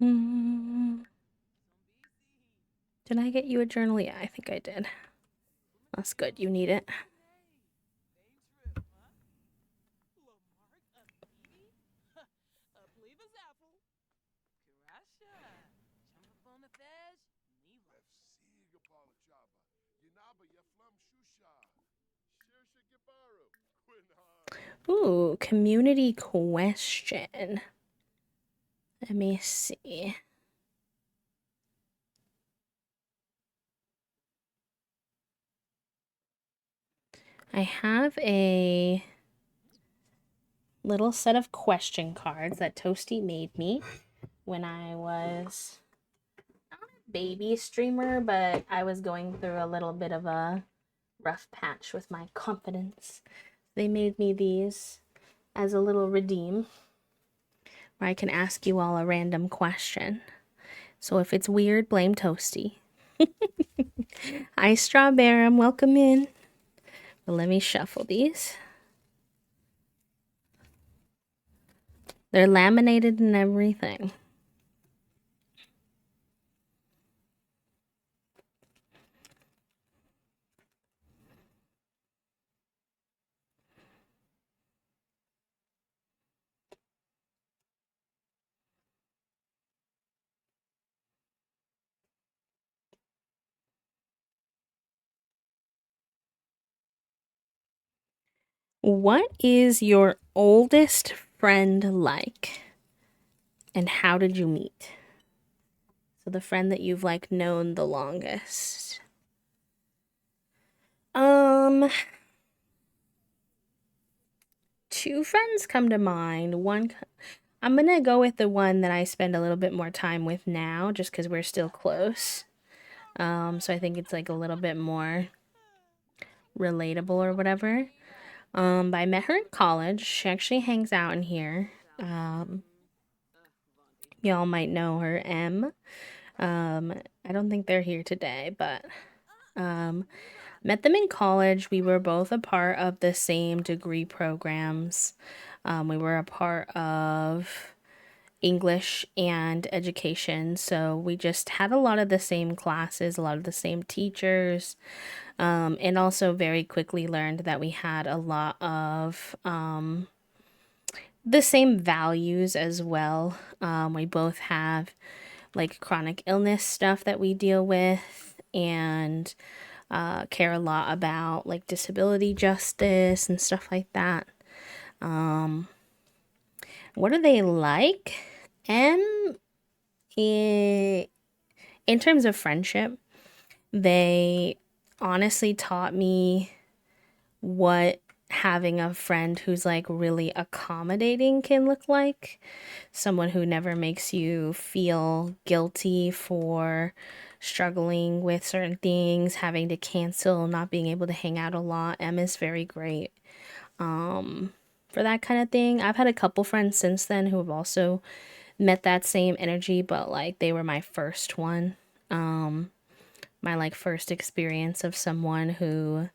Mm. Did I get you a journal? Yeah, I think I did. That's good. You need it. Ooh, community question. Let me see. I have a little set of question cards that Toasty made me when I was not a baby streamer, but I was going through a little bit of a rough patch with my confidence. They made me these as a little redeem where I can ask you all a random question. So if it's weird, blame Toasty. Hi, Strawberry. Welcome in. But let me shuffle these. They're laminated and everything. What is your oldest friend like? And how did you meet? So the friend that you've like known the longest. Two friends come to mind. I'm gonna go with the one that I spend a little bit more time with now, just because we're still close. So I think it's like a little bit more relatable or whatever. But I met her in college. She actually hangs out in here. Y'all might know her, M. I don't think they're here today, but met them in college. We were both a part of the same degree programs. We were a part of English and education, so we just had a lot of the same classes, a lot of the same teachers, and also very quickly learned that we had a lot of the same values as well. We both have like chronic illness stuff that we deal with and care a lot about like disability justice and stuff like that. What are they like? M, in terms of friendship, they honestly taught me what having a friend who's like really accommodating can look like. Someone who never makes you feel guilty for struggling with certain things, having to cancel, not being able to hang out a lot. Emma's very great for that kind of thing. I've had a couple friends since then who have also met that same energy, but like they were my first one. my like first experience of someone who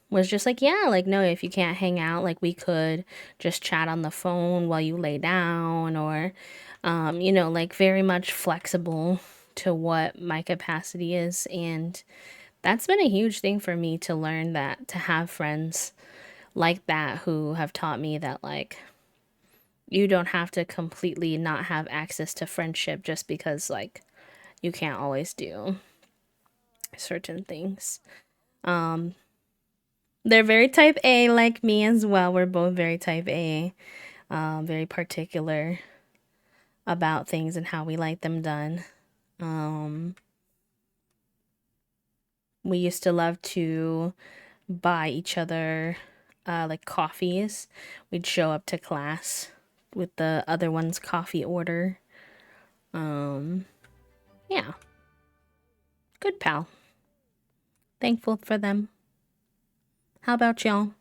was just like, yeah, like no, if you can't hang out, like we could just chat on the phone while you lay down, or you know, like very much flexible to what my capacity is. And that's been a huge thing for me to learn, that to have friends like that who have taught me that like you don't have to completely not have access to friendship just because like you can't always do certain things. They're very type A like me as well. We're both very type A, very particular about things and how we like them done. We used to love to buy each other like coffees. We'd show up to class with the other one's coffee order. Yeah, good pal. Thankful for them. How about y'all?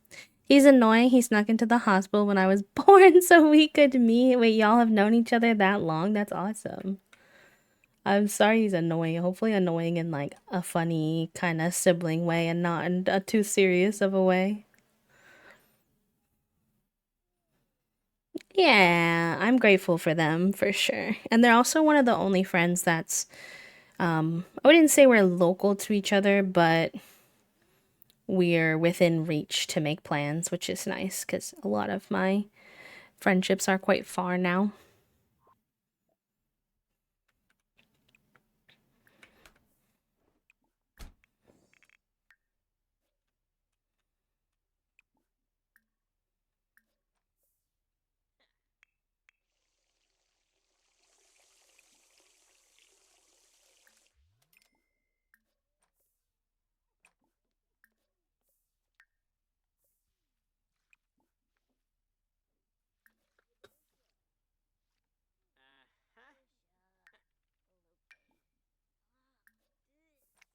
He's annoying. He snuck into the hospital when I was born so we could meet. Wait, y'all have known each other that long? That's awesome. I'm sorry he's annoying. Hopefully annoying in like a funny kind of sibling way and not in a too serious of a way. Yeah, I'm grateful for them for sure. And they're also one of the only friends that's I wouldn't say we're local to each other, but we're within reach to make plans, which is nice because a lot of my friendships are quite far now.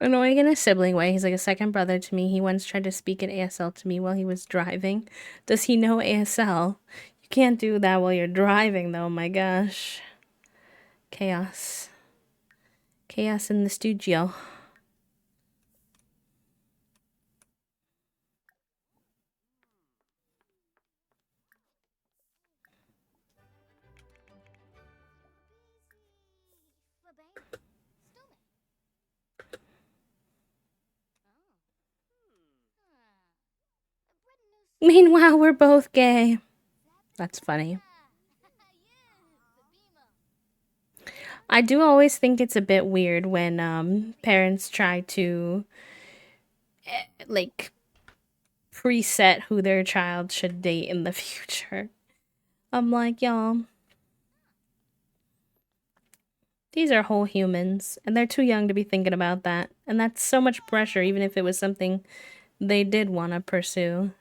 Annoying in a sibling way. He's like a second brother to me. He once tried to speak in ASL to me while he was driving. Does he know ASL? You can't do that while you're driving, though. My gosh. Chaos. Chaos in the studio. Meanwhile, we're both gay. That's funny. I do always think it's a bit weird when parents try to like preset who their child should date in the future. I'm like, y'all, these are whole humans, and they're too young to be thinking about that. And that's so much pressure, even if it was something they did want to pursue.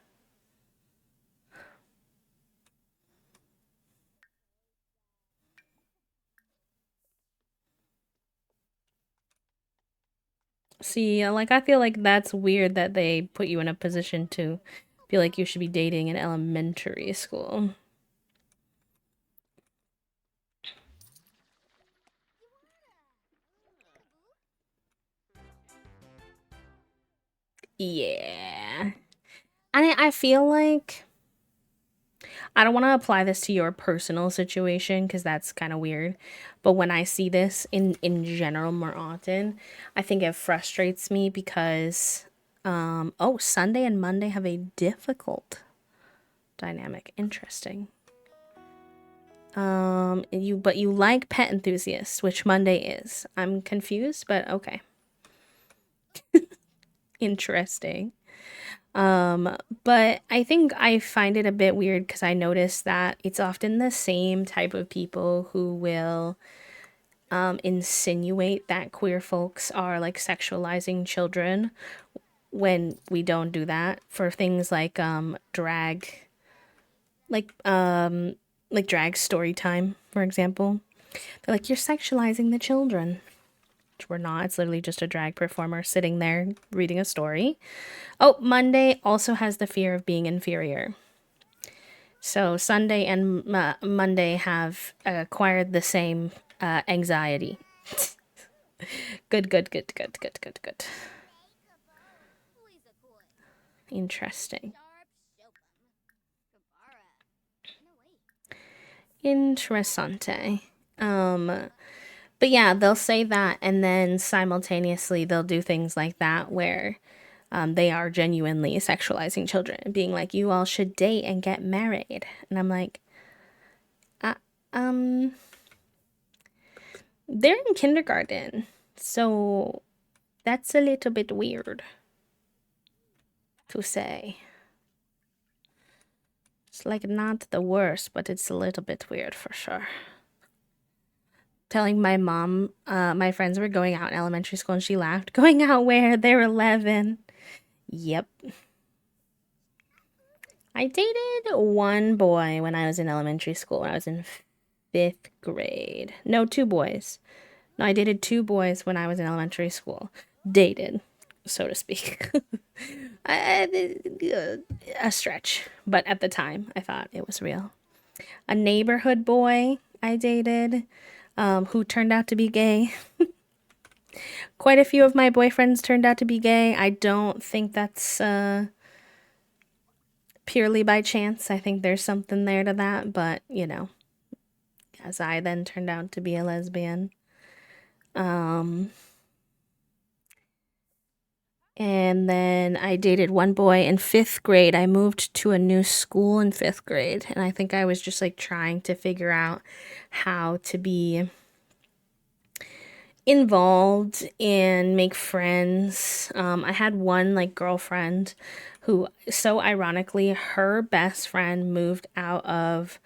See, like, I feel like that's weird that they put you in a position to feel like you should be dating in elementary school. Yeah. I feel like I don't want to apply this to your personal situation because that's kind of weird. But when I see this in general more often, I think it frustrates me because oh, Sunday and Monday have a difficult dynamic. Interesting. You like pet enthusiasts, which Monday is. I'm confused, but okay. Interesting. But I think I find it a bit weird because I notice that it's often the same type of people who will insinuate that queer folks are like sexualizing children when we don't do that for things drag like drag story time, for example. They're like, you're sexualizing the children. Which we're not. It's literally just a drag performer sitting there reading a story. Oh, Monday also has the fear of being inferior. So Sunday and Monday have acquired the same anxiety. Good, good, good, good, good, good, good. Interesting. Interessante. But yeah, they'll say that, and then simultaneously they'll do things like that where they are genuinely sexualizing children, being like, "You all should date and get married," and I'm like, um, they're in kindergarten, so that's a little bit weird to say. It's like not the worst, but it's a little bit weird for sure. Telling my mom, my friends were going out in elementary school, and she laughed. Going out where? They're 11. Yep. I dated one boy when I was in elementary school. When I was in 5th grade. No, 2 boys. No, I dated 2 boys when I was in elementary school. Dated, so to speak. A stretch, but at the time, I thought it was real. A neighborhood boy I dated, who turned out to be gay. Quite a few of my boyfriends turned out to be gay. I don't think that's purely by chance. I think there's something there to that, but you know, as I then turned out to be a lesbian. And then I dated one boy in 5th grade. I moved to a new school in 5th grade, and I think I was just like trying to figure out how to be involved and make friends. I had one like girlfriend who, so ironically, her best friend moved out of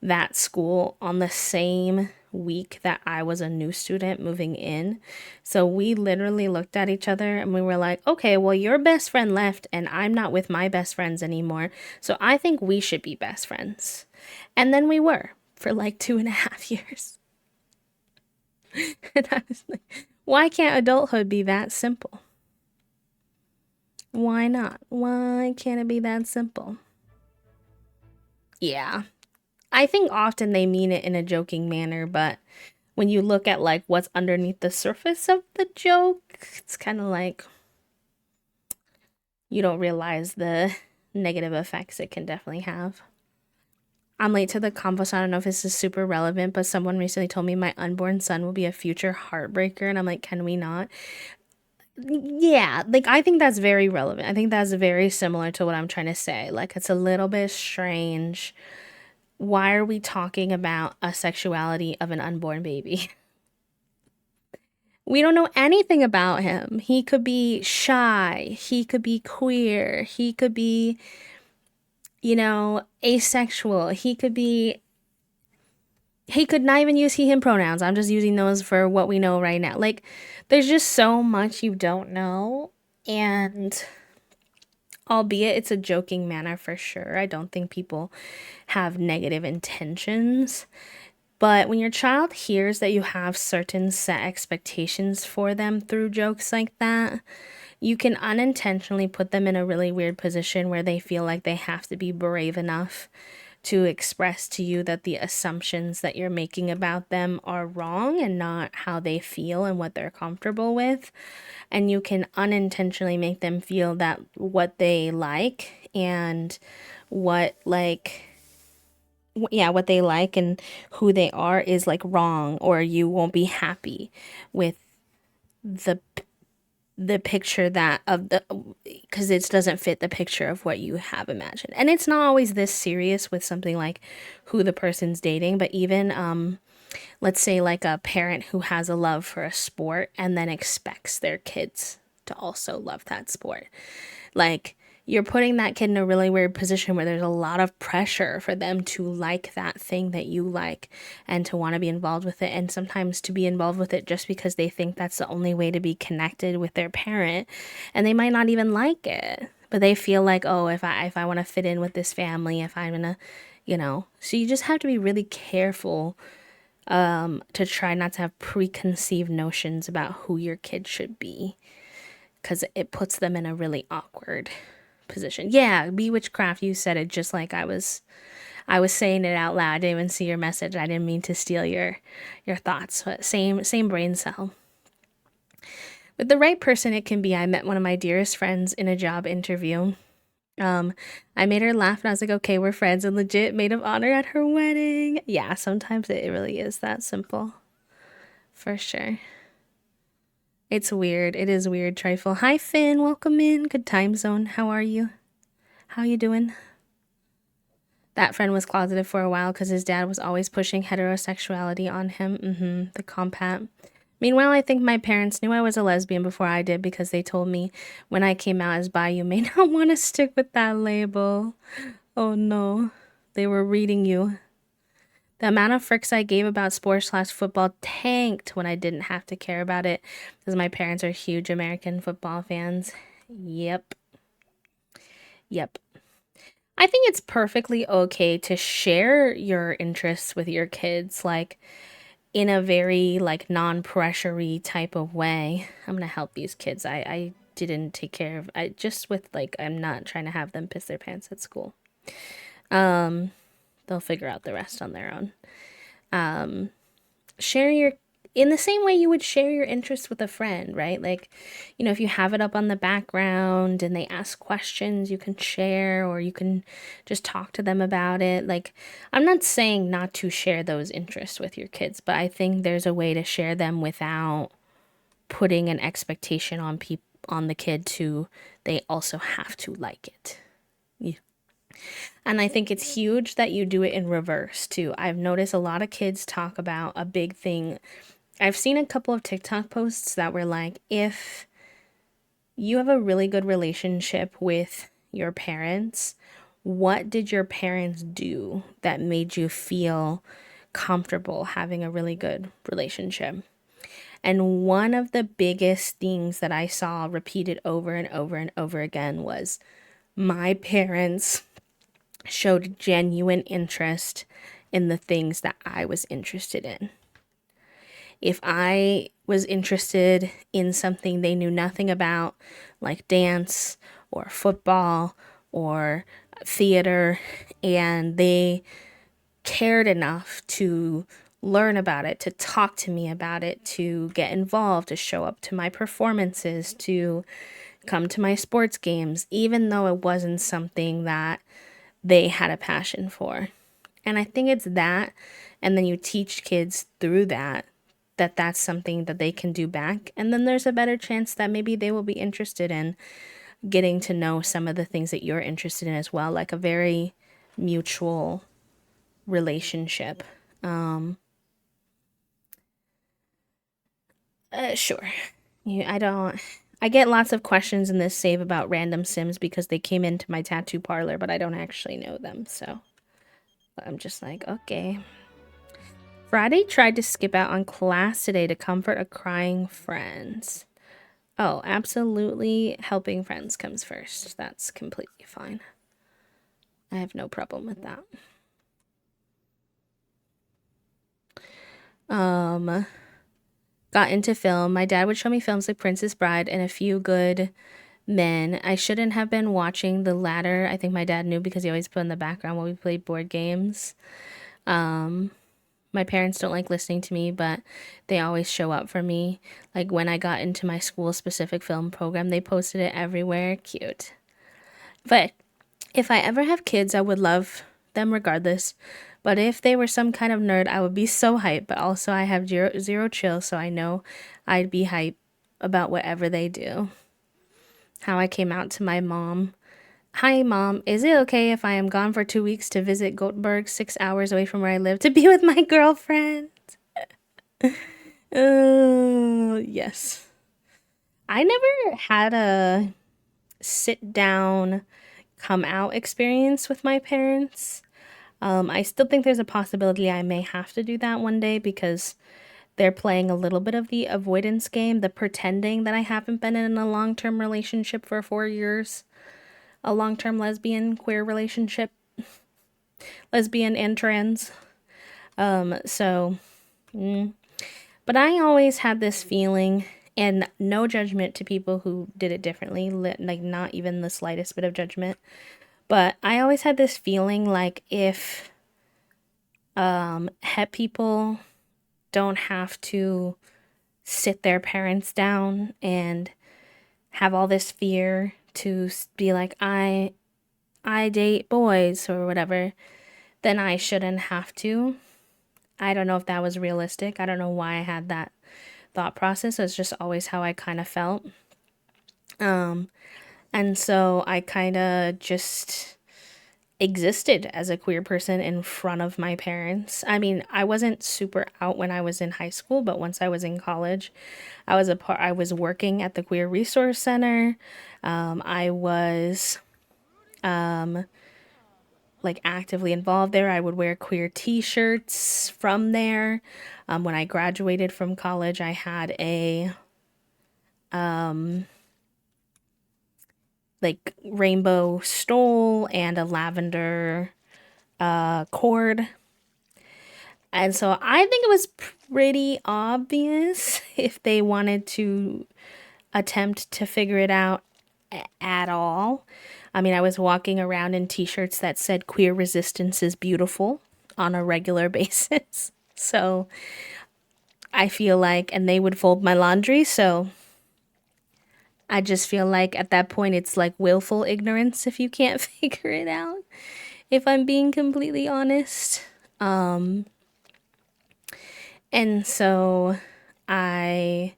that school on the same week that I was a new student moving in. So we literally looked at each other and we were like, okay, well, your best friend left and I'm not with my best friends anymore. So I think we should be best friends. And then we were for like 2.5 years. And I was like, why can't adulthood be that simple? Why not? Why can't it be that simple? Yeah. I think often they mean it in a joking manner, but when you look at like what's underneath the surface of the joke, it's kind of like you don't realize the negative effects it can definitely have. I'm late to the convo, so I don't know if this is super relevant, but someone recently told me my unborn son will be a future heartbreaker, and I'm like, can we not? Yeah, like I think that's very relevant. I think that's very similar to what I'm trying to say. Like it's a little bit strange. Why are we talking about a sexuality of an unborn baby? We don't know anything about him. He could be shy, he could be queer, he could be, asexual, he could not even use he him pronouns. I'm just using those for what we know right now. Like there's just so much you don't know, and albeit it's a joking manner for sure. I don't think people have negative intentions. But when your child hears that you have certain set expectations for them through jokes like that, you can unintentionally put them in a really weird position where they feel like they have to be brave enough to express to you that the assumptions that you're making about them are wrong and not how they feel and what they're comfortable with. And you can unintentionally make them feel that what they like and what what they like and who they are is like wrong, or you won't be happy with the picture that of the because it doesn't fit the picture of what you have imagined. And it's not always this serious with something like who the person's dating, but even let's say like a parent who has a love for a sport and then expects their kids to also love that sport. Like you're putting that kid in a really weird position where there's a lot of pressure for them to like that thing that you like and to want to be involved with it, and sometimes to be involved with it just because they think that's the only way to be connected with their parent, and they might not even like it, but they feel like, oh, if I want to fit in with this family, if I'm gonna, so you just have to be really careful to try not to have preconceived notions about who your kid should be, because it puts them in a really awkward position. Yeah, Bewitchcraft, you said it just like I was saying it out loud. I didn't even see your message. I didn't mean to steal your thoughts, but same brain cell. With the right person, it can be. I met one of my dearest friends in a job interview. I made her laugh and I was like, okay, we're friends, and legit maid of honor at her wedding. Yeah, sometimes it really is that simple. For sure. It's weird. It is weird, Trifle. Hi, Finn. Welcome in. Good time zone. How are you? How you doing? That friend was closeted for a while because his dad was always pushing heterosexuality on him. The compat. Meanwhile, I think my parents knew I was a lesbian before I did because they told me when I came out as bi, you may not want to stick with that label. Oh no. They were reading you. The amount of fricks I gave about sports/football tanked when I didn't have to care about it because my parents are huge American football fans. Yep. I think it's perfectly okay to share your interests with your kids, like in a very like non-pressury type of way. I'm gonna help these kids. I didn't take care of I just with like I'm not trying to have them piss their pants at school. They'll figure out the rest on their own. Share your in the same way you would share your interests with a friend, right? Like, if you have it up on the background and they ask questions, you can share or you can just talk to them about it. Like, I'm not saying not to share those interests with your kids, but I think there's a way to share them without putting an expectation on the kid to they also have to like it. Yeah. And I think it's huge that you do it in reverse too. I've noticed a lot of kids talk about a big thing. I've seen a couple of TikTok posts that were like, if you have a really good relationship with your parents, what did your parents do that made you feel comfortable having a really good relationship? And one of the biggest things that I saw repeated over and over and over again was my parents showed genuine interest in the things that I was interested in. If I was interested in something they knew nothing about, like dance or football or theater, and they cared enough to learn about it, to talk to me about it, to get involved, to show up to my performances, to come to my sports games, even though it wasn't something that they had a passion for. And I think it's that, and then you teach kids through that that's something that they can do back. And then there's a better chance that maybe they will be interested in getting to know some of the things that you're interested in as well, like a very mutual relationship. Sure. I get lots of questions in this save about random Sims because they came into my tattoo parlor, but I don't actually know them. So I'm just like, okay. Friday tried to skip out on class today to comfort a crying friend. Oh, absolutely. Helping friends comes first. That's completely fine. I have no problem with that. Got into film. My dad would show me films like Princess Bride and A Few Good Men. I shouldn't have been watching the latter. I think my dad knew because he always put in the background while we played board games. My parents don't like listening to me, but they always show up for me. Like when I got into my school specific film program, they posted it everywhere. Cute. But if I ever have kids, I would love them regardless. But if they were some kind of nerd, I would be so hyped. But also I have zero chill, so I know I'd be hyped about whatever they do. How I came out to my mom. Hi, Mom. Is it okay if I am gone for 2 weeks to visit Gothenburg, 6 hours away from where I live, to be with my girlfriend? Yes. I never had a sit down, come out experience with my parents. I still think there's a possibility I may have to do that one day because they're playing a little bit of the avoidance game, the pretending that I haven't been in a long-term relationship for 4 years. A long-term lesbian queer relationship, lesbian and trans. But I always had this feeling, and no judgment to people who did it differently, like not even the slightest bit of judgment. But I always had this feeling like if het people don't have to sit their parents down and have all this fear to be like, I date boys or whatever, then I shouldn't have to. I don't know if that was realistic. I don't know why I had that thought process. It's just always how I kind of felt. And so I kind of just existed as a queer person in front of my parents. I mean, I wasn't super out when I was in high school, but once I was in college, I was working at the Queer Resource Center. I was like actively involved there. I would wear queer t-shirts from there. When I graduated from college, I had a like rainbow stole and a lavender cord. And so I think it was pretty obvious if they wanted to attempt to figure it out at all. I mean, I was walking around in t-shirts that said queer resistance is beautiful on a regular basis. So I feel like, and they would fold my laundry. So I just feel like at that point, it's like willful ignorance if you can't figure it out, if I'm being completely honest. And so I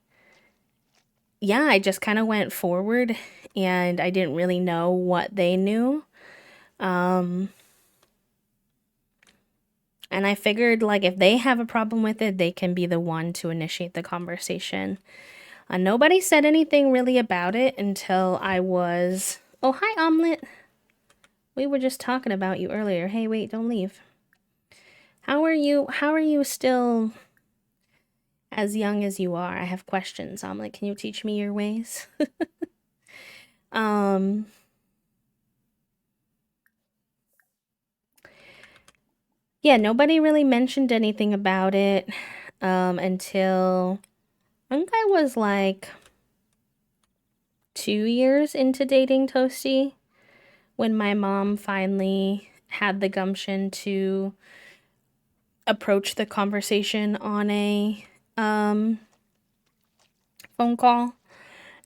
just kind of went forward and I didn't really know what they knew. And I figured, like, if they have a problem with it, they can be the one to initiate the conversation. Nobody said anything really about it until I was. Oh, hi, Omelet. We were just talking about you earlier. Hey, wait, don't leave. How are you? How are you still as young as you are? I have questions, Omelet. Can you teach me your ways? Yeah, nobody really mentioned anything about it until I think I was like 2 years into dating Toasty when my mom finally had the gumption to approach the conversation on a phone call.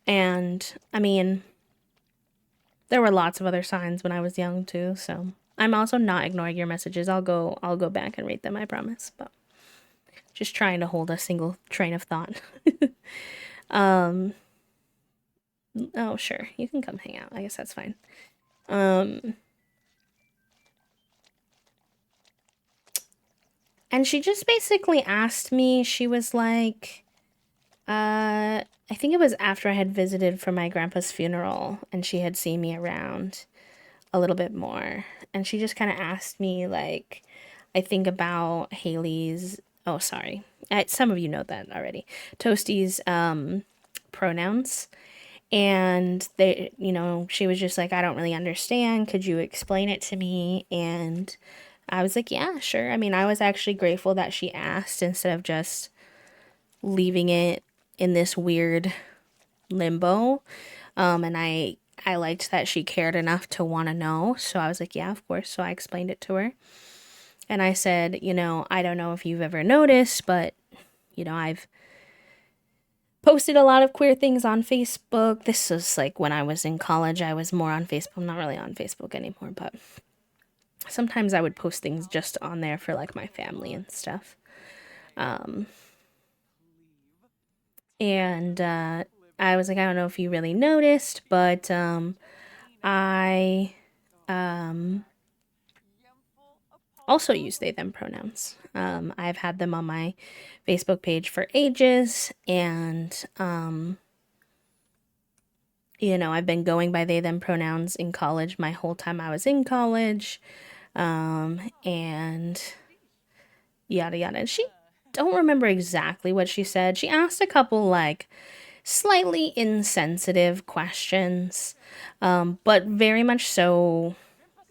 And I mean, there were lots of other signs when I was young too, so I'm also not ignoring your messages. I'll go back and read them, I promise. But just trying to hold a single train of thought. Oh, sure. You can come hang out. I guess that's fine. And she just basically asked me, she was like, I think it was after I had visited for my grandpa's funeral and she had seen me around a little bit more. And she just kind of asked me, like, I think about Haley's, oh, sorry. Some of you know that already. Toasty's pronouns. And she was just like, I don't really understand. Could you explain it to me? And I was like, yeah, sure. I mean, I was actually grateful that she asked instead of just leaving it in this weird limbo. And I liked that she cared enough to want to know. So I was like, yeah, of course. So I explained it to her. And I said, I don't know if you've ever noticed, but, I've posted a lot of queer things on Facebook. This was like when I was in college. I was more on Facebook. I'm not really on Facebook anymore, but sometimes I would post things just on there for like my family and stuff. And I was like, I don't know if you really noticed, but I also use they them pronouns. I've had them on my Facebook page for ages, and I've been going by they them pronouns in college my whole time I was in college, and yada yada. And she don't remember exactly what she said. She asked a couple like slightly insensitive questions, but very much so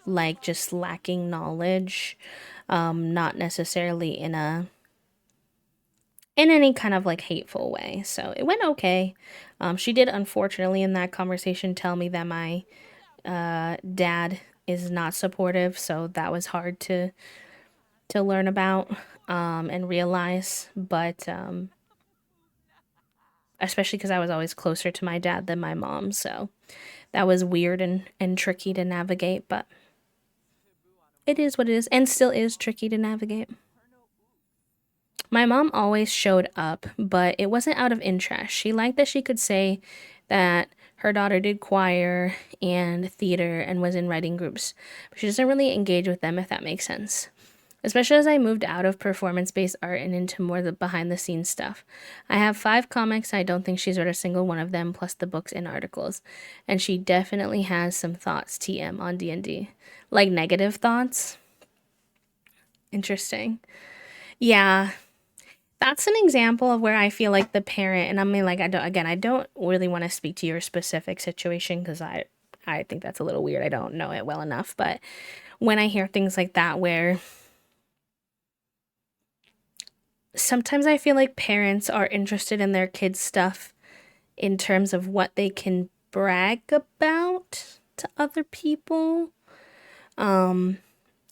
like just lacking knowledge, not necessarily in any kind of like hateful way. So it went okay. She did unfortunately in that conversation tell me that my dad is not supportive, so that was hard to learn about and realize. But especially because I was always closer to my dad than my mom. So that was weird and tricky to navigate, but it is what it is, and still is tricky to navigate. My mom always showed up, but it wasn't out of interest. She liked that she could say that her daughter did choir and theater and was in writing groups, but she doesn't really engage with them, if that makes sense. Especially as I moved out of performance-based art and into more the behind-the-scenes stuff. I have 5 comics. I don't think she's read a single one of them, plus the books and articles. And she definitely has some thoughts, TM, on D&D. Like negative thoughts. Interesting. Yeah, that's an example of where I feel like the parent, and I mean, like, I don't really want to speak to your specific situation because I think that's a little weird. I don't know it well enough, but when I hear things like that, where sometimes I feel like parents are interested in their kids' stuff in terms of what they can brag about to other people, and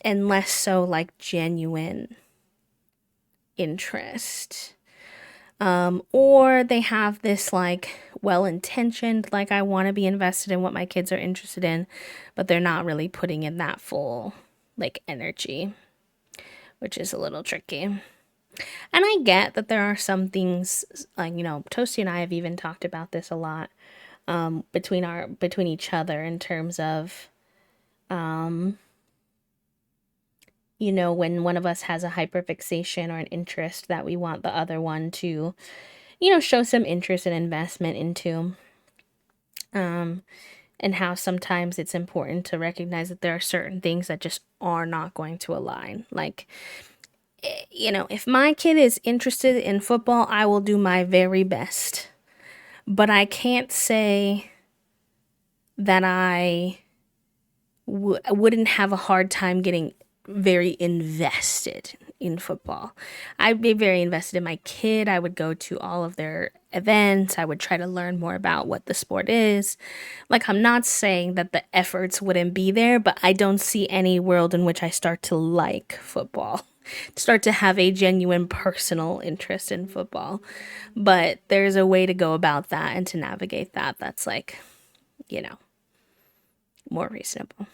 less so like genuine interest. Or they have this like well-intentioned, like I want to be invested in what my kids are interested in, but they're not really putting in that full like energy, which is a little tricky. And I get that there are some things like, Toasty and I have even talked about this a lot, between each other in terms of, when one of us has a hyperfixation or an interest that we want the other one to, show some interest and investment into. And how sometimes it's important to recognize that there are certain things that just are not going to align. Like, if my kid is interested in football, I will do my very best. But I can't say that I wouldn't have a hard time getting very invested in football. I'd be very invested in my kid. I would go to all of their events. I would try to learn more about what the sport is. Like, I'm not saying that the efforts wouldn't be there, but I don't see any world in which I start to like football, start to have a genuine personal interest in football. But there's a way to go about that and to navigate that that's like, more reasonable.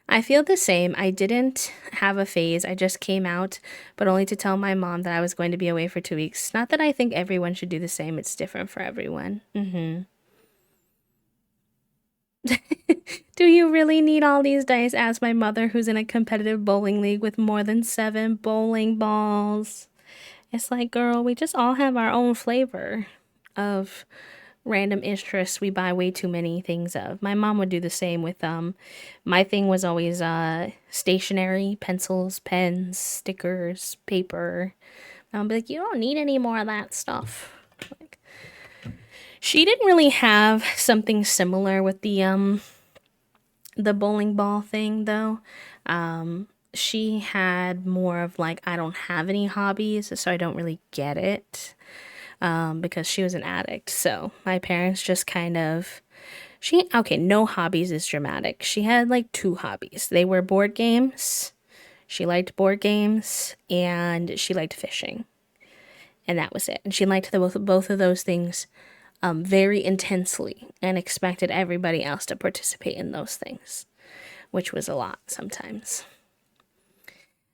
I feel the same. I didn't have a phase. I just came out, but only to tell my mom that I was going to be away for 2 weeks. Not that I think everyone should do the same. It's different for everyone. Do you really need all these dice? Asked my mother, who's in a competitive bowling league with more than 7 bowling balls. It's like, girl, we just all have our own flavor of random interests we buy way too many things of. My mom would do the same with my thing was always stationery, pencils, pens, stickers, paper. I'll be like, you don't need any more of that stuff. Like, she didn't really have something similar with the bowling ball thing though. She had more of like, I don't have any hobbies, so I don't really get it. Because she was an addict. So my parents just kind of, no hobbies is dramatic. She had like 2 hobbies. They were board games. She liked board games and she liked fishing. And that was it. And she liked both of those things very intensely and expected everybody else to participate in those things, which was a lot sometimes.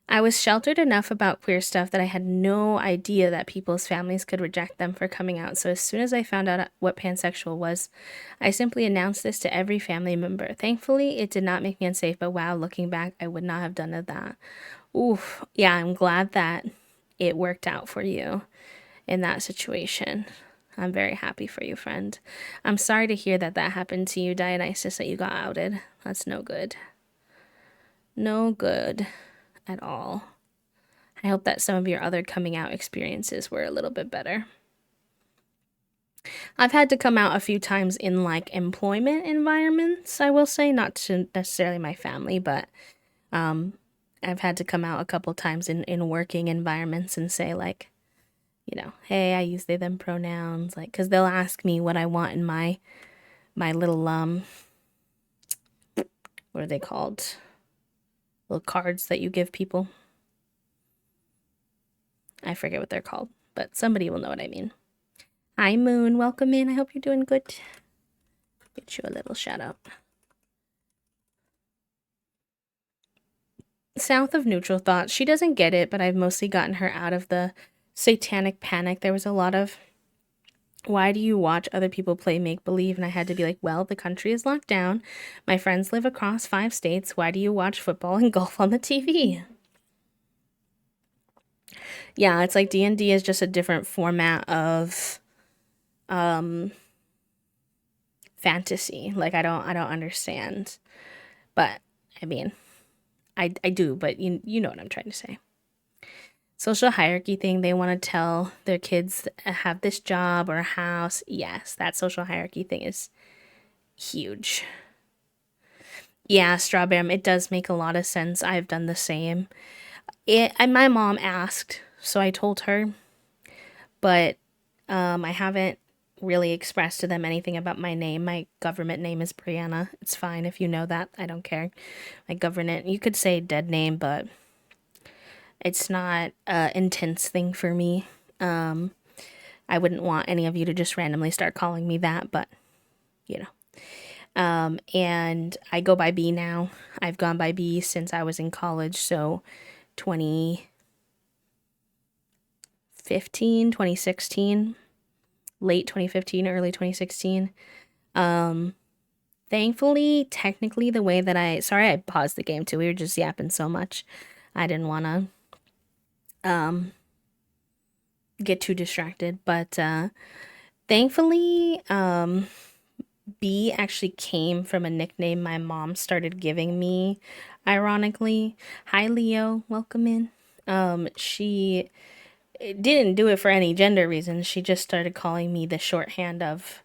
I was sheltered enough about queer stuff that I had no idea that people's families could reject them for coming out. So as soon as I found out what pansexual was, I simply announced this to every family member. Thankfully, it did not make me unsafe, but wow, looking back, I would not have done that. Oof. Yeah, I'm glad that it worked out for you in that situation. I'm very happy for you, friend. I'm sorry to hear that happened to you, Dionysus, that you got outed. That's no good. No good at all. I hope that some of your other coming out experiences were a little bit better. I've had to come out a few times in like employment environments, I will say, not to necessarily my family, but I've had to come out a couple times in working environments and say like, hey, I use they them pronouns, like, because they'll ask me what I want in my little what are they called? Little cards that you give people. I forget what they're called, but somebody will know what I mean. Hi, Moon. Welcome in. I hope you're doing good. Get you a little shout out. South of neutral thoughts. She doesn't get it, but I've mostly gotten her out of the satanic panic. There was a lot of, why do you watch other people play make believe? And I had to be like, well, the country is locked down. My friends live across 5 states. Why do you watch football and golf on the TV? Yeah, it's like D&D is just a different format of fantasy. Like I don't understand. But I mean, I do, but you know what I'm trying to say. Social hierarchy thing, they want to tell their kids have this job or a house. Yes, that social hierarchy thing is huge. Yeah, Strawberry, it does make a lot of sense. I've done the same. My mom asked, so I told her, but I haven't really expressed to them anything about my name. My government name is Brianna. It's fine if you know that. I don't care. My government, you could say dead name, but it's not an intense thing for me. I wouldn't want any of you to just randomly start calling me that, but you know. And I go by B now. I've gone by B since I was in college, so 2015, 2016, late 2015, early 2016. Thankfully, technically, the way that sorry, I paused the game too. We were just yapping so much. I didn't want to get too distracted, but thankfully, B actually came from a nickname my mom started giving me, ironically. Hi, Leo. Welcome in. She didn't do it for any gender reasons. She just started calling me the shorthand of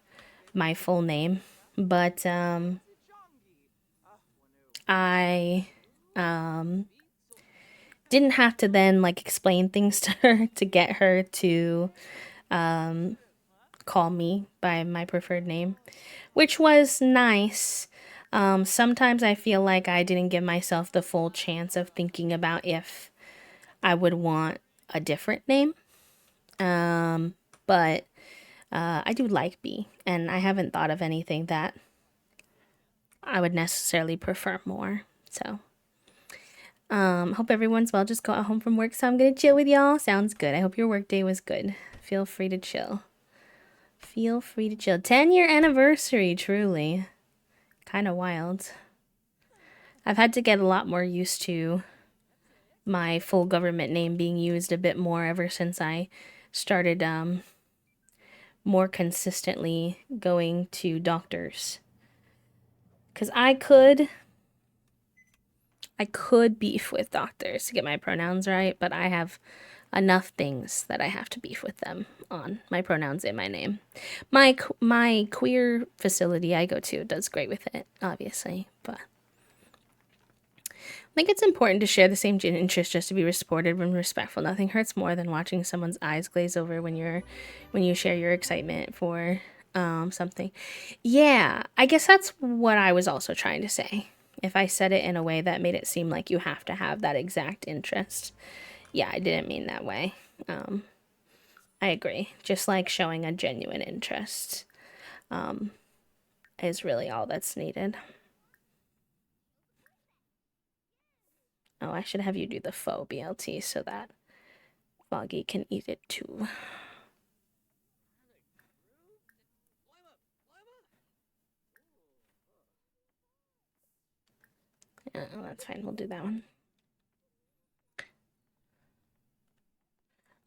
my full name. But I didn't have to then like explain things to her to get her to call me by my preferred name, which was nice. Sometimes I feel like I didn't give myself the full chance of thinking about if I would want a different name. But I do like B, and I haven't thought of anything that I would necessarily prefer more. So, hope everyone's well. Just got home from work, so I'm gonna chill with y'all. Sounds good. I hope your work day was good. Feel free to chill. Feel free to chill. 10-year anniversary, truly. Kind of wild. I've had to get a lot more used to my full government name being used a bit more ever since I started more consistently going to doctors. Because I could beef with doctors to get my pronouns right, but I have enough things that I have to beef with them on. My pronouns in my name. My queer facility I go to does great with it, obviously, but I think it's important to share the same interest just to be supported and respectful. Nothing hurts more than watching someone's eyes glaze over when you share your excitement for something. Yeah, I guess that's what I was also trying to say. If I said it in a way that made it seem like you have to have that exact interest. Yeah, I didn't mean that way. I agree. Just like showing a genuine interest is really all that's needed. Oh, I should have you do the faux BLT so that Foggy can eat it too. Yeah, that's fine. We'll do that one.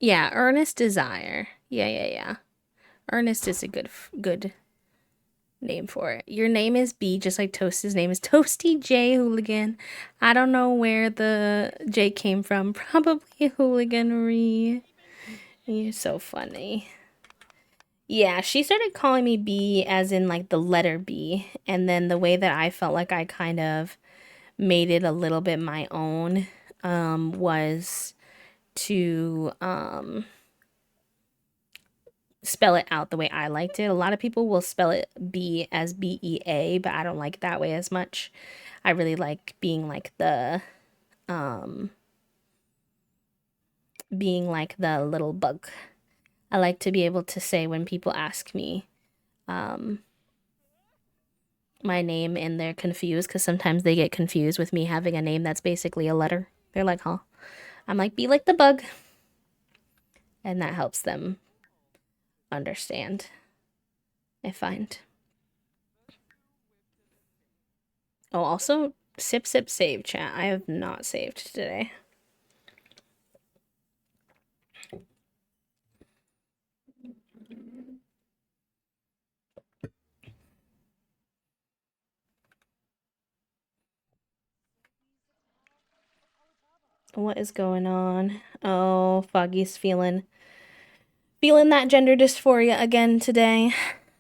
Yeah, earnest desire. Yeah. Earnest is a good name for it. Your name is B, just like Toast's name is Toasty J Hooligan. I don't know where the J came from. Probably hooliganery. You're so funny. Yeah, she started calling me B as in like the letter B, and then the way that I felt like I kind of made it a little bit my own was to spell it out the way I liked it. A lot of people will spell it B as BEA, but I don't like it that way as much. I really like being like the little bug I like to be able to say when people ask me my name and they're confused, because sometimes they get confused with me having a name that's basically a letter. They're like, huh? I'm like, be like the bug. And that helps them understand, I find. Oh, also, sip, save, chat. I have not saved today. What is going on? Oh, Foggy's feeling that gender dysphoria again today.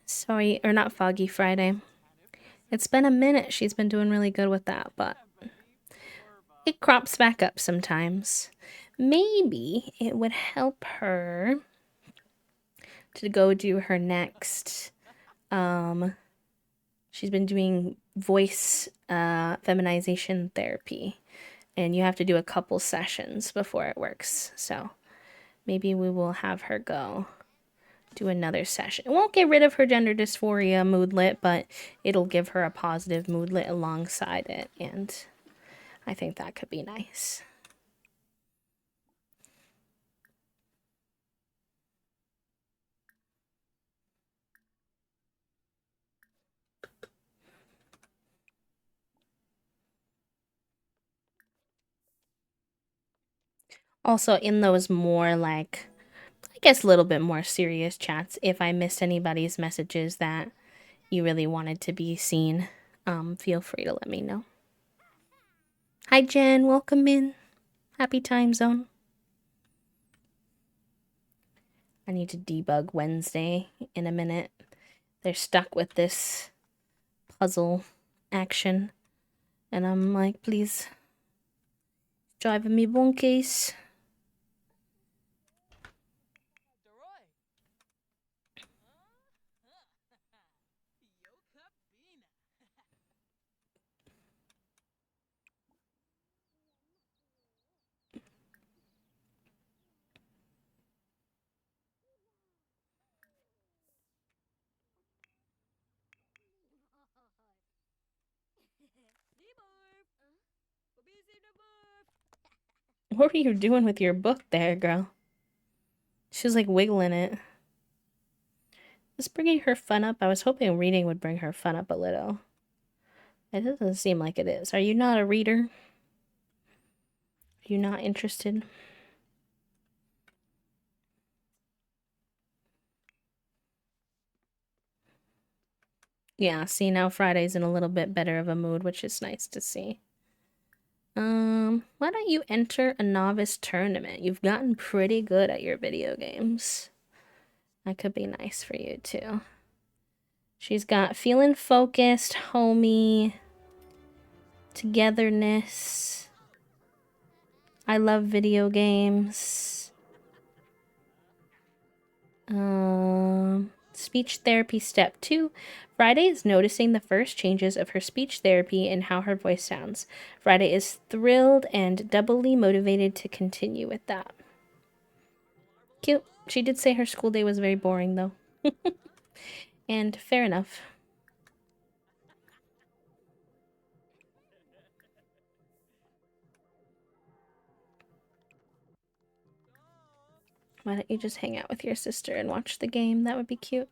Sorry, or not Foggy, Friday. It's been a minute. She's been doing really good with that, but it crops back up sometimes. Maybe it would help her to go do her next. She's been doing voice feminization therapy, and you have to do a couple sessions before it works. So maybe we will have her go do another session. It won't get rid of her gender dysphoria moodlet, but it'll give her a positive moodlet alongside it, and I think that could be nice. Also, in those more like, I guess a little bit more serious chats, if I missed anybody's messages that you really wanted to be seen, feel free to let me know. Hi Jen, welcome in. Happy time zone. I need to debug Wednesday in a minute. They're stuck with this puzzle action, and I'm like, please, driving me bonkers. What were you doing with your book there, girl? She was like wiggling it. Is bringing her fun up? I was hoping reading would bring her fun up a little. It doesn't seem like it is. Are you not a reader? Are you not interested? Yeah, see, now Friday's in a little bit better of a mood, which is nice to see. Why don't you enter a novice tournament? You've gotten pretty good at your video games. That could be nice for you, too. She's got feeling focused, homey, togetherness. I love video games. Speech therapy step 2. Friday is noticing the first changes of her speech therapy and how her voice sounds. Friday is thrilled and doubly motivated to continue with that. Cute. She did say her school day was very boring, though. And fair enough. Why don't you just hang out with your sister and watch the game? That would be cute.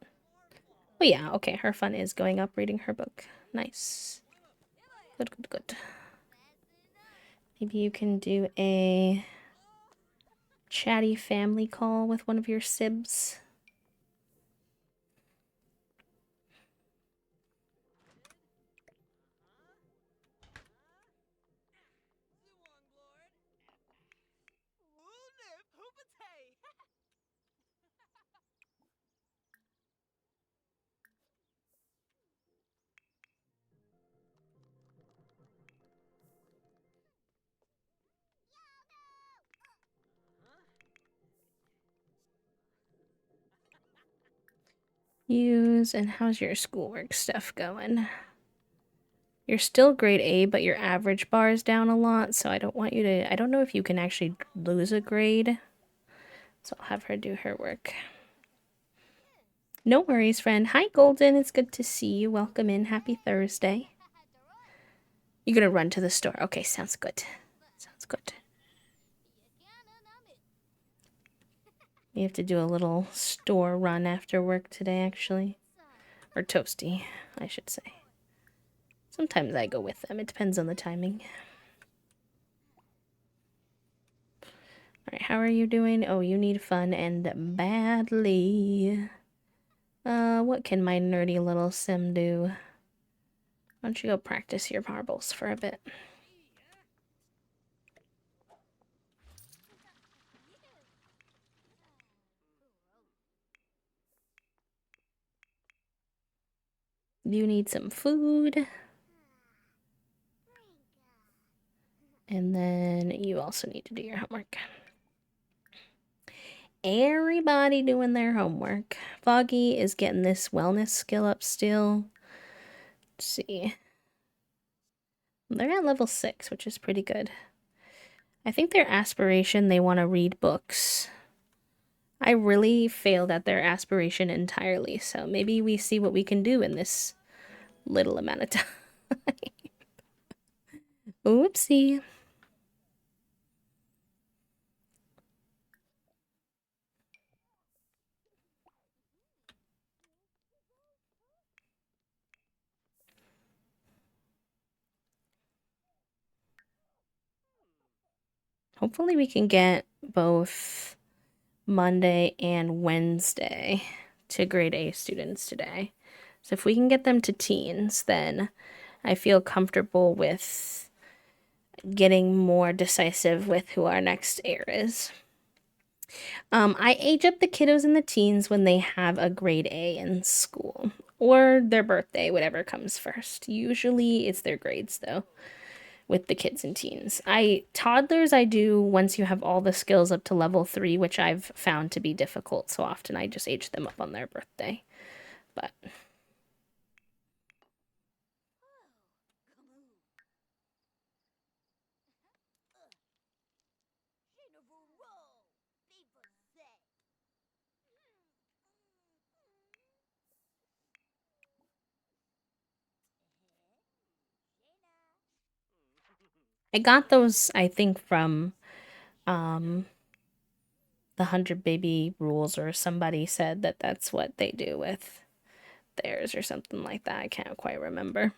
Oh yeah, okay, her fun is going up reading her book. Nice. Good, good, good. Maybe you can do a chatty family call with one of your sibs. Use, and how's your schoolwork stuff going? You're still grade A, but your average bar is down a lot, so I don't want you to, I don't know if you can actually lose a grade. So I'll have her do her work. No worries, friend. Hi, Golden. It's good to see you. Welcome in. Happy Thursday. You're gonna run to the store. Okay, sounds good. Sounds good. You have to do a little store run after work today, actually. Or toasty, I should say. Sometimes I go with them. It depends on the timing. Alright, how are you doing? Oh, you need fun and badly. What can my nerdy little sim do? Why don't you go practice your marbles for a bit? You need some food. And then you also need to do your homework. Everybody doing their homework. Foggy is getting this wellness skill up still. Let's see. They're at level 6, which is pretty good. I think their aspiration, they want to read books. I really failed at their aspiration entirely, so maybe we see what we can do in this little amount of time. Oopsie. Hopefully we can get both Monday and Wednesday to grade A students today. So if we can get them to teens, then I feel comfortable with getting more decisive with who our next heir is. I age up the kiddos and the teens when they have a grade A in school or their birthday, whatever comes first. Usually it's their grades though, with the kids and teens. Toddlers I do once you have all the skills up to level 3, which I've found to be difficult. So often I just age them up on their birthday. But I got those, I think, from the 100 Baby Rules, or somebody said that that's what they do with theirs or something like that. I can't quite remember.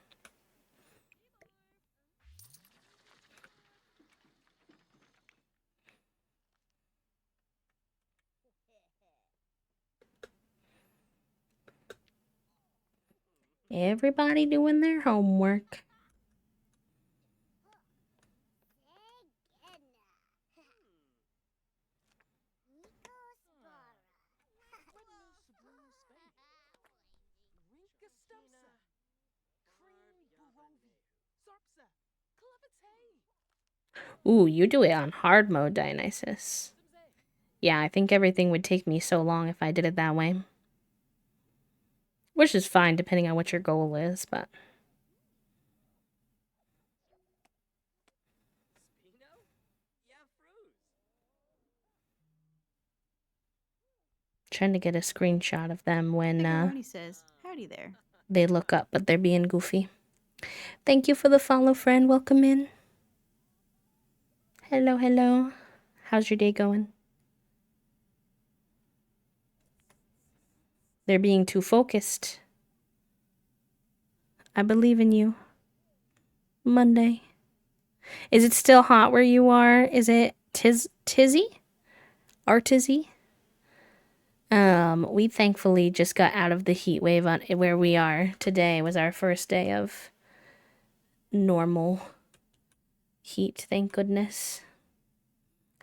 Everybody doing their homework. Ooh, you do it on hard mode, Dionysus. Yeah, I think everything would take me so long if I did it that way. Which is fine, depending on what your goal is, but... Trying to get a screenshot of them when says, "Howdy there." they look up, but they're being goofy. Thank you for the follow, friend. Welcome in. Hello, hello. How's your day going? They're being too focused. I believe in you. Monday. Is it still hot where you are? Is it tizzy? Artizzy? We thankfully just got out of the heat wave on where we are. Today was our first day of normal heat, thank goodness.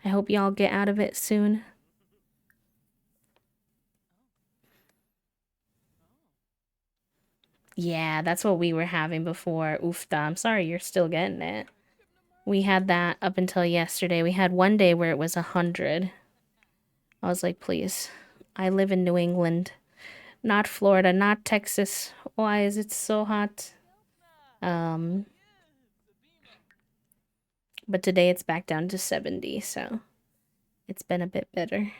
I hope y'all get out of it soon. Yeah, that's what we were having before. Oofta, I'm sorry you're still getting it. We had that up until yesterday. We had one day where it was 100. I was like, please. I live in New England. Not Florida, not Texas. Why is it so hot? But today it's back down to 70, so it's been a bit better.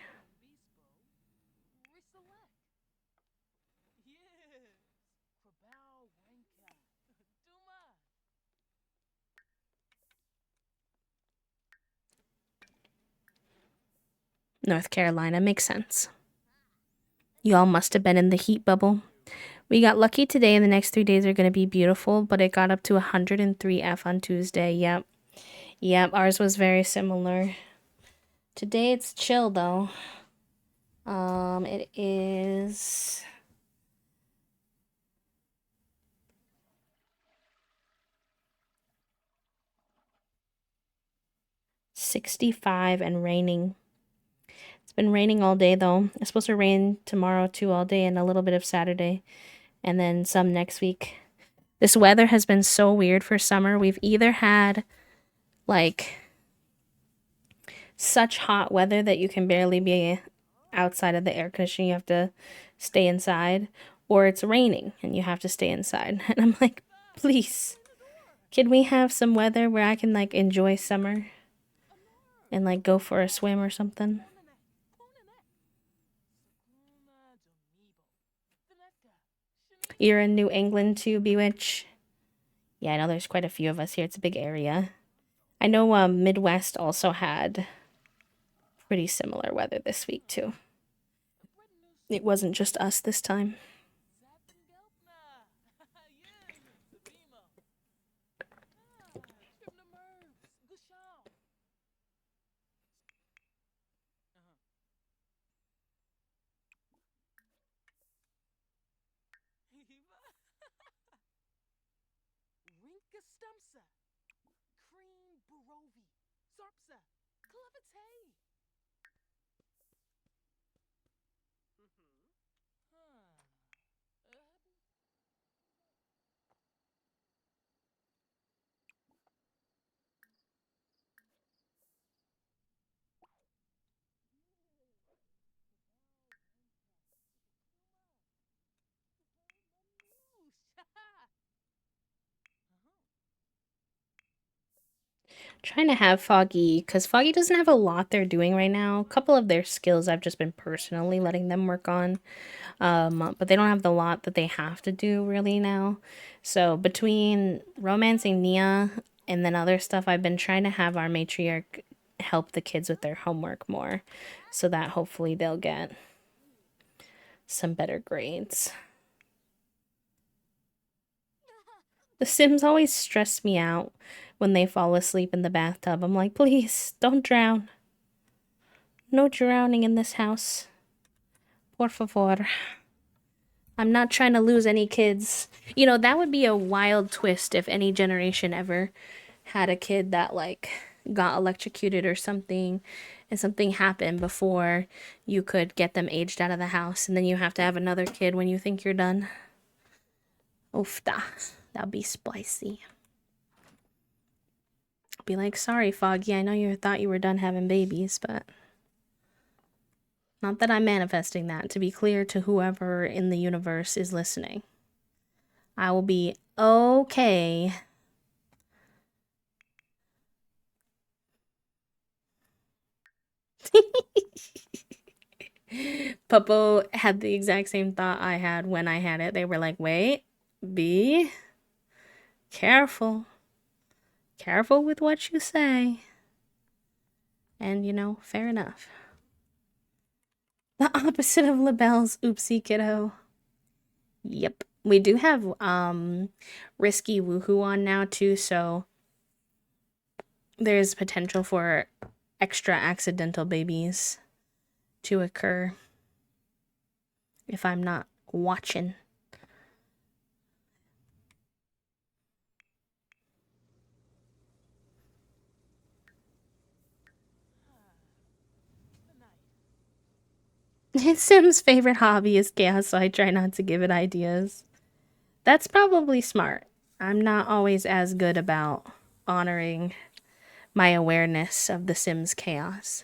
North Carolina makes sense. Y'all must have been in the heat bubble. We got lucky today, and the next 3 days are going to be beautiful, but it got up to 103 on Tuesday. Yep. Yep, ours was very similar. Today it's chill though. It is 65 and raining. It's been raining all day though. It's supposed to rain tomorrow too all day and a little bit of Saturday and then some next week. This weather has been so weird for summer. We've either had like such hot weather that you can barely be outside of the air conditioning. You have to stay inside, or it's raining and you have to stay inside. And I'm like, please, can we have some weather where I can like enjoy summer and like go for a swim or something? You're in New England too, Bewitch? Yeah, I know there's quite a few of us here. It's a big area. I know Midwest also had pretty similar weather this week too. It wasn't just us this time. Trying to have Foggy, because Foggy doesn't have a lot they're doing right now. A couple of their skills I've just been personally letting them work on. But they don't have the lot that they have to do really now. So between romancing Nia and then other stuff, I've been trying to have our matriarch help the kids with their homework more so that hopefully they'll get some better grades. The Sims always stress me out when they fall asleep in the bathtub. I'm like, please, don't drown. No drowning in this house. Por favor. I'm not trying to lose any kids. You know, that would be a wild twist if any generation ever had a kid that, like, got electrocuted or something, and something happened before you could get them aged out of the house, and then you have to have another kid when you think you're done. Oofda. That'd be spicy. I'll be like, sorry, Foggy, I know you thought you were done having babies, but... Not that I'm manifesting that, to be clear to whoever in the universe is listening. I will be okay. Puppo had the exact same thought I had when I had it. They were like, wait, be careful. Careful with what you say. And, you know, fair enough. The opposite of LaBelle's oopsie kiddo. Yep. We do have Risky Woohoo on now too, so there's potential for extra accidental babies to occur if I'm not watching. Sim's favorite hobby is chaos, so I try not to give it ideas. That's probably smart. I'm not always as good about honoring my awareness of the Sims chaos.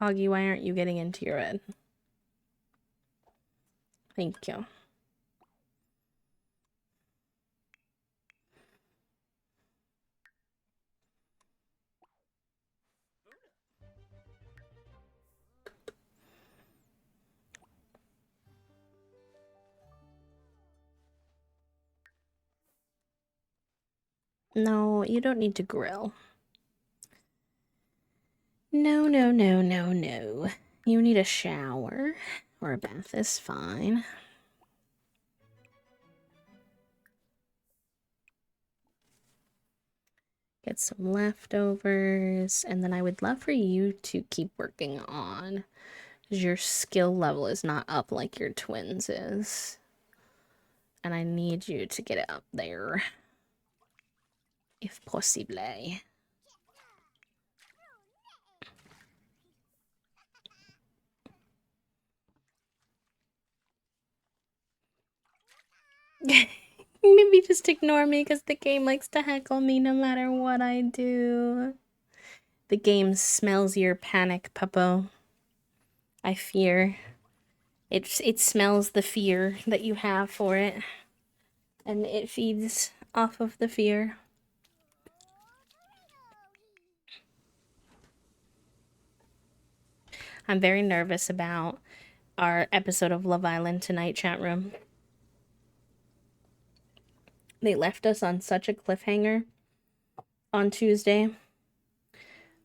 Augie, why aren't you getting into your bed? Thank you. No, you don't need to grill. No, no, no, no, no. You need a shower or a bath is fine. Get some leftovers, and then I would love for you to keep working on, because your skill level is not up like your twins is. And I need you to get it up there, if possible. Maybe just ignore me because the game likes to heckle me no matter what I do. The game smells your panic, Puppo. I fear. It smells the fear that you have for it. And it feeds off of the fear. I'm very nervous about our episode of Love Island tonight, chat room. They left us on such a cliffhanger on Tuesday.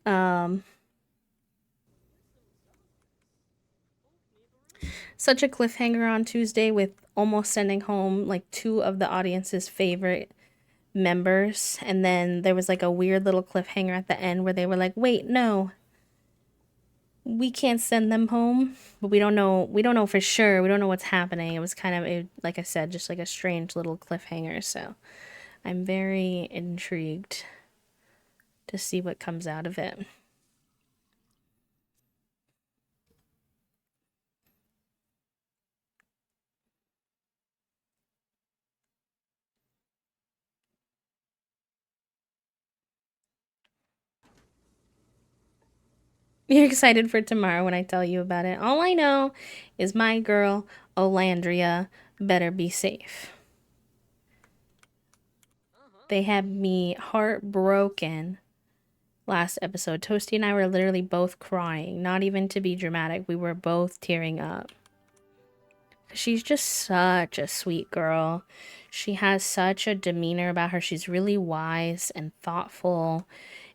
Such a cliffhanger on Tuesday with almost sending home like two of the audience's favorite members, and then there was like a weird little cliffhanger at the end where they were like, wait, no, we can't send them home, but we don't know for sure, we don't know what's happening. It was kind of like I said, just like a strange little cliffhanger. So I'm very intrigued to see what comes out of it. You're excited for tomorrow when I tell you about it. All I know is my girl Olandria better be safe. They had me heartbroken last episode. Toasty and I were literally both crying. Not even to be dramatic. We were both tearing up. She's just such a sweet girl. She has such a demeanor about her. She's really wise and thoughtful.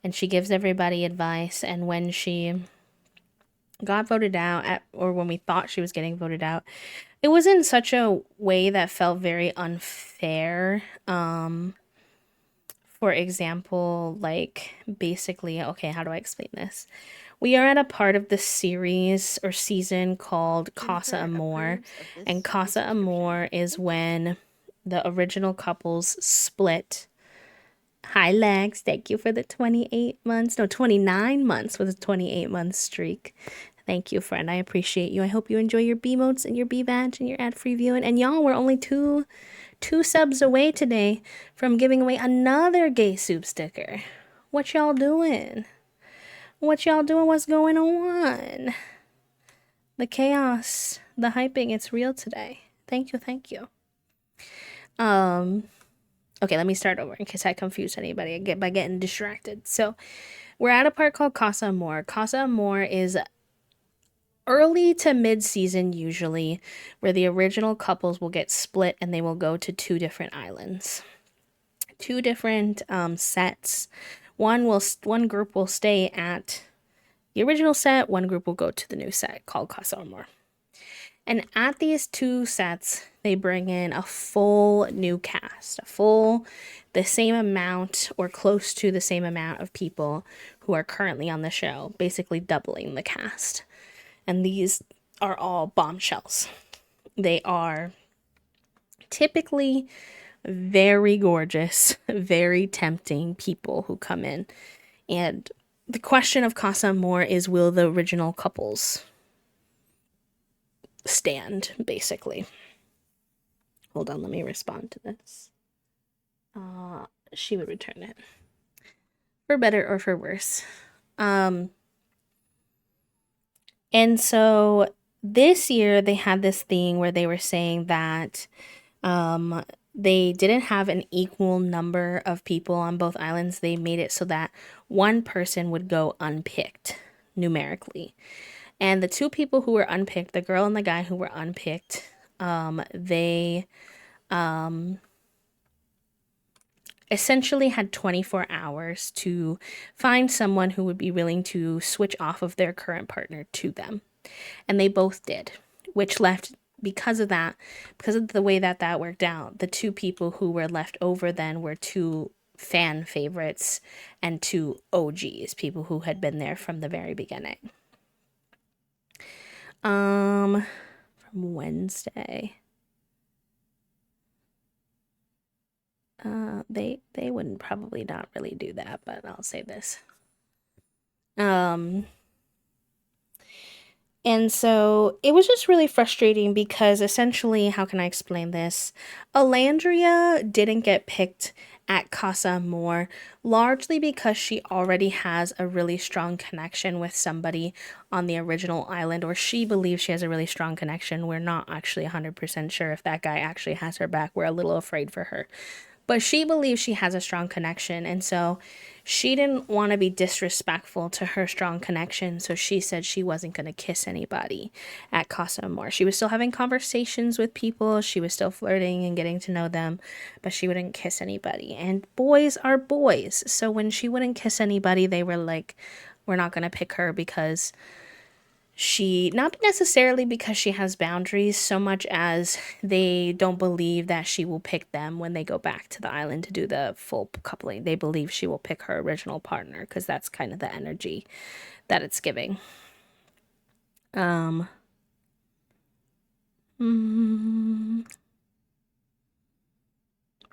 And she gives everybody advice. And when she got voted out, or when we thought she was getting voted out, it was in such a way that felt very unfair. For example, like basically, okay, how do I explain this? We are at a part of the series or season called Casa Amor, and Casa Amor is when the original couples split. Hi, Lex. Thank you for the 29 months with a 28-month streak. Thank you, friend. I appreciate you. I hope you enjoy your B modes and your B badge and your ad-free viewing. And y'all, we're only two subs away today from giving away another gay soup sticker. What y'all doing? What y'all doing? What's going on? The chaos, the hyping, it's real today. Thank you, thank you. Okay, let me start over in case I confuse anybody by getting distracted. So, we're at a part called Casa Amor. Casa Amor is early to mid-season usually, where the original couples will get split and they will go to two different islands. Two different sets. One group will stay at the original set, one group will go to the new set called Casa Amor. And at these two sets, they bring in a full new cast, the same amount or close to the same amount of people who are currently on the show, basically doubling the cast. And these are all bombshells. They are typically very gorgeous, very tempting people who come in. And the question of Casa Amor is, will the original couples stand, basically? Hold on, let me respond to this. She would return it. For better or for worse. And so this year they had this thing where they were saying that they didn't have an equal number of people on both islands. They made it so that one person would go unpicked numerically. And the two people who were unpicked, the girl and the guy who were unpicked, they essentially had 24 hours to find someone who would be willing to switch off of their current partner to them. And they both did, which left, because of that, because of the way that that worked out, the two people who were left over then were two fan favorites and two OGs, people who had been there from the very beginning. From Wednesday. They wouldn't probably not really do that, but I'll say this. And so it was just really frustrating because essentially, how can I explain this? Alandria didn't get picked at Casa Amor largely because she already has a really strong connection with somebody on the original island, or she believes she has a really strong connection. We're not actually 100% sure if that guy actually has her back. We're a little afraid for her. But she believes she has a strong connection, and so she didn't want to be disrespectful to her strong connection, so she said she wasn't going to kiss anybody at Casa Amor. She was still having conversations with people, she was still flirting and getting to know them, but she wouldn't kiss anybody. And boys are boys, so when she wouldn't kiss anybody, they were like, we're not going to pick her because she, not necessarily because she has boundaries so much as they don't believe that she will pick them when they go back to the island to do the full coupling. They believe she will pick her original partner because that's kind of the energy that it's giving.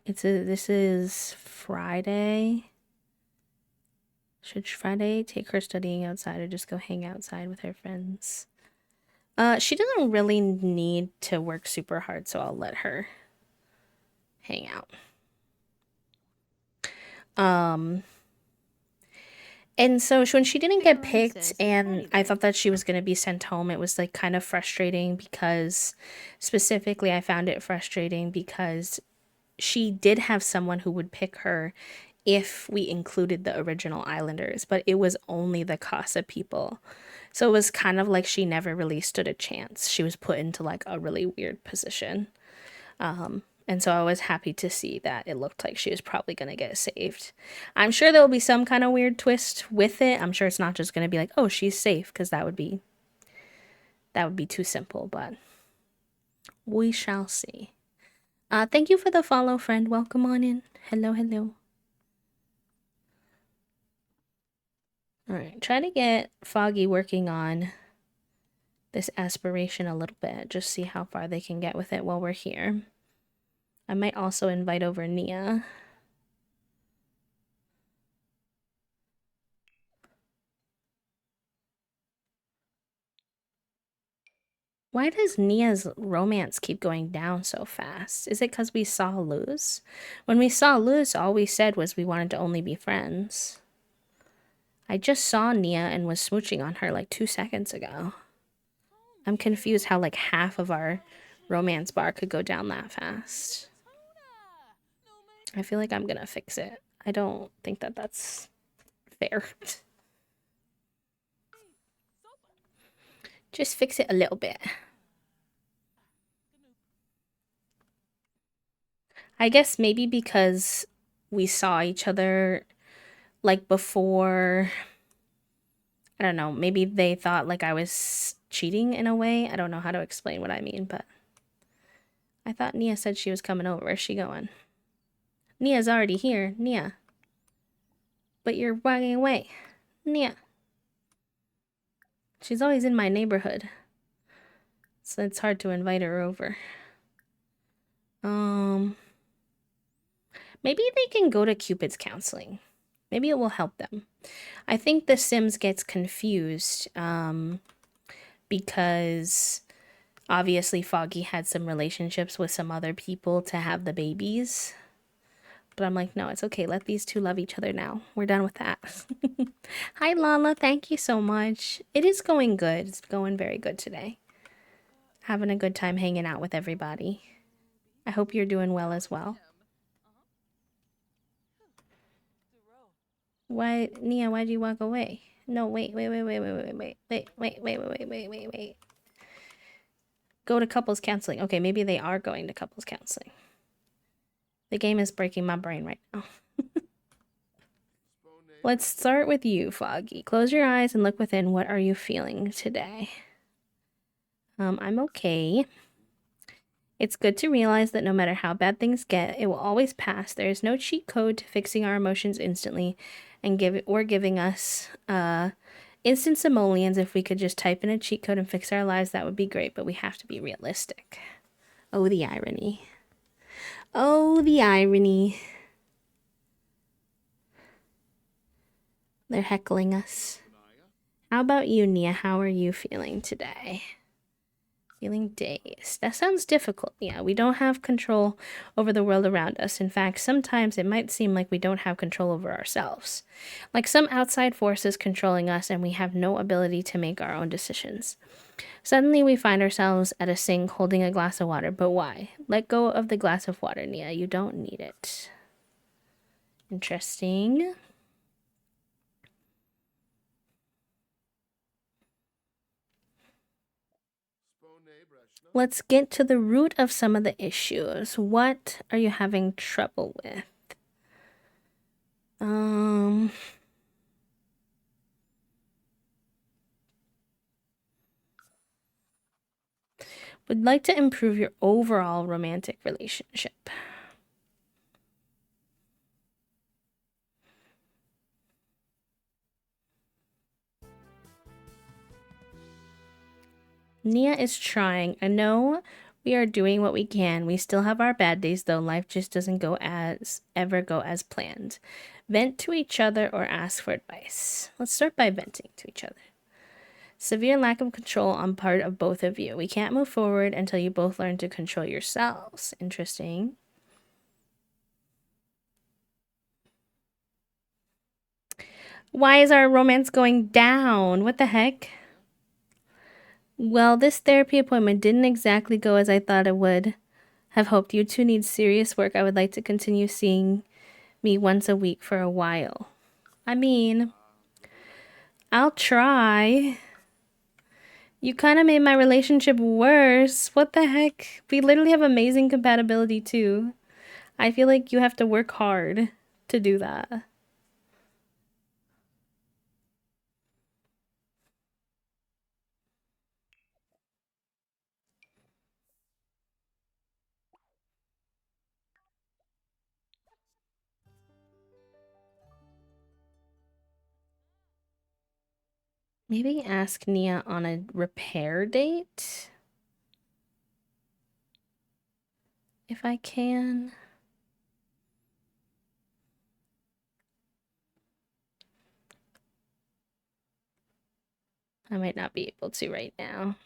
This is Friday. Should Friday take her studying outside or just go hang outside with her friends? She doesn't really need to work super hard, so I'll let her hang out. And so when she didn't get picked and I thought that she was going to be sent home, it was like kind of frustrating because specifically I found it frustrating because she did have someone who would pick her if we included the original Islanders, but it was only the Casa people. So it was kind of like she never really stood a chance. She was put into like a really weird position. And so I was happy to see that it looked like she was probably going to get saved. I'm sure there'll be some kind of weird twist with it. I'm sure it's not just going to be like, oh, she's safe, because that would be too simple, but we shall see. Thank you for the follow, friend. Welcome on in. Hello, hello. All right, try to get Foggy working on this aspiration a little bit. Just see how far they can get with it while we're here. I might also invite over Nia. Why does Nia's romance keep going down so fast? Is it because we saw Luz? When we saw Luz, all we said was we wanted to only be friends. I just saw Nia and was smooching on her like 2 seconds ago. I'm confused how like half of our romance bar could go down that fast. I feel like I'm gonna fix it. I don't think that that's fair. Just fix it a little bit. I guess maybe because we saw each other like before. I don't know, maybe they thought like I was cheating in a way. I don't know how to explain what I mean, but I thought Nia said she was coming over. Where's she going? Nia's already here. Nia. But you're walking away. Nia. She's always in my neighborhood, so it's hard to invite her over. Maybe they can go to Cupid's counseling. Maybe it will help them. I think the Sims gets confused because obviously Foggy had some relationships with some other people to have the babies. But I'm like, no, it's okay. Let these two love each other now. We're done with that. Hi, Lala. Thank you so much. It is going good. It's going very good today. Having a good time hanging out with everybody. I hope you're doing well as well. Why, Nia, why'd you walk away? No, wait. Go to couples counseling. Okay, maybe they are going to couples counseling. The game is breaking my brain right now. Spone. Let's start with you, Foggy. Close your eyes and look within. What are you feeling today? I'm okay. It's good to realize that no matter how bad things get, it will always pass. There is no cheat code to fixing our emotions instantly and giving us instant simoleons. If we could just type in a cheat code and fix our lives, that would be great, but we have to be realistic. Oh, the irony. Oh, the irony. They're heckling us. How about you, Nia? How are you feeling today? Feeling dazed. That sounds difficult. Yeah, we don't have control over the world around us. In fact, sometimes it might seem like we don't have control over ourselves. Like some outside force is controlling us and we have no ability to make our own decisions. Suddenly we find ourselves at a sink holding a glass of water. But why? Let go of the glass of water, Nia. You don't need it. Interesting. Let's get to the root of some of the issues. What are you having trouble with? Would like to improve your overall romantic relationship. Nia is trying. I know we are doing what we can. We still have our bad days though. Life just doesn't ever go as planned. Vent to each other or ask for advice. Let's start by venting to each other. Severe lack of control on part of both of you. We can't move forward until you both learn to control yourselves. Interesting. Why is our romance going down? What the heck? Well, this therapy appointment didn't exactly go as I thought it would. Have hoped you two need serious work. I would like to continue seeing me once a week for a while. I mean, I'll try. You kind of made my relationship worse. What the heck? We literally have amazing compatibility too. I feel like you have to work hard to do that. Maybe ask Nia on a repair date? If I can. I might not be able to right now.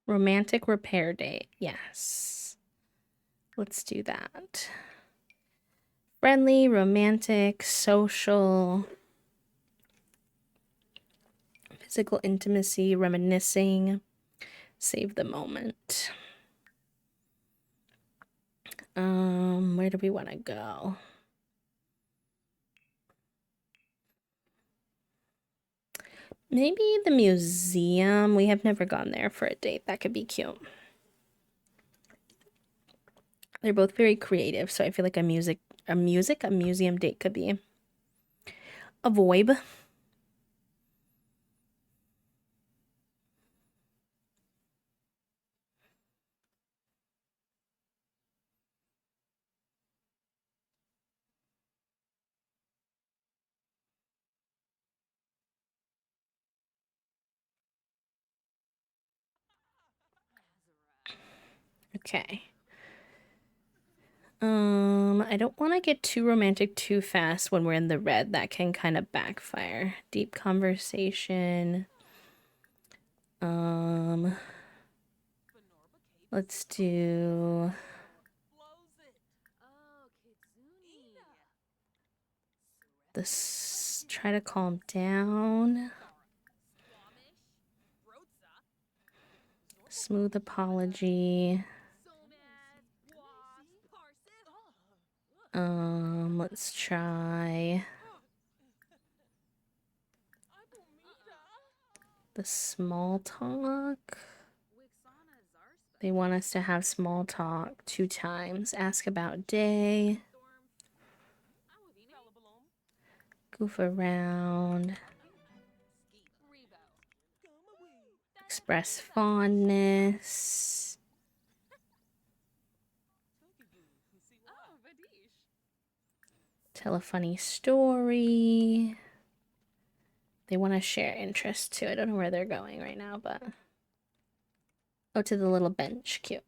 Romantic repair date. Yes. Let's do that. Friendly, romantic, social, physical intimacy, reminiscing. Save the moment. Where do we want to go? Maybe the museum. We have never gone there for a date. That could be cute. They're both very creative, so I feel like a museum date could be a vibe. Okay. I don't want to get too romantic too fast when we're in the red. That can kind of backfire. Deep conversation. Let's do this. Try to calm down. Smooth apology. Let's try the small talk. They want us to have small talk 2 times. Ask about day. Goof around. Express fondness. Tell a funny story. They want to share interest too. I don't know where they're going right now, but... Oh, to the little bench. Cute.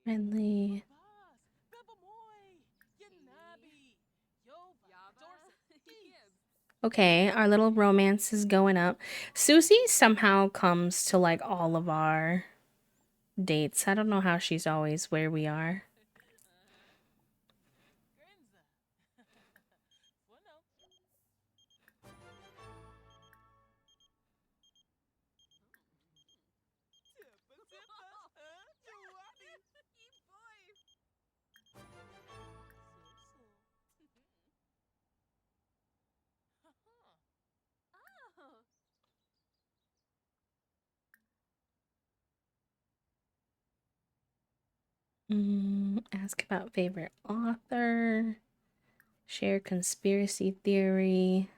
Friendly. Okay, our little romance is going up. Susie somehow comes to like all of our dates. I don't know how she's always where we are. Ask about favorite author. Share conspiracy theory.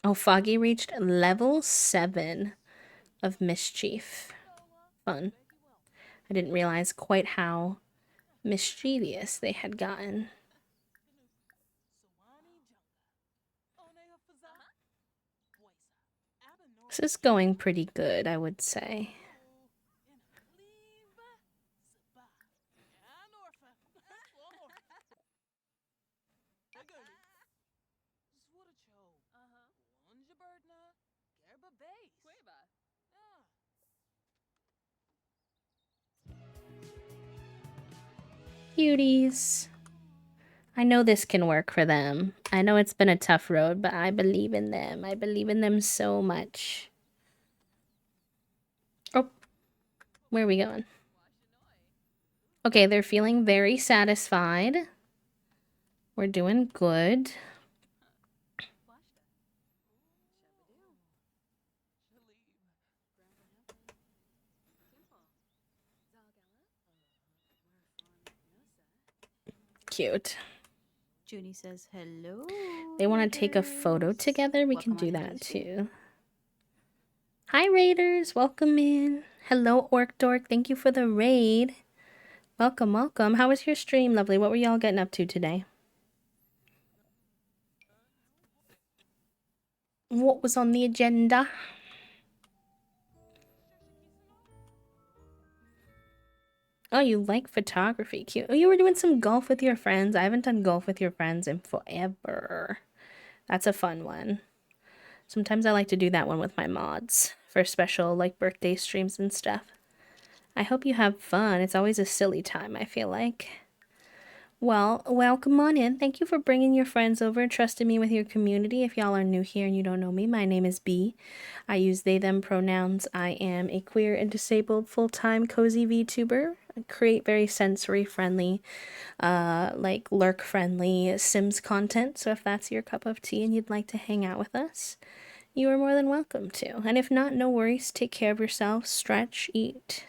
Oh, Foggy reached level 7 of mischief. Fun. I didn't realize quite how mischievous they had gotten. This is going pretty good, I would say. Cuties. I know this can work for them. I know it's been a tough road, but I believe in them. I believe in them so much. Oh, where are we going? Okay, they're feeling very satisfied. We're doing good. Cute. Junie says hello. They want to take a photo together. We can do that too. Hi, Raiders. Welcome in. Hello, Orc Dork. Thank you for the raid. Welcome, welcome. How was your stream, lovely? What were y'all getting up to today? What was on the agenda? Oh, you like photography. Cute. Oh, you were doing some golf with your friends. I haven't done golf with your friends in forever. That's a fun one. Sometimes I like to do that one with my mods for special like birthday streams and stuff. I hope you have fun. It's always a silly time, I feel like. Well, welcome on in. Thank you for bringing your friends over and trusting me with your community. If y'all are new here and you don't know me, my name is B. I use they, them pronouns. I am a queer and disabled full-time cozy VTuber. I create very sensory-friendly, like lurk-friendly Sims content. So if that's your cup of tea and you'd like to hang out with us, you are more than welcome to. And if not, no worries. Take care of yourself. Stretch, eat,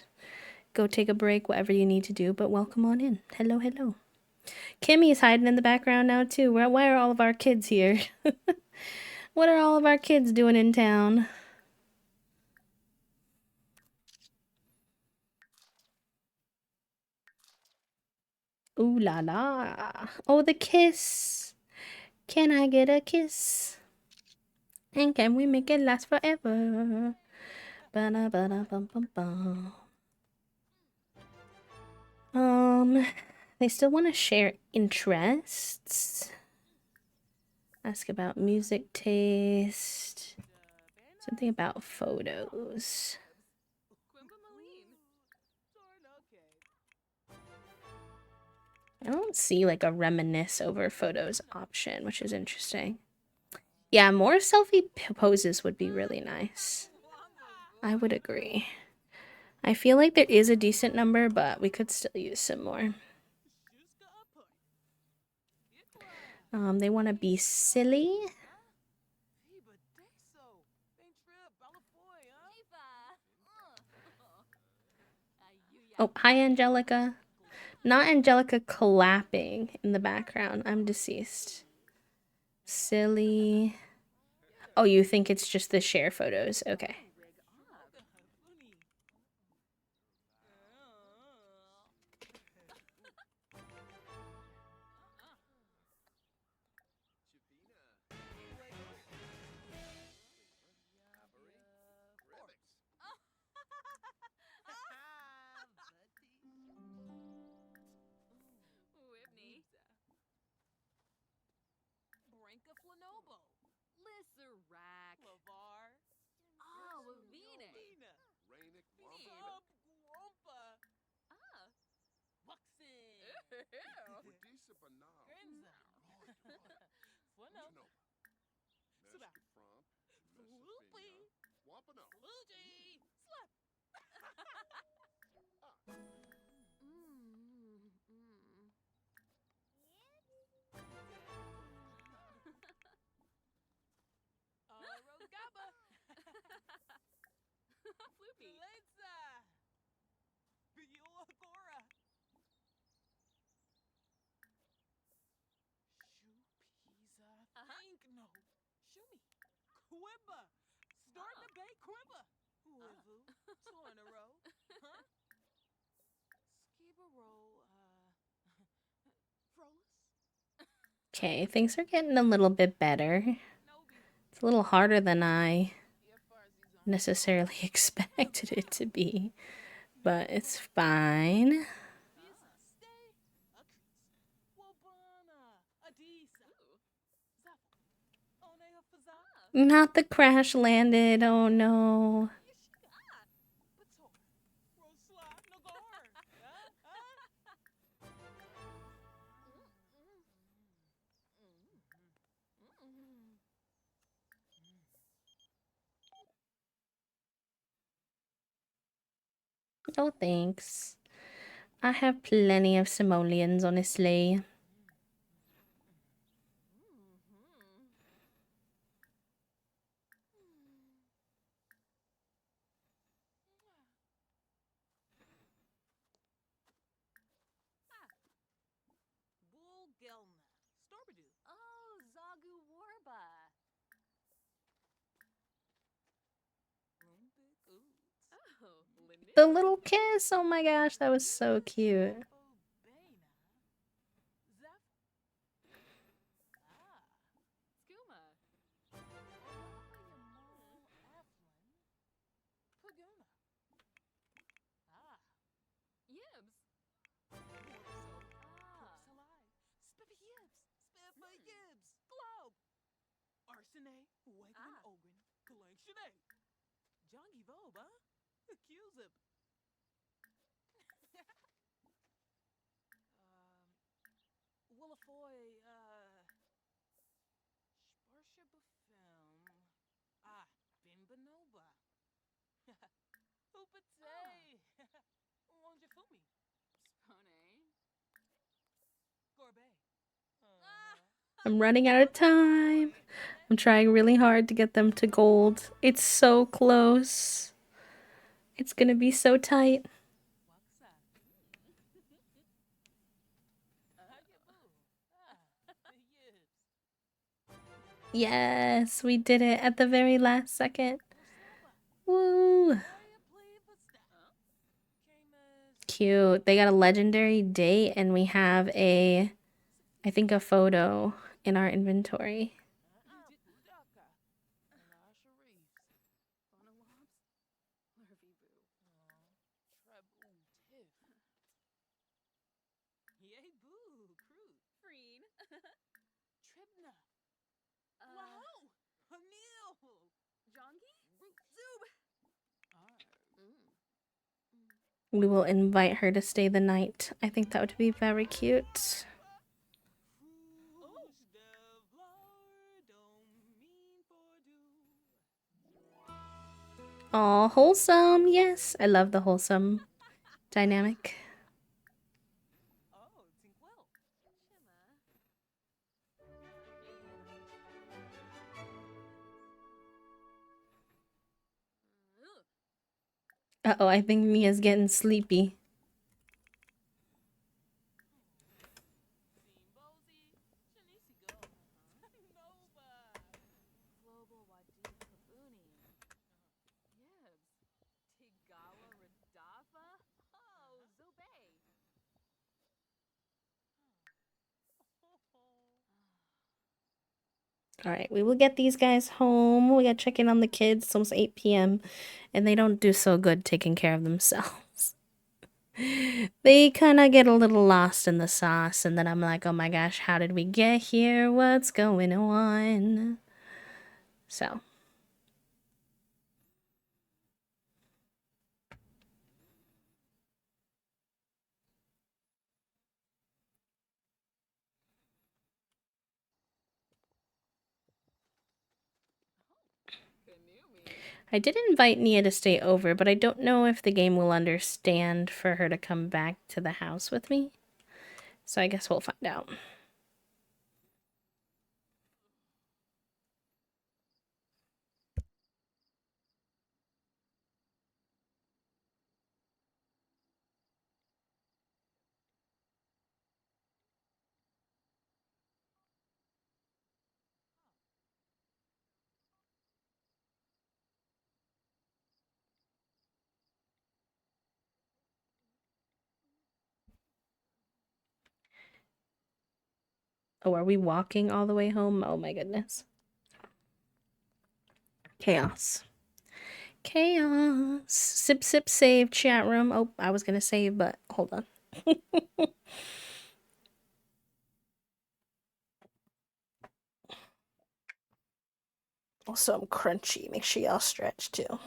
go take a break, whatever you need to do. But welcome on in. Hello, hello. Kimmy's hiding in the background now too. Why are all of our kids here? What are all of our kids doing in town? Ooh la la. Oh, the kiss. Can I get a kiss? And can we make it last forever? Ba-da-ba-da-bum-bum-bum. They still want to share interests. Ask about music taste. Something about photos. I don't see like a reminisce over photos option, which is interesting. Yeah, more selfie poses would be really nice. I would agree. I feel like there is a decent number, but we could still use some more. They want to be silly. Oh, hi, Angelica. Not Angelica clapping in the background. I'm deceased. Silly. Oh, you think it's just the share photos? Okay. Okay, things are getting a little bit better. It's a little harder than I necessarily expected it to be, but it's fine. Not the crash landed. Oh no. Oh, thanks. I have plenty of simoleons, honestly. The little kiss. Oh my gosh, that was so cute. I'm running out of time. I'm trying really hard to get them to gold. It's so close. It's gonna be so tight. Yes, we did it at the very last second. Woo! Cute. They got a legendary date and we have I think a photo in our inventory. Yay boo, Kroot. Freen. Tribna. Wow! Hamil. Jongi? Zub. We will invite her to stay the night. I think that would be very cute. Aw, wholesome. Yes, I love the wholesome dynamic. Oh, Tinkwell. Shimma. Uh-oh, I think Mia's getting sleepy. Simbozy. Shanisigo. Nova. Global Wadim Kabuni. Yebs. Tigawa Radafa. Oh, Zobay. All right, we will get these guys home. We got to check in on the kids. It's almost 8 p.m. and they don't do so good taking care of themselves. They kind of get a little lost in the sauce, and then I'm like, oh my gosh, how did we get here? What's going on? So. I did invite Nia to stay over, but I don't know if the game will understand for her to come back to the house with me. So I guess we'll find out. Oh, are we walking all the way home? Oh my goodness. Chaos. Chaos. Sip, sip, save, chat room. Oh, I was gonna save, but hold on. Also, I'm crunchy. Make sure y'all stretch too.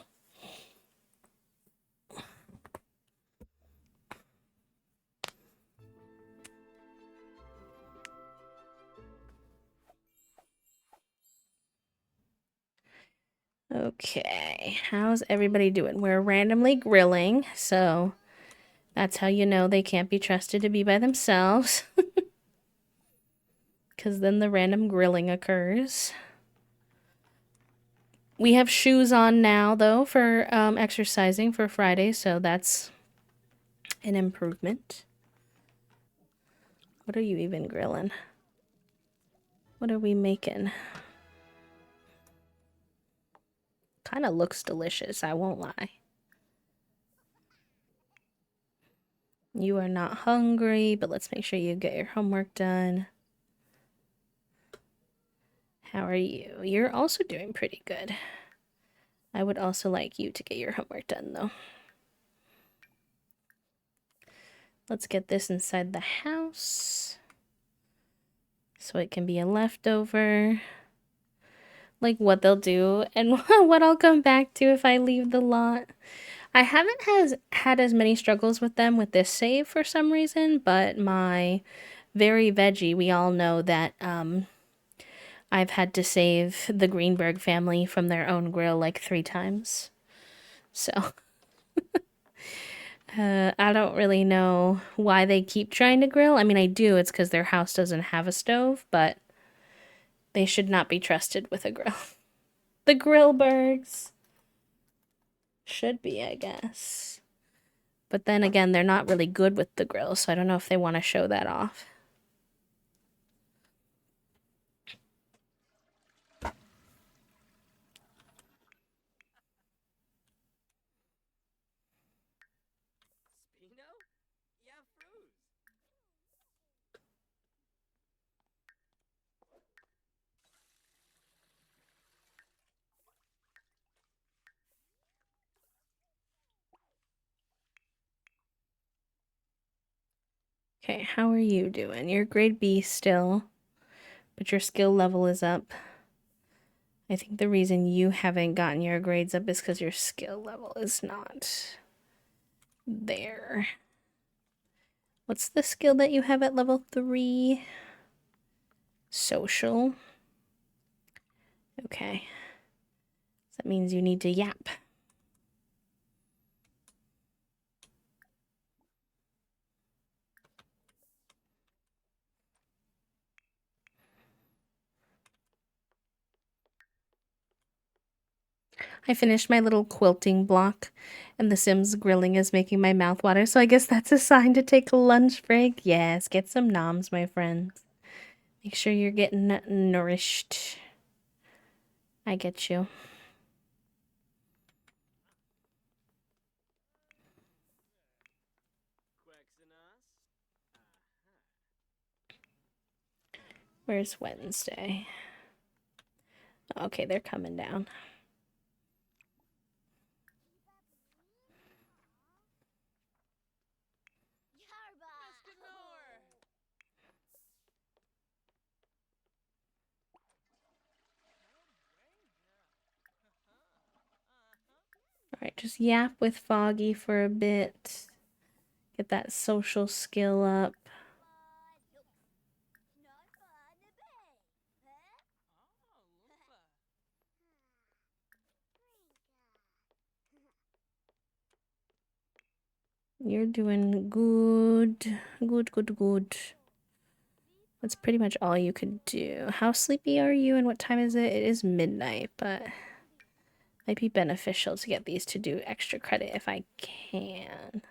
Okay, how's everybody doing? We're randomly grilling, so that's how you know they can't be trusted to be by themselves. Because then the random grilling occurs. We have shoes on now, though, for exercising for Friday, so that's an improvement. What are you even grilling? What are we making? Kind of looks delicious, I won't lie. You are not hungry, but let's make sure you get your homework done. How are you? You're also doing pretty good. I would also like you to get your homework done, though. Let's get this inside the house so it can be a leftover. Like what they'll do and what I'll come back to if I leave the lot. I haven't had as many struggles with them with this save for some reason, but my very veggie, we all know that I've had to save the Greenberg family from their own grill like 3 times. So I don't really know why they keep trying to grill. I mean, I do. It's because their house doesn't have a stove, but they should not be trusted with a grill. The Grillbergs should be, I guess. But then again, they're not really good with the grill, so I don't know if they want to show that off. Spino? Yeah, Fruz. Okay, how are you doing? You're grade B still, but your skill level is up. I think the reason you haven't gotten your grades up is because your skill level is not there. What's the skill that you have at level 3? Social. Okay. That means you need to yap. I finished my little quilting block, and the Sims grilling is making my mouth water, so I guess that's a sign to take a lunch break. Yes, get some noms, my friends. Make sure you're getting nourished. I get you. Where's Wednesday? Okay, they're coming down. Alright, just yap with Foggy for a bit. Get that social skill up. You're doing good. Good. That's pretty much all you could do. How sleepy are you and what time is it? It is midnight, but might be beneficial to get these to do extra credit if I can.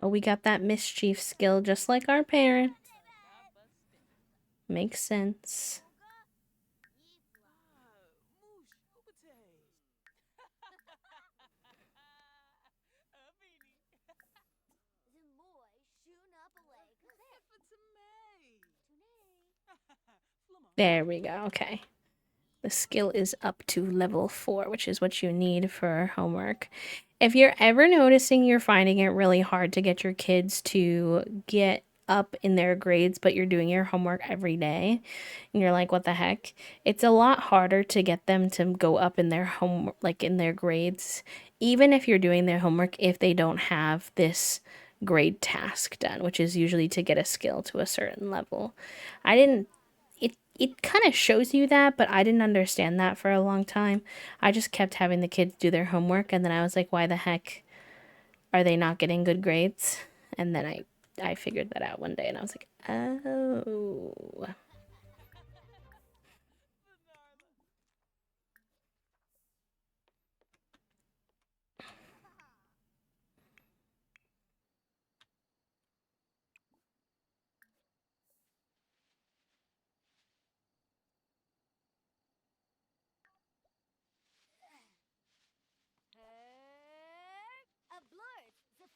Oh, we got that mischief skill just like our parent. Makes sense. There we go. Okay. The skill is up to level 4, which is what you need for homework. If you're ever noticing you're finding it really hard to get your kids to get up in their grades, but you're doing your homework every day, and you're like, what the heck? It's a lot harder to get them to go up in their in their grades, even if you're doing their homework, if they don't have this grade task done, which is usually to get a skill to a certain level. I didn't it kind of shows you that, but I didn't understand that for a long time. I just kept having the kids do their homework, and then I was like, why the heck are they not getting good grades? And then I figured that out one day, and I was like, oh.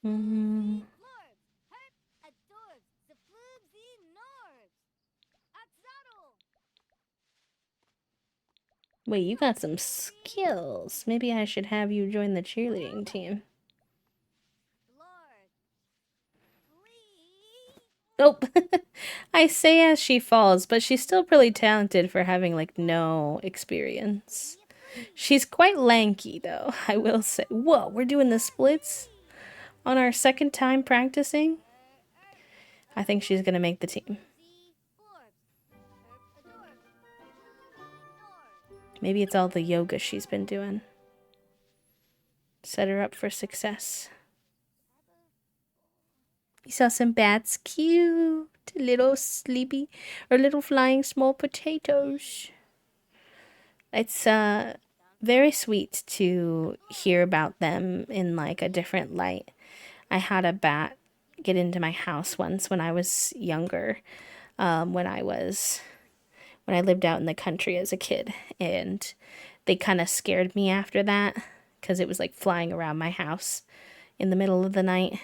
Mm. Wait, you got some skills. Maybe I should have you join the cheerleading team. Nope. I say as she falls, but she's still pretty talented for having, like, no experience. She's quite lanky, though, I will say. Whoa, we're doing the splits on our second time practicing? I think she's gonna make the team. Maybe it's all the yoga she's been doing. Set her up for success. You saw some bats. Cute. Little sleepy or little flying small potatoes. It's very sweet to hear about them in like a different light. I had a bat get into my house once when I was younger. When I lived out in the country as a kid, and they kind of scared me after that because it was like flying around my house in the middle of the night.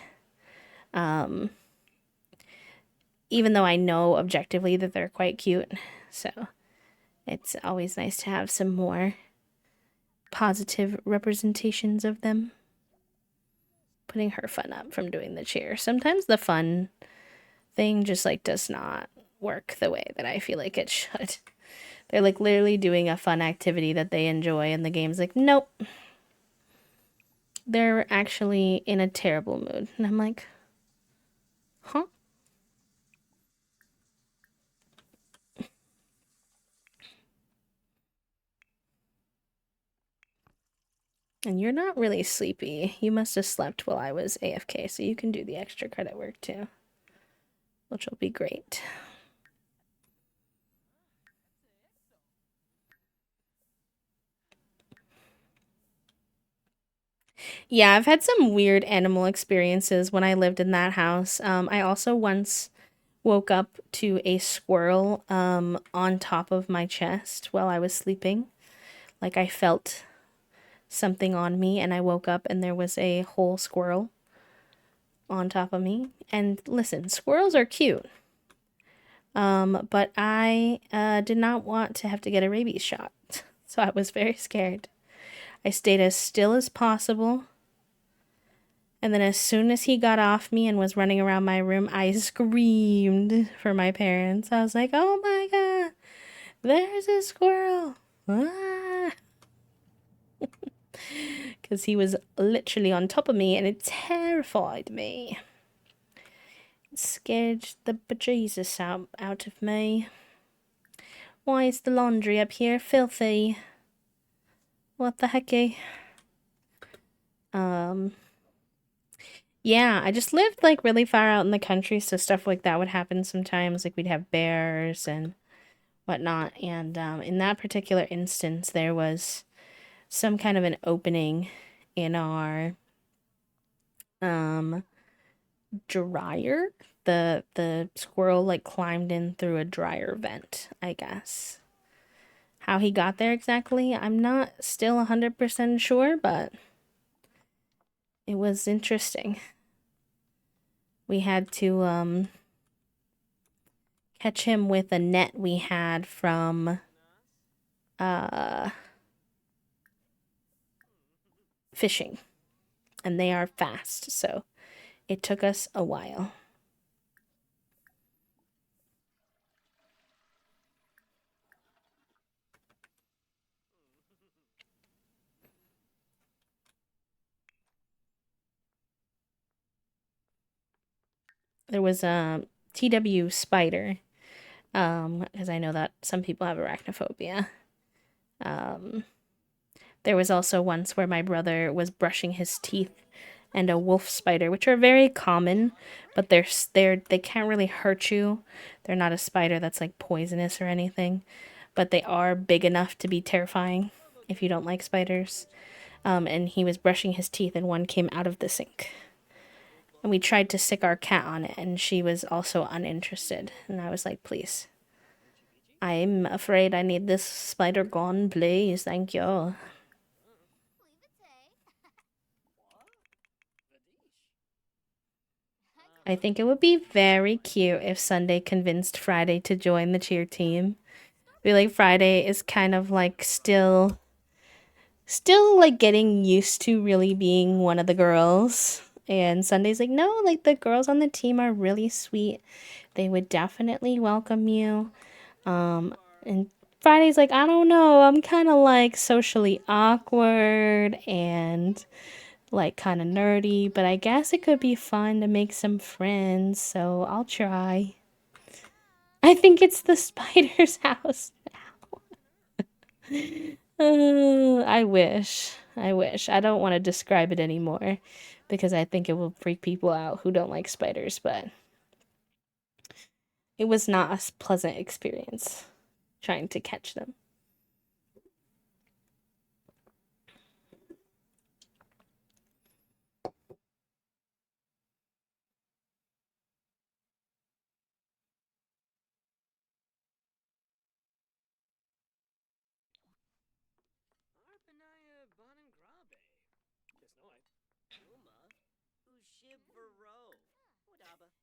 Even though I know objectively that they're quite cute. So it's always nice to have some more positive representations of them. Putting her fun up from doing the cheer. Sometimes the fun thing just like does not work the way that I feel like it should. They're like literally doing a fun activity that they enjoy, and the game's like, nope. They're actually in a terrible mood. And I'm like, huh? And you're not really sleepy. You must have slept while I was AFK, so you can do the extra credit work too, which will be great. Yeah, I've had some weird animal experiences when I lived in that house. I also once woke up to a squirrel on top of my chest while I was sleeping. Like I felt something on me, and I woke up and there was a whole squirrel on top of me. And listen, squirrels are cute. But I did not want to have to get a rabies shot. So I was very scared. I stayed as still as possible. And then as soon as he got off me and was running around my room, I screamed for my parents. I was like, oh my God, there's a squirrel. Ah. Because he was literally on top of me and it terrified me. It scared the bejesus out of me. Why is the laundry up here filthy? What the hecky? Yeah, I just lived like really far out in the country, so stuff like that would happen sometimes. Like we'd have bears and whatnot. And in that particular instance, there was some kind of an opening in our dryer. The squirrel like climbed in through a dryer vent, I guess. How he got there exactly, I'm not still 100% sure, but it was interesting. We had to catch him with a net we had from fishing. And they are fast, so it took us a while. There was a TW spider, because I know that some people have arachnophobia. There was also once where my brother was brushing his teeth and a wolf spider, which are very common, but they can't really hurt you. They're not a spider that's like poisonous or anything, but they are big enough to be terrifying if you don't like spiders. And he was brushing his teeth and one came out of the sink. And we tried to sick our cat on it, and she was also uninterested. And I was like, please. I'm afraid I need this spider gone, please. Thank you. I think it would be very cute if Sunday convinced Friday to join the cheer team. I feel like Friday is kind of like still like getting used to really being one of the girls. And Sunday's like, no, like the girls on the team are really sweet. They would definitely welcome you. And Friday's like, I don't know, I'm kind of like socially awkward and like kind of nerdy, but I guess it could be fun to make some friends, so I'll try. I think it's the spider's house now. I wish. I wish. I don't want to describe it anymore because I think it will freak people out who don't like spiders, but it was not a pleasant experience trying to catch them.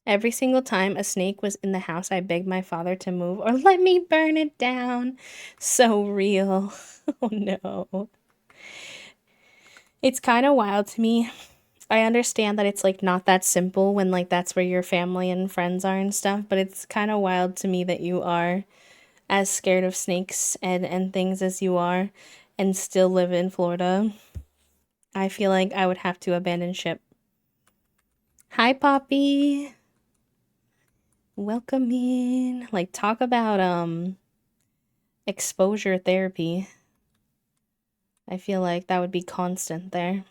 Every single time a snake was in the house, I begged my father to move or let me burn it down. So real. Oh no. It's kind of wild to me. I understand that it's like not that simple when like that's where your family and friends are and stuff, but it's kind of wild to me that you are as scared of snakes and things as you are and still live in Florida. I feel like I would have to abandon ship. Hi, Poppy. Welcome in. Like, talk about exposure therapy. I feel like that would be constant there.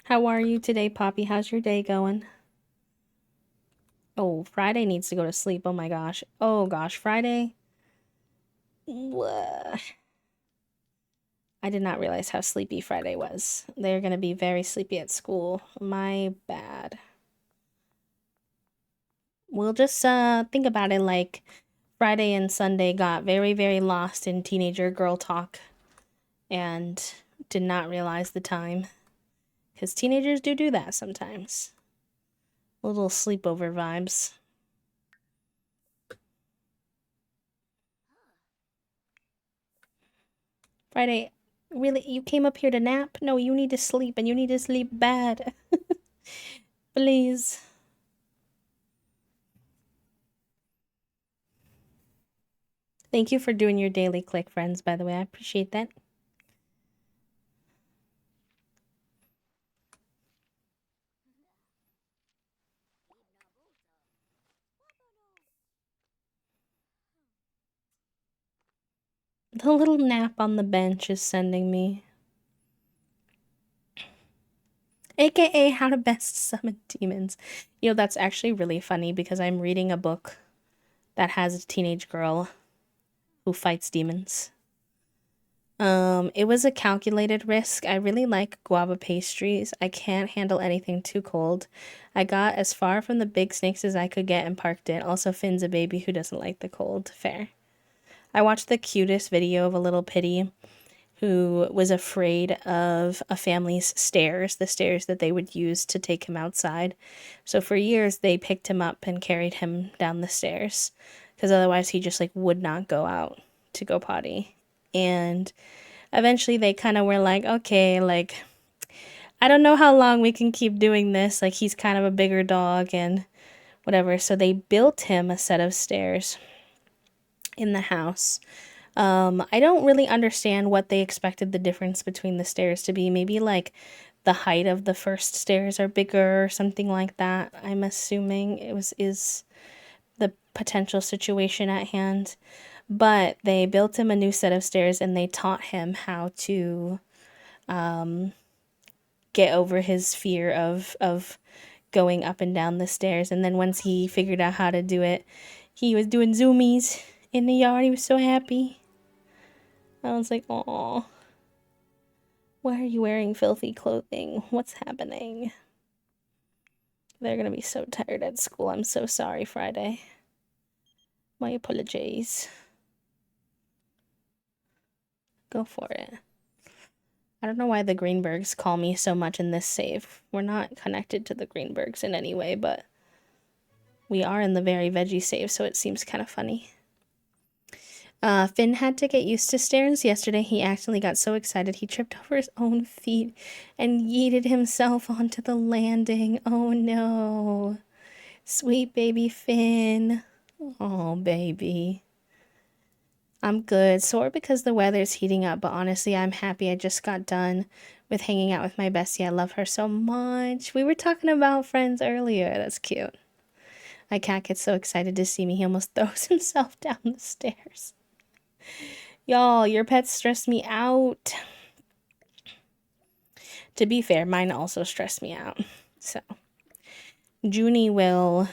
How are you today, Poppy? How's your day going? Oh, Friday needs to go to sleep. Oh my gosh. Oh gosh, Friday. Blah. I did not realize how sleepy Friday was. They're gonna be very sleepy at school. My bad. We'll just think about it like Friday and Sunday got very, very lost in teenager girl talk and did not realize the time. Because teenagers do that sometimes. Little sleepover vibes. Friday, really? You came up here to nap? No, you need to sleep, and you need to sleep bad. Please. Thank you for doing your daily click, friends, by the way. I appreciate that. The little nap on the bench is sending me. AKA How to Best Summon Demons. You know, that's actually really funny because I'm reading a book that has a teenage girl who fights demons. It was a calculated risk. I really like guava pastries. I can't handle anything too cold. I got as far from the big snakes as I could get and parked it. Also, Finn's a baby who doesn't like the cold. Fair. I watched the cutest video of a little pitty who was afraid of a family's stairs, the stairs that they would use to take him outside. So for years, they picked him up and carried him down the stairs because otherwise he just like would not go out to go potty. And eventually they kind of were like, okay, like, I don't know how long we can keep doing this. Like, he's kind of a bigger dog and whatever. So they built him a set of stairs in the house. I don't really understand what they expected the difference between the stairs to be. Maybe like the height of the first stairs are bigger or something like that. I'm assuming is the potential situation at hand. But they built him a new set of stairs and they taught him how to get over his fear of going up and down the stairs. And then once he figured out how to do it, he was doing zoomies in the yard. He was so happy. I was like, "Aw, why are you wearing filthy clothing? What's happening?" They're gonna be so tired at school. I'm so sorry, Friday. My apologies. Go for it. I don't know why the Greenbergs call me so much in this save. We're not connected to the Greenbergs in any way, but we are in the very veggie save, so it seems kind of funny. Finn had to get used to stairs. Yesterday, he accidentally got so excited he tripped over his own feet and yeeted himself onto the landing. Oh no. Sweet baby Finn. Oh, baby. I'm good. Sore because the weather's heating up, but honestly, I'm happy I just got done with hanging out with my bestie. I love her so much. We were talking about friends earlier. That's cute. My cat gets so excited to see me, he almost throws himself down the stairs. Y'all, your pets stress me out. To be fair, mine also stress me out. So, Junie will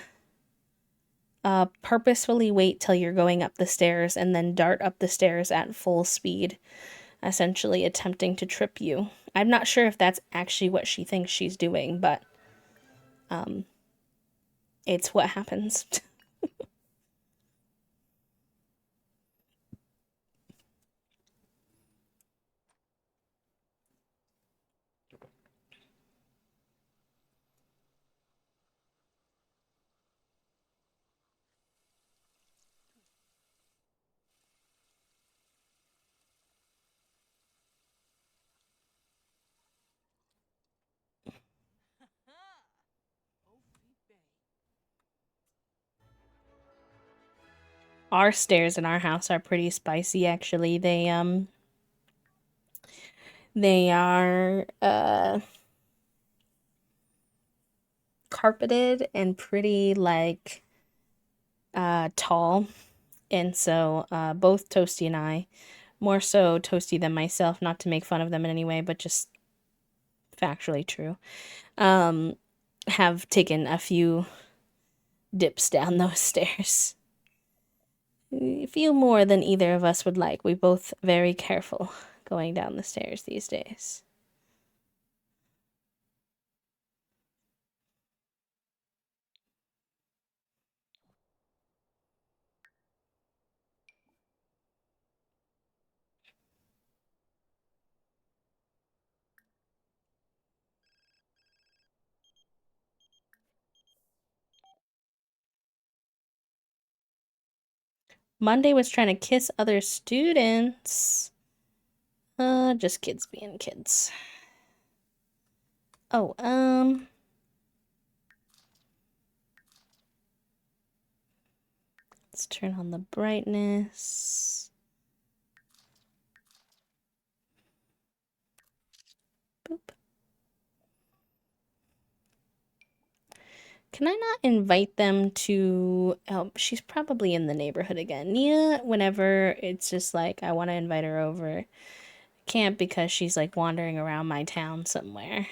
purposefully wait till you're going up the stairs and then dart up the stairs at full speed, essentially attempting to trip you. I'm not sure if that's actually what she thinks she's doing, but it's what happens. Our stairs in our house are pretty spicy actually. They are carpeted and pretty like tall. And so both Toasty and I, more so Toasty than myself, not to make fun of them in any way, but just factually true, have taken a few dips down those stairs. A few more than either of us would like. We both very careful going down the stairs these days. Monday was trying to kiss other students. Just kids being kids. Oh, let's turn on the brightness. Boop. Can I not invite them to... Oh, she's probably in the neighborhood again. Nia, whenever it's just like, I want to invite her over. Can't because she's like wandering around my town somewhere.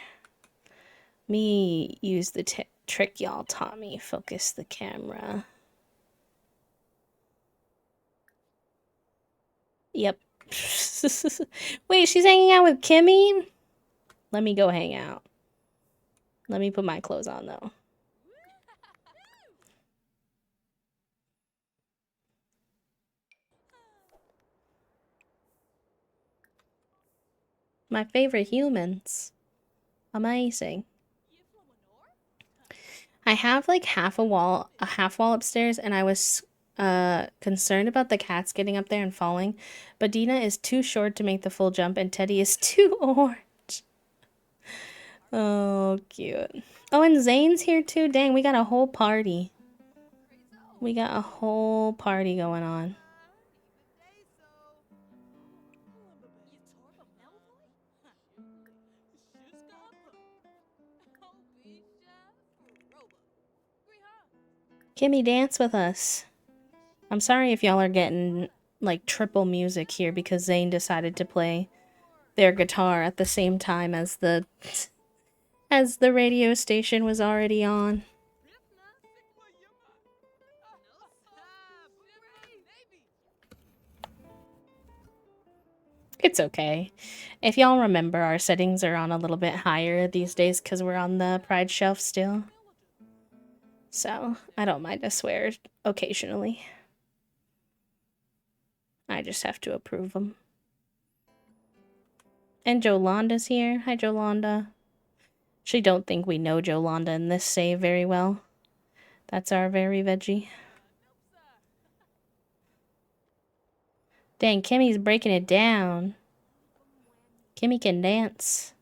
Me use the trick y'all taught me. Focus the camera. Yep. Wait, she's hanging out with Kimmy? Let me go hang out. Let me put my clothes on though. My favorite humans. Amazing. I have like a half wall upstairs, and I was concerned about the cats getting up there and falling, but Dina is too short to make the full jump, and Teddy is too orange. Oh, cute. Oh, and Zane's here too. Dang, we got a whole party. We got a whole party going on. Kimmy, dance with us. I'm sorry if y'all are getting like triple music here because Zane decided to play their guitar at the same time as the radio station was already on. It's okay. If y'all remember, our settings are on a little bit higher these days because we're on the Pride shelf still. So, I don't mind a swear occasionally. I just have to approve them. And Jolanda's here. Hi, Jolanda. She don't think we know Jolanda in this save very well. That's our very veggie. Dang, Kimmy's breaking it down. Kimmy can dance.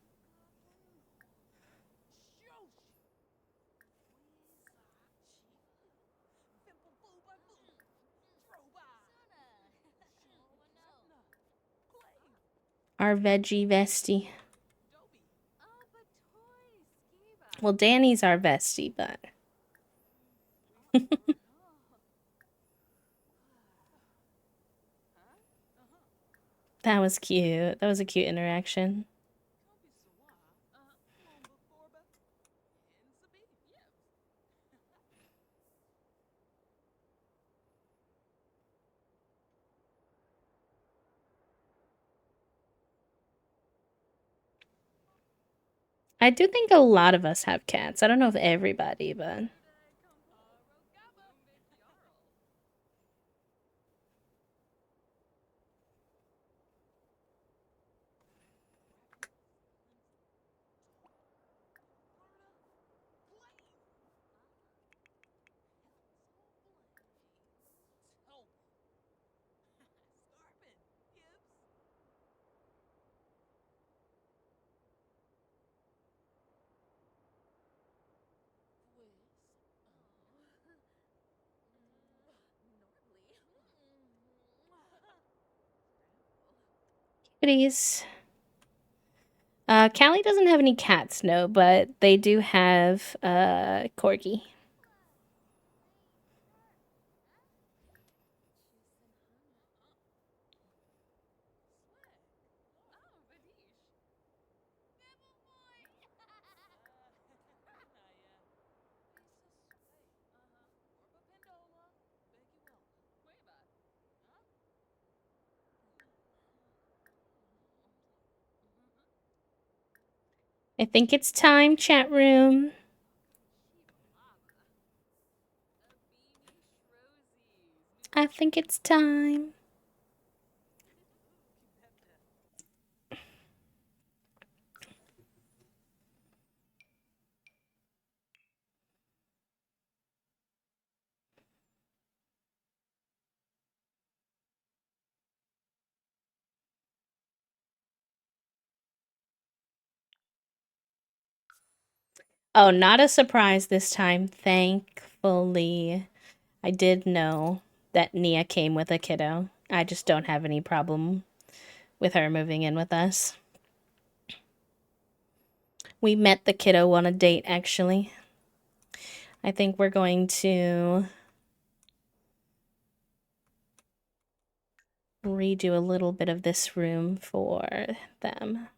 Our veggie vestie. Well, Danny's our vestie, but... That was cute. That was a cute interaction. I do think a lot of us have cats. I don't know if everybody, but... Kitties. Callie doesn't have any cats, no, but they do have corgi. I think it's time, chat room. I think it's time. Oh, not a surprise this time, thankfully. I did know that Nia came with a kiddo. I just don't have any problem with her moving in with us. We met the kiddo on a date, actually. I think we're going to redo a little bit of this room for them.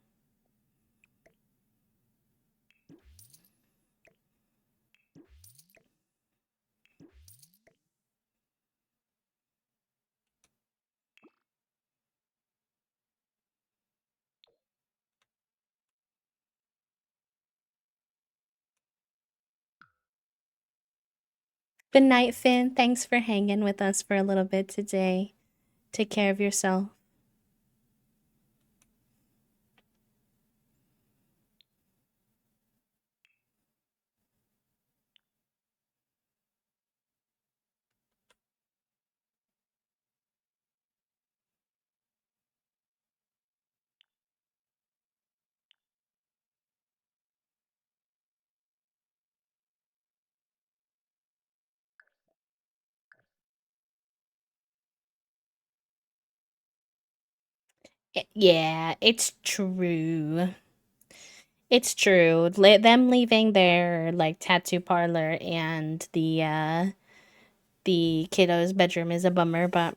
Good night, Finn. Thanks for hanging with us for a little bit today. Take care of yourself. Yeah, it's true. It's true. Them leaving their like tattoo parlor and the kiddo's bedroom is a bummer, but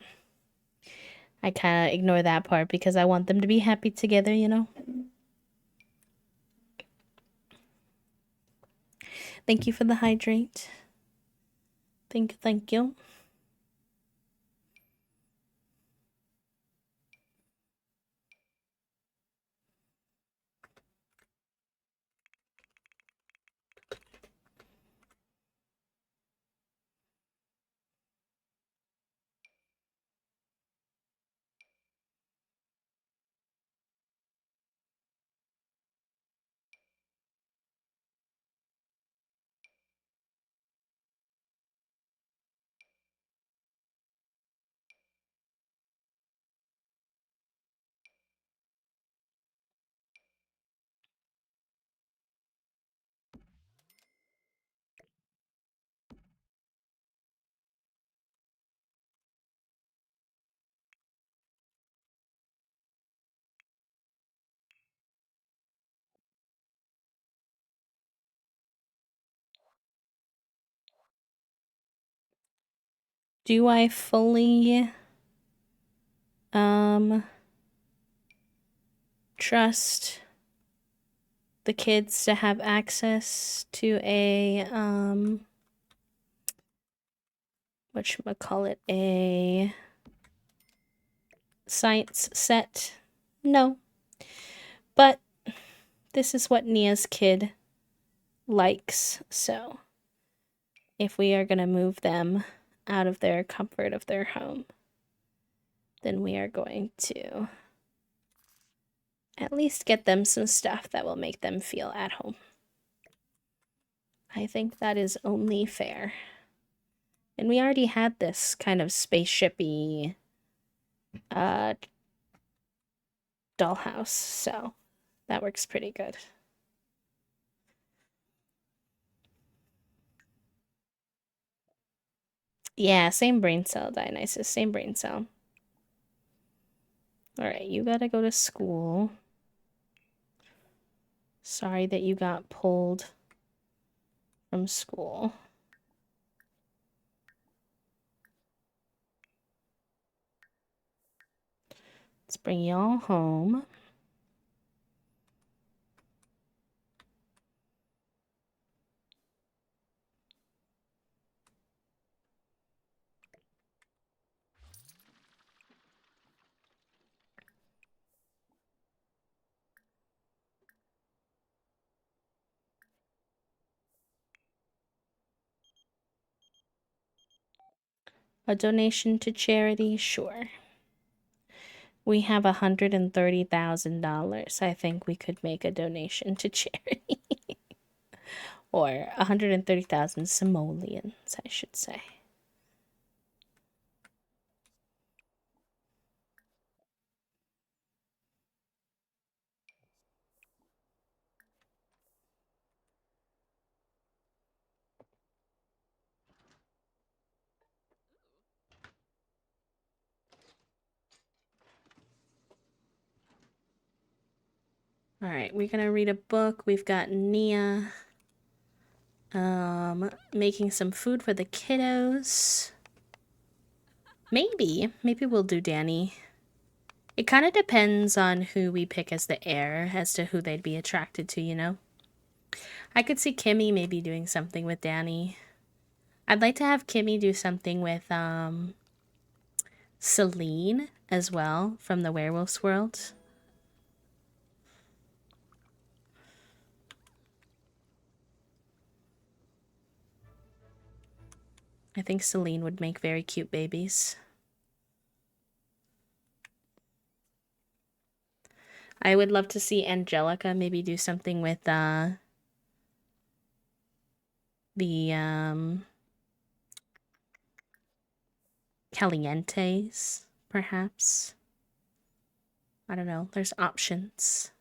I kind of ignore that part because I want them to be happy together, you know? Thank you for the hydrate. Thank you, thank you. Do I fully trust the kids to have access to a whatchamacallit, a science set? No. But this is what Nia's kid likes, so if we are gonna move them out of their comfort of their home, then we are going to at least get them some stuff that will make them feel at home. I think that is only fair. And we already had this kind of spaceshipy dollhouse, so that works pretty good. Yeah, same brain cell, Dionysus, same brain cell. All right, you gotta go to school. Sorry that you got pulled from school. Let's bring y'all home. A donation to charity? Sure. We have $130,000. I think we could make a donation to charity. Or 130,000 simoleons, I should say. All right, we're gonna read a book. We've got Nia making some food for the kiddos. Maybe we'll do Danny. It kind of depends on who we pick as the heir, as to who they'd be attracted to, you know? I could see Kimmy maybe doing something with Danny. I'd like to have Kimmy do something with Celine as well from the Werewolf's World. I think Celine would make very cute babies. I would love to see Angelica maybe do something with the Calientes, perhaps. I don't know. There's options.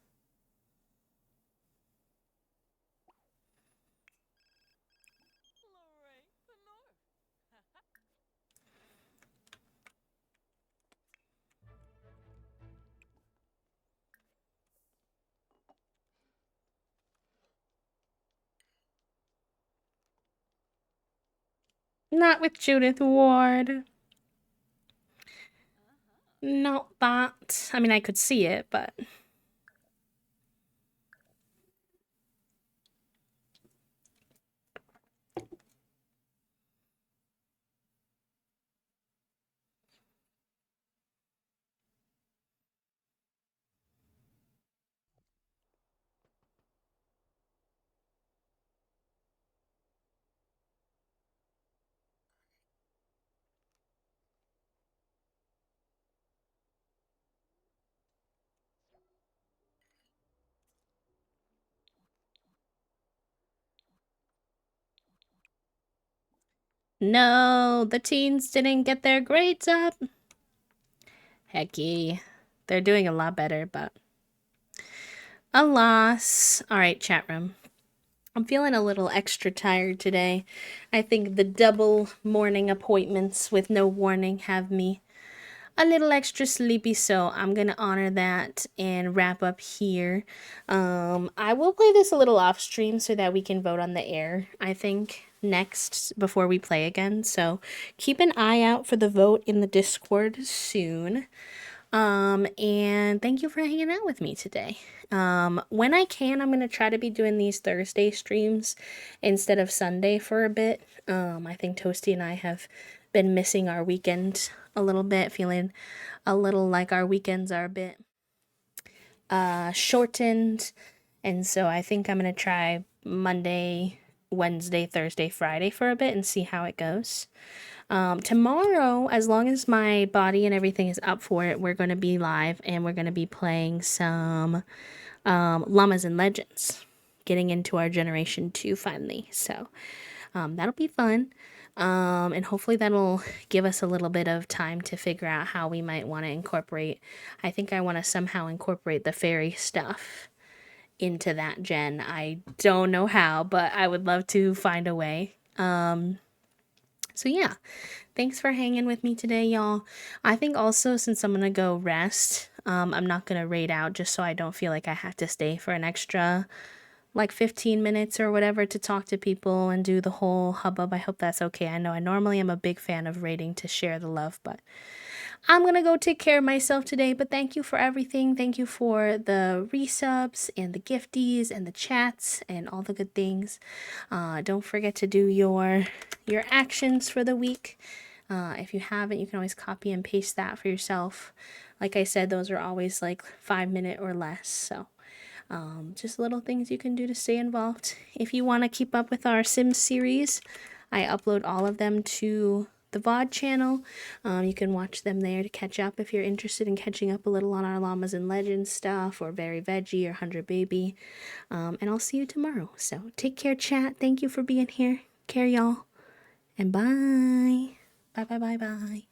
Not with Judith Ward. Not that. I mean, I could see it, but... No, the teens didn't get their grades up. Hecky. They're doing a lot better, but... Alas. Alright, chat room. I'm feeling a little extra tired today. I think the double morning appointments with no warning have me a little extra sleepy, so I'm gonna honor that and wrap up here. I will play this a little off stream so that we can vote on the air, I think, next before we play again. So keep an eye out for the vote in the Discord soon. And thank you for hanging out with me today. When I can, I'm going to try to be doing these Thursday streams instead of Sunday for a bit. I think Toasty and I have been missing our weekend a little bit, feeling a little like our weekends are a bit shortened. And so I think I'm going to try Monday, Wednesday, Thursday, Friday for a bit and see how it goes. Tomorrow, as long as my body and everything is up for it, we're going to be live and we're going to be playing some Llamas and Legends, getting into our Generation 2 finally. So that'll be fun. And hopefully that'll give us a little bit of time to figure out how we might want to incorporate. I think I want to somehow incorporate the fairy stuff into that gen. I don't know how, but I would love to find a way. So yeah, thanks for hanging with me today, y'all. I think also since I'm gonna go rest, I'm not going to raid out just so I don't feel like I have to stay for an extra like 15 minutes or whatever to talk to people and do the whole hubbub. I hope that's okay. I know I normally am a big fan of raiding to share the love, but I'm gonna go take care of myself today. But thank you for everything. Thank you for the resubs and the gifties and the chats and all the good things. Don't forget to do your actions for the week. If you haven't, you can always copy and paste that for yourself. Like I said, those are always like 5 minute or less. So just little things you can do to stay involved. If you want to keep up with our Sims series, I upload all of them to the VOD channel. You can watch them there to catch up if you're interested in catching up a little on our Llamas and Legends stuff, or Very Veggie, or 100 Baby. And I'll see you tomorrow. So take care, chat. Thank you for being here. Care, y'all. And bye. Bye, bye, bye, bye.